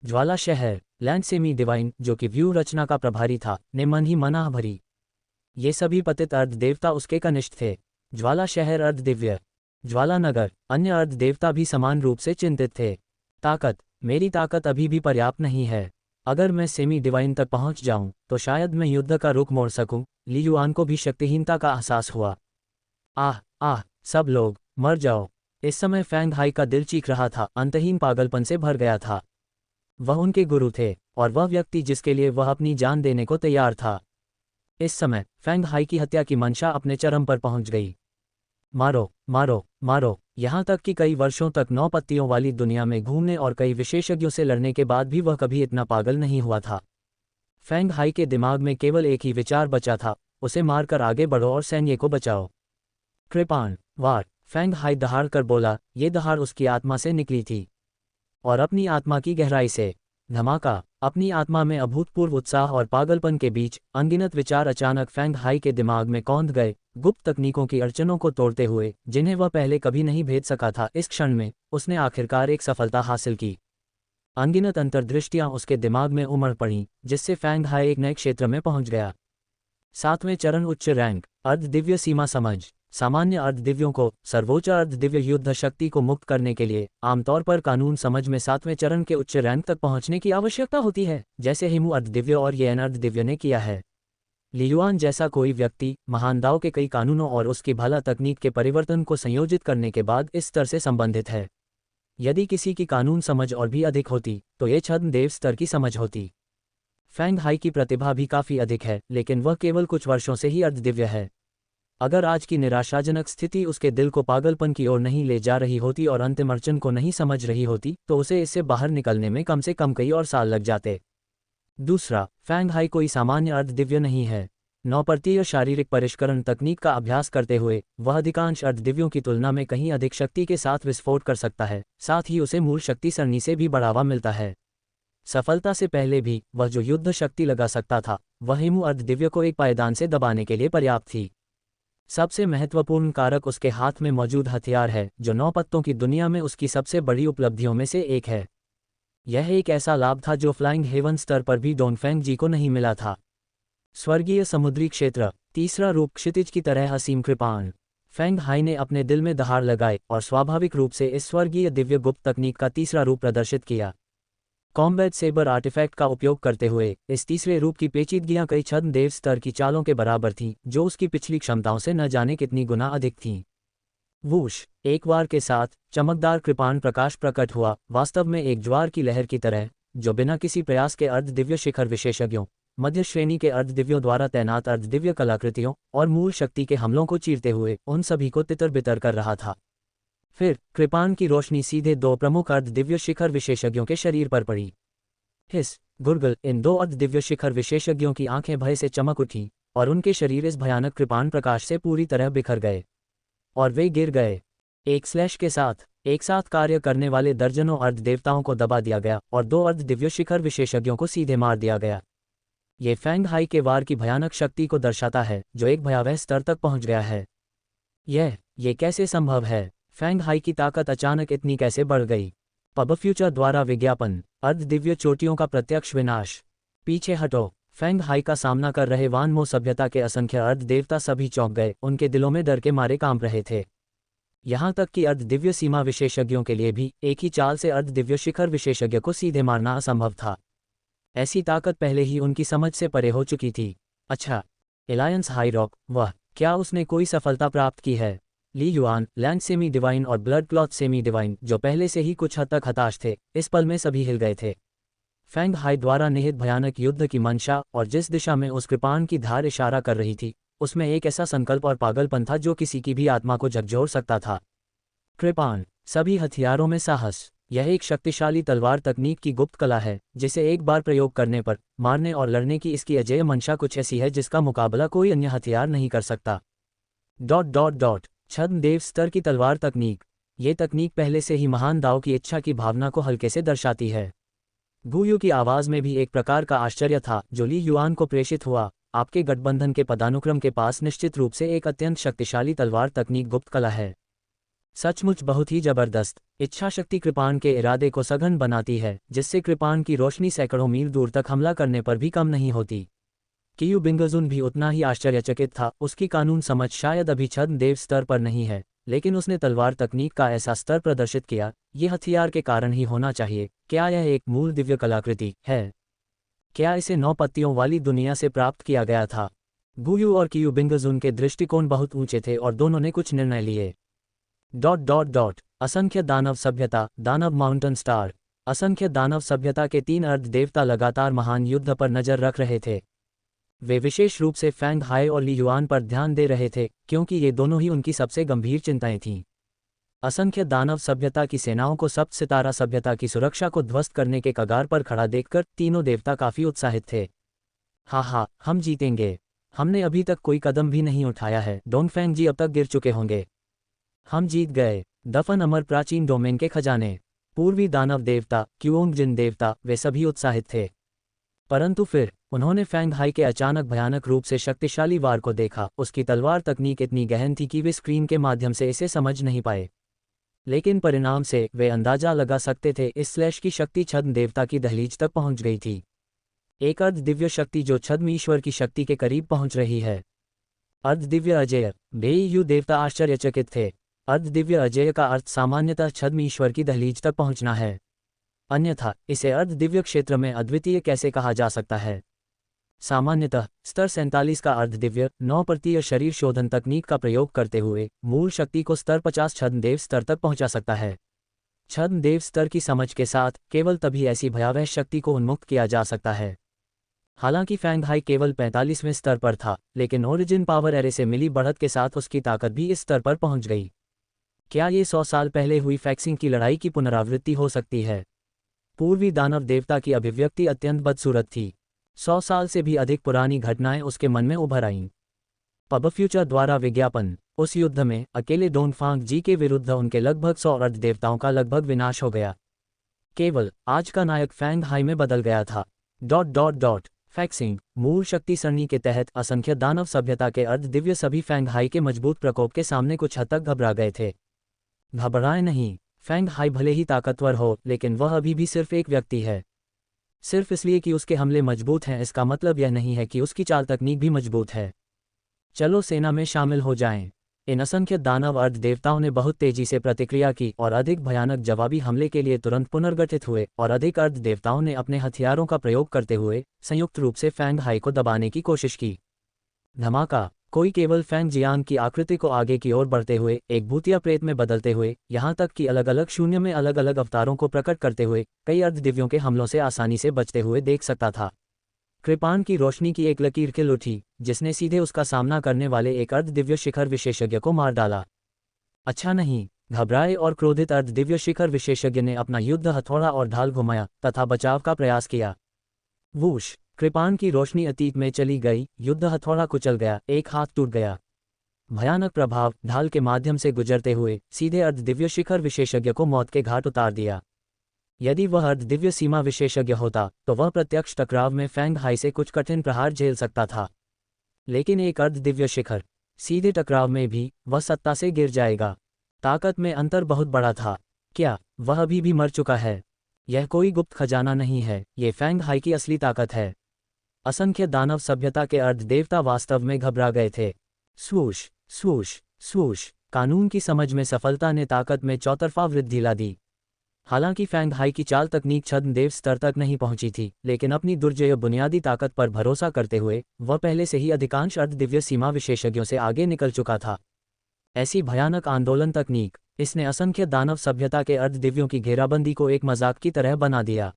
ज्वाला शहर लैंड सेमी डिवाइन, जो कि व्यू रचना का प्रभारी था, ने मन ही मनाह भरी। ये सभी पतित अर्ध देवता उसके कनिष्ठ थे। ज्वाला शहर अर्ध दिव्य, ज्वाला नगर, अन्य अर्ध देवता भी समान रूप से चिंतित थे। ताकत, मेरी ताकत अभी भी पर्याप्त नहीं है। अगर मैं सेमी डिवाइन तक पहुंच जाऊं तो शायद मैं युद्ध का रुख मोड़ सकूं। ली युआन को भी शक्तिहीनता का एहसास हुआ। सब लोग मर जाओ। इस समय फैंग हाई का दिल चीख रहा था, अंतहीन पागलपन से भर गया था। वह उनके गुरु थे और वह व्यक्ति जिसके लिए वह अपनी जान देने को तैयार था। इस समय फैंग हाई की हत्या की मंशा अपने चरम पर पहुंच गई। मारो मारो मारो। यहाँ तक कि कई वर्षों तक 9 पत्तियों वाली दुनिया में घूमने और कई विशेषज्ञों से लड़ने के बाद भी वह कभी इतना पागल नहीं हुआ था। फैंग हाई के दिमाग में केवल एक ही विचार बचा था, उसे मारकर आगे बढ़ो और सैन्य को बचाओ। कृपाण वार, फैंग हाई दहाड़ कर बोला। ये दहाड़ उसकी आत्मा से निकली थी और अपनी आत्मा की गहराई से। धमाका। अपनी आत्मा में अभूतपूर्व उत्साह और पागलपन के बीच अनगिनत विचार अचानक फैंग हाई के दिमाग में कौंध गए, गुप्त तकनीकों की अड़चनों को तोड़ते हुए जिन्हें वह पहले कभी नहीं भेद सका था। इस क्षण में उसने आखिरकार एक सफलता हासिल की। अनगिनत अंतर्दृष्टियां उसके दिमाग में उमड़ पड़ीं, जिससे फैंग हाई एक नए क्षेत्र में पहुंच गया। 7वें चरण उच्च रैंक अर्ध दिव्य सीमा समझ। सामान्य अर्ध दिव्यों को सर्वोच्च अर्ध दिव्य युद्ध शक्ति को मुक्त करने के लिए आमतौर पर कानून समझ में 7वें चरण के उच्च रैंक तक पहुंचने की आवश्यकता होती है, जैसे हिमू अर्ध दिव्य और येन अर्ध दिव्य ने किया है। ली युआन जैसा कोई व्यक्ति महान दाव के कई कानूनों और उसकी भला तकनीक के परिवर्तन को संयोजित करने के बाद इस स्तर से संबंधित है। यदि किसी की कानून समझ और भी अधिक होती तो ये छद्म देव स्तर की समझ होती। फैंग हाई की प्रतिभा भी काफ़ी अधिक है, लेकिन वह केवल कुछ वर्षों से ही अर्धदिव्य है। अगर आज की निराशाजनक स्थिति उसके दिल को पागलपन की ओर नहीं ले जा रही होती और अंतिम अड़चन को नहीं समझ रही होती, तो उसे इससे बाहर निकलने में कम से कम कई और साल लग जाते। दूसरा, फैंग हाई कोई सामान्य अर्धदिव्य नहीं है। नौपर्तीय शारीरिक परिष्करण तकनीक का अभ्यास करते हुए वह अधिकांश अर्धदिव्यों की तुलना में कहीं अधिक शक्ति के साथ विस्फोट कर सकता है, साथ ही उसे मूल शक्ति सरणी से भी बढ़ावा मिलता है। सफलता से पहले भी वह जो युद्ध शक्ति लगा सकता था, वह हेमु अर्धदिव्य को एक पायदान से दबाने के लिए पर्याप्त थी। सबसे महत्वपूर्ण कारक उसके हाथ में मौजूद हथियार है, जो 9 पत्तों की दुनिया में उसकी सबसे बड़ी उपलब्धियों में से एक है। यह एक ऐसा लाभ था जो फ्लाइंग हेवन स्तर पर भी डोंगफेंग जी को नहीं मिला था। स्वर्गीय समुद्री क्षेत्र, तीसरा रूप क्षितिज की तरह असीम कृपाण। फैंग हाई ने अपने दिल में दहाड़ लगाई और स्वाभाविक रूप से इस स्वर्गीय दिव्य गुप्त तकनीक का तीसरा रूप प्रदर्शित किया। कॉम्बैट सेबर आर्टिफैक्ट का उपयोग करते हुए इस तीसरे रूप की पेचीदगियां कई छद्म देव स्तर की चालों के बराबर थीं, जो उसकी पिछली क्षमताओं से न जाने कितनी गुना अधिक थीं। वूश, एक वार के साथ चमकदार कृपाण प्रकाश प्रकट हुआ, वास्तव में एक ज्वार की लहर की तरह, जो बिना किसी प्रयास के अर्धदिव्य शिखर विशेषज्ञों, मध्य श्रेणी के अर्धदिव्यों द्वारा तैनात अर्धदिव्य कलाकृतियों और मूल शक्ति के हमलों को चीरते हुए उन सभी को तितर बितर कर रहा था। फिर कृपाण की रोशनी सीधे 2 प्रमुख अर्धदिव्य शिखर विशेषज्ञों के शरीर पर पड़ी। हिस गुरगल, इन 2 अर्धदिव्य शिखर विशेषज्ञों की आंखें भय से चमक उठीं और उनके शरीर इस भयानक कृपाण प्रकाश से पूरी तरह बिखर गए और वे गिर गए। एक स्लैश के साथ एक साथ कार्य करने वाले दर्जनों अर्धदेवताओं को दबा दिया गया और 2 अर्धदिव्य शिखर विशेषज्ञों को सीधे मार दिया गया। ये फैंग हाई के वार की भयानक शक्ति को दर्शाता है, जो एक भयावह स्तर तक पहुंच गया है। ये कैसे संभव है? फैंग हाई की ताकत अचानक इतनी कैसे बढ़ गई? पब फ्यूचर द्वारा विज्ञापन, अर्धदिव्य चोटियों का प्रत्यक्ष विनाश। पीछे हटो। फैंग हाई का सामना कर रहे वानमो सभ्यता के असंख्य अर्धदेवता सभी चौंक गए, उनके दिलों में डर के मारे कांप रहे थे। यहाँ तक कि अर्धदिव्य सीमा विशेषज्ञों के लिए भी एक ही चाल से अर्धदिव्य शिखर विशेषज्ञ को सीधे मारना असंभव था। ऐसी ताकत पहले ही उनकी समझ से परे हो चुकी थी। अच्छा, एलायंस हाई रॉक, वह क्या उसने कोई सफलता प्राप्त की है? ली युआन, लैंड सेमी डिवाइन और ब्लड क्लॉथ सेमी डिवाइन, जो पहले से ही कुछ हद तक हताश थे, इस पल में सभी हिल गए थे। फैंग हाई द्वारा निहित भयानक युद्ध की मंशा और जिस दिशा में उस कृपाण की धार इशारा कर रही थी, उसमें एक ऐसा संकल्प और पागलपन था जो किसी की भी आत्मा को झकझोर सकता था। कृपाण, सभी हथियारों में साहस। यह एक शक्तिशाली तलवार तकनीक की गुप्त कला है, जिसे एक बार प्रयोग करने पर मारने और लड़ने की इसकी अजेय मंशा कुछ ऐसी है जिसका मुकाबला कोई अन्य हथियार नहीं कर सकता। छद्म देव स्तर की तलवार तकनीक। ये तकनीक पहले से ही महान दाव की इच्छा की भावना को हल्के से दर्शाती है। गुयू की आवाज में भी एक प्रकार का आश्चर्य था जो ली युआन को प्रेषित हुआ। आपके गठबंधन के पदानुक्रम के पास निश्चित रूप से एक अत्यंत शक्तिशाली तलवार तकनीक गुप्त कला है। सचमुच बहुत ही जबरदस्त। इच्छा शक्ति कृपाण के इरादे को सघन बनाती है, जिससे कृपाण की रोशनी सैकड़ों मील दूर तक हमला करने पर भी कम नहीं होती। कियू बिंगजुन भी उतना ही आश्चर्यचकित था। उसकी कानून समझ शायद अभी छद्म देव स्तर पर नहीं है, लेकिन उसने तलवार तकनीक का ऐसा स्तर प्रदर्शित किया, ये हथियार के कारण ही होना चाहिए। क्या यह एक मूल दिव्य कलाकृति है? क्या इसे 9 पत्तियों वाली दुनिया से प्राप्त किया गया था? गुयू और कियू बिंगजुन के दृष्टिकोण बहुत ऊंचे थे और दोनों ने कुछ निर्णय लिए। असंख्य दानव सभ्यता, दानव माउंटेन स्टार। असंख्य दानव सभ्यता के 3 अर्ध देवता लगातार महान युद्ध पर नजर रख रहे थे। वे विशेष रूप से फैंग हाई और ली युआन पर ध्यान दे रहे थे, क्योंकि ये दोनों ही उनकी सबसे गंभीर चिंताएं थीं। असंख्य दानव सभ्यता की सेनाओं को सप्त सितारा सभ्यता की सुरक्षा को ध्वस्त करने के कगार पर खड़ा देखकर तीनों देवता काफी उत्साहित थे। हाँ, हम जीतेंगे। हमने अभी तक कोई कदम भी नहीं उठाया है। डोंगफेंग जी अब तक गिर चुके होंगे। हम जीत गए। दफन अमर प्राचीन डोमेन के खजाने। पूर्वी दानव देवता, क्यूओंग जिन देवता, वे सभी उत्साहित थे। परंतु फिर उन्होंने फैंग हाई के अचानक भयानक रूप से शक्तिशाली वार को देखा। उसकी तलवार तकनीक इतनी गहन थी कि वे स्क्रीन के माध्यम से इसे समझ नहीं पाए, लेकिन परिणाम से वे अंदाजा लगा सकते थे। इस स्लैश की शक्ति छद्म देवता की दहलीज तक पहुंच गई थी। एक अर्ध दिव्य शक्ति जो छद्म ईश्वर की शक्ति के करीब पहुंच रही है। अर्ध दिव्य अजेय। बेयू देवता आश्चर्यचकित थे। अर्ध दिव्य अजेय का अर्थ सामान्यतः छद्म ईश्वर की दहलीज तक पहुंचना है, अन्यथा इसे अर्ध दिव्य क्षेत्र में अद्वितीय कैसे कहा जा सकता है? सामान्यतः स्तर 47 का अर्ध दिव्य 9% शरीर शोधन तकनीक का प्रयोग करते हुए मूल शक्ति को स्तर 50 छद्म देव स्तर तक पहुंचा सकता है। छद्म देव स्तर की समझ के साथ केवल तभी ऐसी भयावह शक्ति को उन्मुक्त किया जा सकता है हालांकि फैंग हाई केवल 45वें स्तर पर था, लेकिन ओरिजिन पावर एरे से मिली बढ़त के साथ उसकी ताकत भी इस स्तर पर पहुंच गई। क्या ये 100 साल पहले हुई फैक्सिंग की लड़ाई की पुनरावृत्ति हो सकती है? पूर्वी दानव देवता की अभिव्यक्ति अत्यंत बदसूरत थी। 100 साल से भी अधिक पुरानी घटनाएं उसके मन में उभर आईं। पब फ्यूचर द्वारा विज्ञापन। उस युद्ध में अकेले डोनफांग जी के विरुद्ध उनके लगभग 100 अर्ध देवताओं का लगभग विनाश हो गया। केवल आज का नायक फैंग हाई में बदल गया था। फैक्सिंग मूल शक्ति सरणी के तहत असंख्य दानव सभ्यता के अर्ध दिव्य सभी फैंग हाई के मजबूत प्रकोप के सामने कुछ हद तक घबरा गए थे। घबराएं नहीं, फैंग हाई भले ही ताकतवर हो, लेकिन वह अभी भी सिर्फ एक व्यक्ति है। सिर्फ इसलिए कि उसके हमले मजबूत हैं इसका मतलब यह नहीं है कि उसकी चाल तकनीक भी मजबूत है। चलो सेना में शामिल हो जाएं। इन असंख्य दानव अर्ध देवताओं ने बहुत तेजी से प्रतिक्रिया की और अधिक भयानक जवाबी हमले के लिए तुरंत पुनर्गठित हुए, और अधिक अर्ध देवताओं ने अपने हथियारों का प्रयोग करते हुए संयुक्त रूप से फैंग हाई को दबाने की कोशिश की। धमाका। कोई केवल फैंग जियांग की आकृति को आगे की ओर बढ़ते हुए, एक भूतिया प्रेत में बदलते हुए, यहाँ तक कि अलग अलग शून्य में अलग अलग अवतारों को प्रकट करते हुए कई अर्धदिव्यों के हमलों से आसानी से बचते हुए देख सकता था। कृपाण की रोशनी की एक लकीर खिल उठी, जिसने सीधे उसका सामना करने वाले एक अर्धदिव्य शिखर विशेषज्ञ को मार डाला। अच्छा नहीं, घबराए और क्रोधित अर्धदिव्य शिखर विशेषज्ञ ने अपना युद्ध हथौड़ा और ढाल घुमाया तथा बचाव का प्रयास किया। वूश। कृपाण की रोशनी अतीत में चली गई, युद्ध हथौड़ा कुचल गया, एक हाथ टूट गया। भयानक प्रभाव ढाल के माध्यम से गुजरते हुए सीधे अर्धदिव्य शिखर विशेषज्ञ को मौत के घाट उतार दिया। यदि वह अर्धदिव्य सीमा विशेषज्ञ होता तो वह प्रत्यक्ष टकराव में फैंग हाई से कुछ कठिन प्रहार झेल सकता था, लेकिन एक अर्धदिव्य शिखर सीधे टकराव में भी वह सत्ता से गिर जाएगा। ताकत में अंतर बहुत बड़ा था। क्या वह अभी भी मर चुका है? यह कोई गुप्त खजाना नहीं है, ये फैंग हाई की असली ताकत है। असंख्य दानव सभ्यता के अर्धदेवता वास्तव में घबरा गए थे। स्वूश स्वूश स्वूश। कानून की समझ में सफलता ने ताकत में चौतरफा वृद्धि ला दी। हालांकि फैंग हाई की चाल तकनीक छद्मदेव स्तर तक नहीं पहुंची थी, लेकिन अपनी दुर्जेय बुनियादी ताकत पर भरोसा करते हुए वह पहले से ही अधिकांश अर्धदिव्य सीमा विशेषज्ञों से आगे निकल चुका था। ऐसी भयानक आंदोलन तकनीक, इसने असंख्य दानव सभ्यता के अर्धदिव्यों की घेराबंदी को एक मजाक की तरह बना दिया।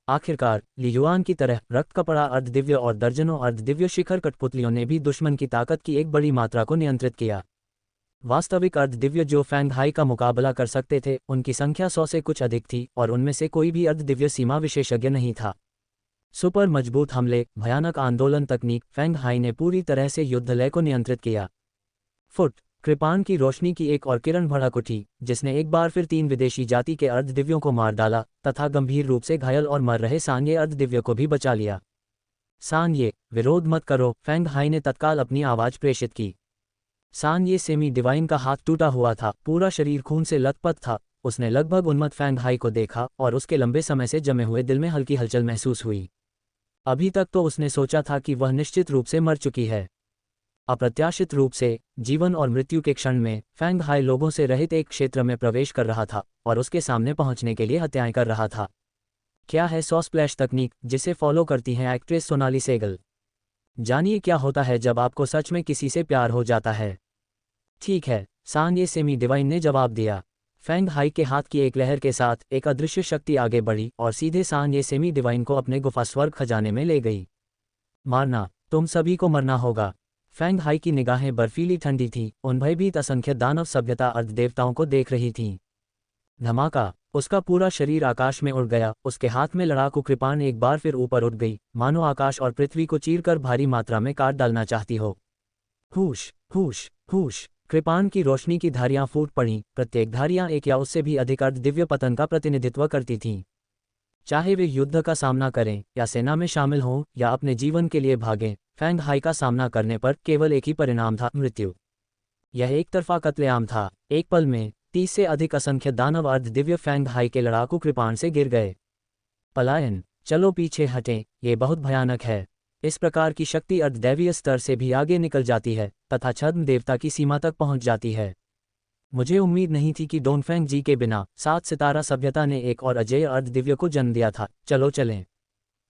आखिरकार ली युआन की तरह रक्त कपड़ा अर्धदिव्य और दर्जनों अर्धदिव्य शिखर कठपुतलियों ने भी दुश्मन की ताकत की एक बड़ी मात्रा को नियंत्रित किया। वास्तविक अर्धदिव्य जो फैंग हाई का मुकाबला कर सकते थे, उनकी संख्या 100 से कुछ अधिक थी, और उनमें से कोई भी अर्धदिव्य सीमा विशेषज्ञ नहीं था। सुपर मजबूत हमले, भयानक आंदोलन तकनीक, फैंग हाई ने पूरी तरह से युद्ध लय को नियंत्रित किया। फुट। कृपाण की रोशनी की एक और किरण भड़क उठी, जिसने एक बार फिर 3 विदेशी जाति के अर्धदिव्यों को मार डाला तथा गंभीर रूप से घायल और मर रहे सांये अर्धदिव्य को भी बचा लिया। सांये, विरोध मत करो, फैंग हाई ने तत्काल अपनी आवाज प्रेषित की। सांये सेमी डिवाइन का हाथ टूटा हुआ था, पूरा शरीर खून से लथपथ था। उसने लगभग उन्मत्त फैंग हाई को देखा और उसके लंबे समय से जमे हुए दिल में हल्की हलचल महसूस हुई। अभी तक तो उसने सोचा था कि वह निश्चित रूप से मर चुकी है। अप्रत्याशित रूप से जीवन और मृत्यु के क्षण में फैंग हाई लोगों से रहित एक क्षेत्र में प्रवेश कर रहा था और उसके सामने पहुंचने के लिए हत्याएं कर रहा था। क्या है सॉ स्प्लैश तकनीक, जिसे फॉलो करती हैं एक्ट्रेस सोनाली सेगल? जानिए क्या होता है जब आपको सच में किसी से प्यार हो जाता है। ठीक है, सांये सेमी डिवाइन ने जवाब दिया। फैंग हाई के हाथ की एक लहर के साथ एक अदृश्य शक्ति आगे बढ़ी और सीधे सांये सेमी डिवाइन को अपने गुफा स्वर्ग खजाने में ले गई। मारना, तुम सभी को मरना होगा। फैंग हाई की निगाहें बर्फीली ठंडी थीं, उन भयभीत असंख्य दानव सभ्यता अर्धदेवताओं को देख रही थीं। धमाका। उसका पूरा शरीर आकाश में उड़ गया, उसके हाथ में लड़ाकू कृपाण एक बार फिर ऊपर उठ गई, मानो आकाश और पृथ्वी को चीरकर भारी मात्रा में काट डालना चाहती हो। हूश हूश हूश। कृपाण की रोशनी की धारियां फूट पड़ीं, प्रत्येक धारियां एक या उससे भी अधिक अर्धदिव्य पतन का प्रतिनिधित्व करती थीं। चाहे वे युद्ध का सामना करें या सेना में शामिल हों या अपने जीवन के लिए भागें, फैंग हाई का सामना करने पर केवल एक ही परिणाम था, मृत्यु। यह एक तरफा कत्लेआम था। एक पल में 30 से अधिक असंख्य दानव अर्धदिव्य फैंग हाई के लड़ाकू कृपाण से गिर गए। पलायन। चलो पीछे हटें, ये बहुत भयानक है। इस प्रकार की शक्ति अर्धदैवीय स्तर से भी आगे निकल जाती है तथा छद्म देवता की सीमा तक पहुंच जाती है। मुझे उम्मीद नहीं थी कि डोनफेंग जी के बिना 7 सितारा सभ्यता ने एक और अजेय अर्धदिव्य को जन्म दिया था। चलो चलें।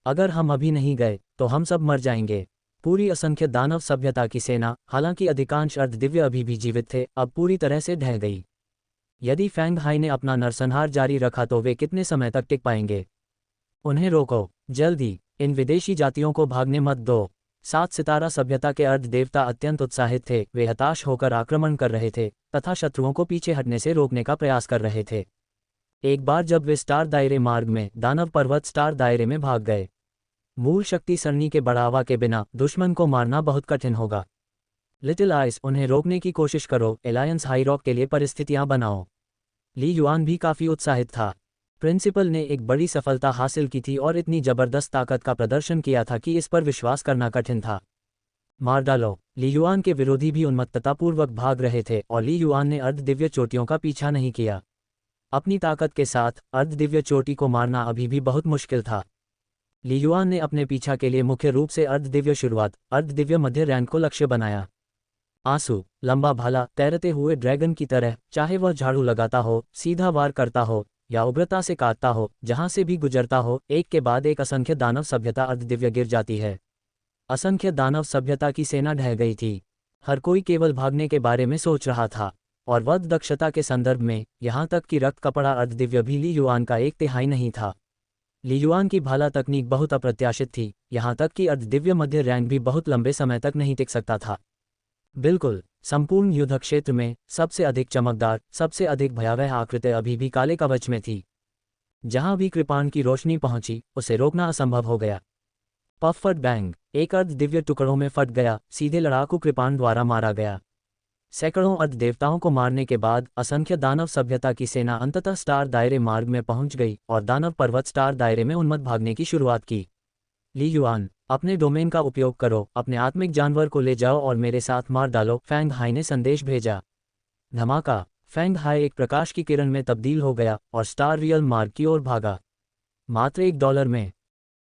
अगर हम अभी नहीं गए तो हम सब मर जाएंगे। पूरी असंख्य दानव सभ्यता की सेना, हालांकि अधिकांश अर्धदिव्य अभी भी जीवित थे, अब पूरी तरह से ढह गई। यदि फैंग हाई ने अपना नरसंहार जारी रखा तो वे कितने समय तक टिक पाएंगे? उन्हें रोको, जल्दी। इन विदेशी जातियों को भागने मत दो। 7 सितारा सभ्यता के अर्ध देवता अत्यंत उत्साहित थे। वे हताश होकर आक्रमण कर रहे थे तथा शत्रुओं को पीछे हटने से रोकने का प्रयास कर रहे थे। एक बार जब वे स्टार दायरे मार्ग में दानव पर्वत स्टार दायरे में भाग गए। मूल शक्ति सरणी के बढ़ावा के बिना दुश्मन को मारना बहुत कठिन होगा। लिटिल आइस, उन्हें रोकने की कोशिश करो। एलायंस हाई रॉक के लिए परिस्थितियां बनाओ। ली युआन भी काफी उत्साहित था। प्रिंसिपल ने एक बड़ी सफलता हासिल की थी और इतनी जबरदस्त ताकत का प्रदर्शन किया था कि इस पर विश्वास करना कठिन था। मार डालो। ली युआन के विरोधी भी उन्मत्ततापूर्वक भाग रहे थे और ली युआन ने अर्ध दिव्य चोटियों का पीछा नहीं किया। अपनी ताकत के साथ अर्ध दिव्य चोटी को मारना अभी भी बहुत मुश्किल था। ली युआन ने अपने पीछा के लिए मुख्य रूप से अर्ध दिव्य शुरुआत, अर्ध दिव्य मध्य रैंक को लक्ष्य बनाया। आंसू, लंबा भाला, तैरते हुए ड्रैगन की तरह, चाहे वह झाड़ू लगाता हो, सीधा वार करता हो या उग्रता से काटता हो, जहां से भी गुजरता हो, एक के बाद एक असंख्य दानव सभ्यता अर्धदिव्य गिर जाती है। असंख्य दानव सभ्यता की सेना ढह गई थी। हर कोई केवल भागने के बारे में सोच रहा था और वध दक्षता के संदर्भ में यहां तक कि रक्त कपड़ा अर्धदिव्य भी ली युआन का 1/3 नहीं था। ली युआन की भाला तकनीक बहुत अप्रत्याशित थी, यहां तक कि अर्धदिव्य मध्य रैंक भी बहुत लंबे समय तक नहीं टिक सकता था। बिल्कुल, संपूर्ण युद्ध क्षेत्र में सबसे अधिक चमकदार, सबसे अधिक भयावह आकृति अभी भी काले कवच में थी। जहां भी कृपाण की रोशनी पहुंची, उसे रोकना असंभव हो गया। पफट बैंग, एक अर्ध दिव्य टुकड़ों में फट गया, सीधे लड़ाकू कृपाण द्वारा मारा गया। सैकड़ों अर्ध देवताओं को मारने के बाद असंख्य दानव सभ्यता की सेना अंततः स्टार दायरे मार्ग में पहुंच गई और दानव पर्वत स्टार दायरे में उन्मत्त भागने की शुरुआत की। ली युआन, अपने डोमेन का उपयोग करो, अपने आत्मिक जानवर को ले जाओ और मेरे साथ मार डालो। फैंग हाई ने संदेश भेजा। धमाका, फैंग हाई एक प्रकाश की किरण में तब्दील हो गया और स्टार रियल मार्ग की ओर भागा। मात्र $1 में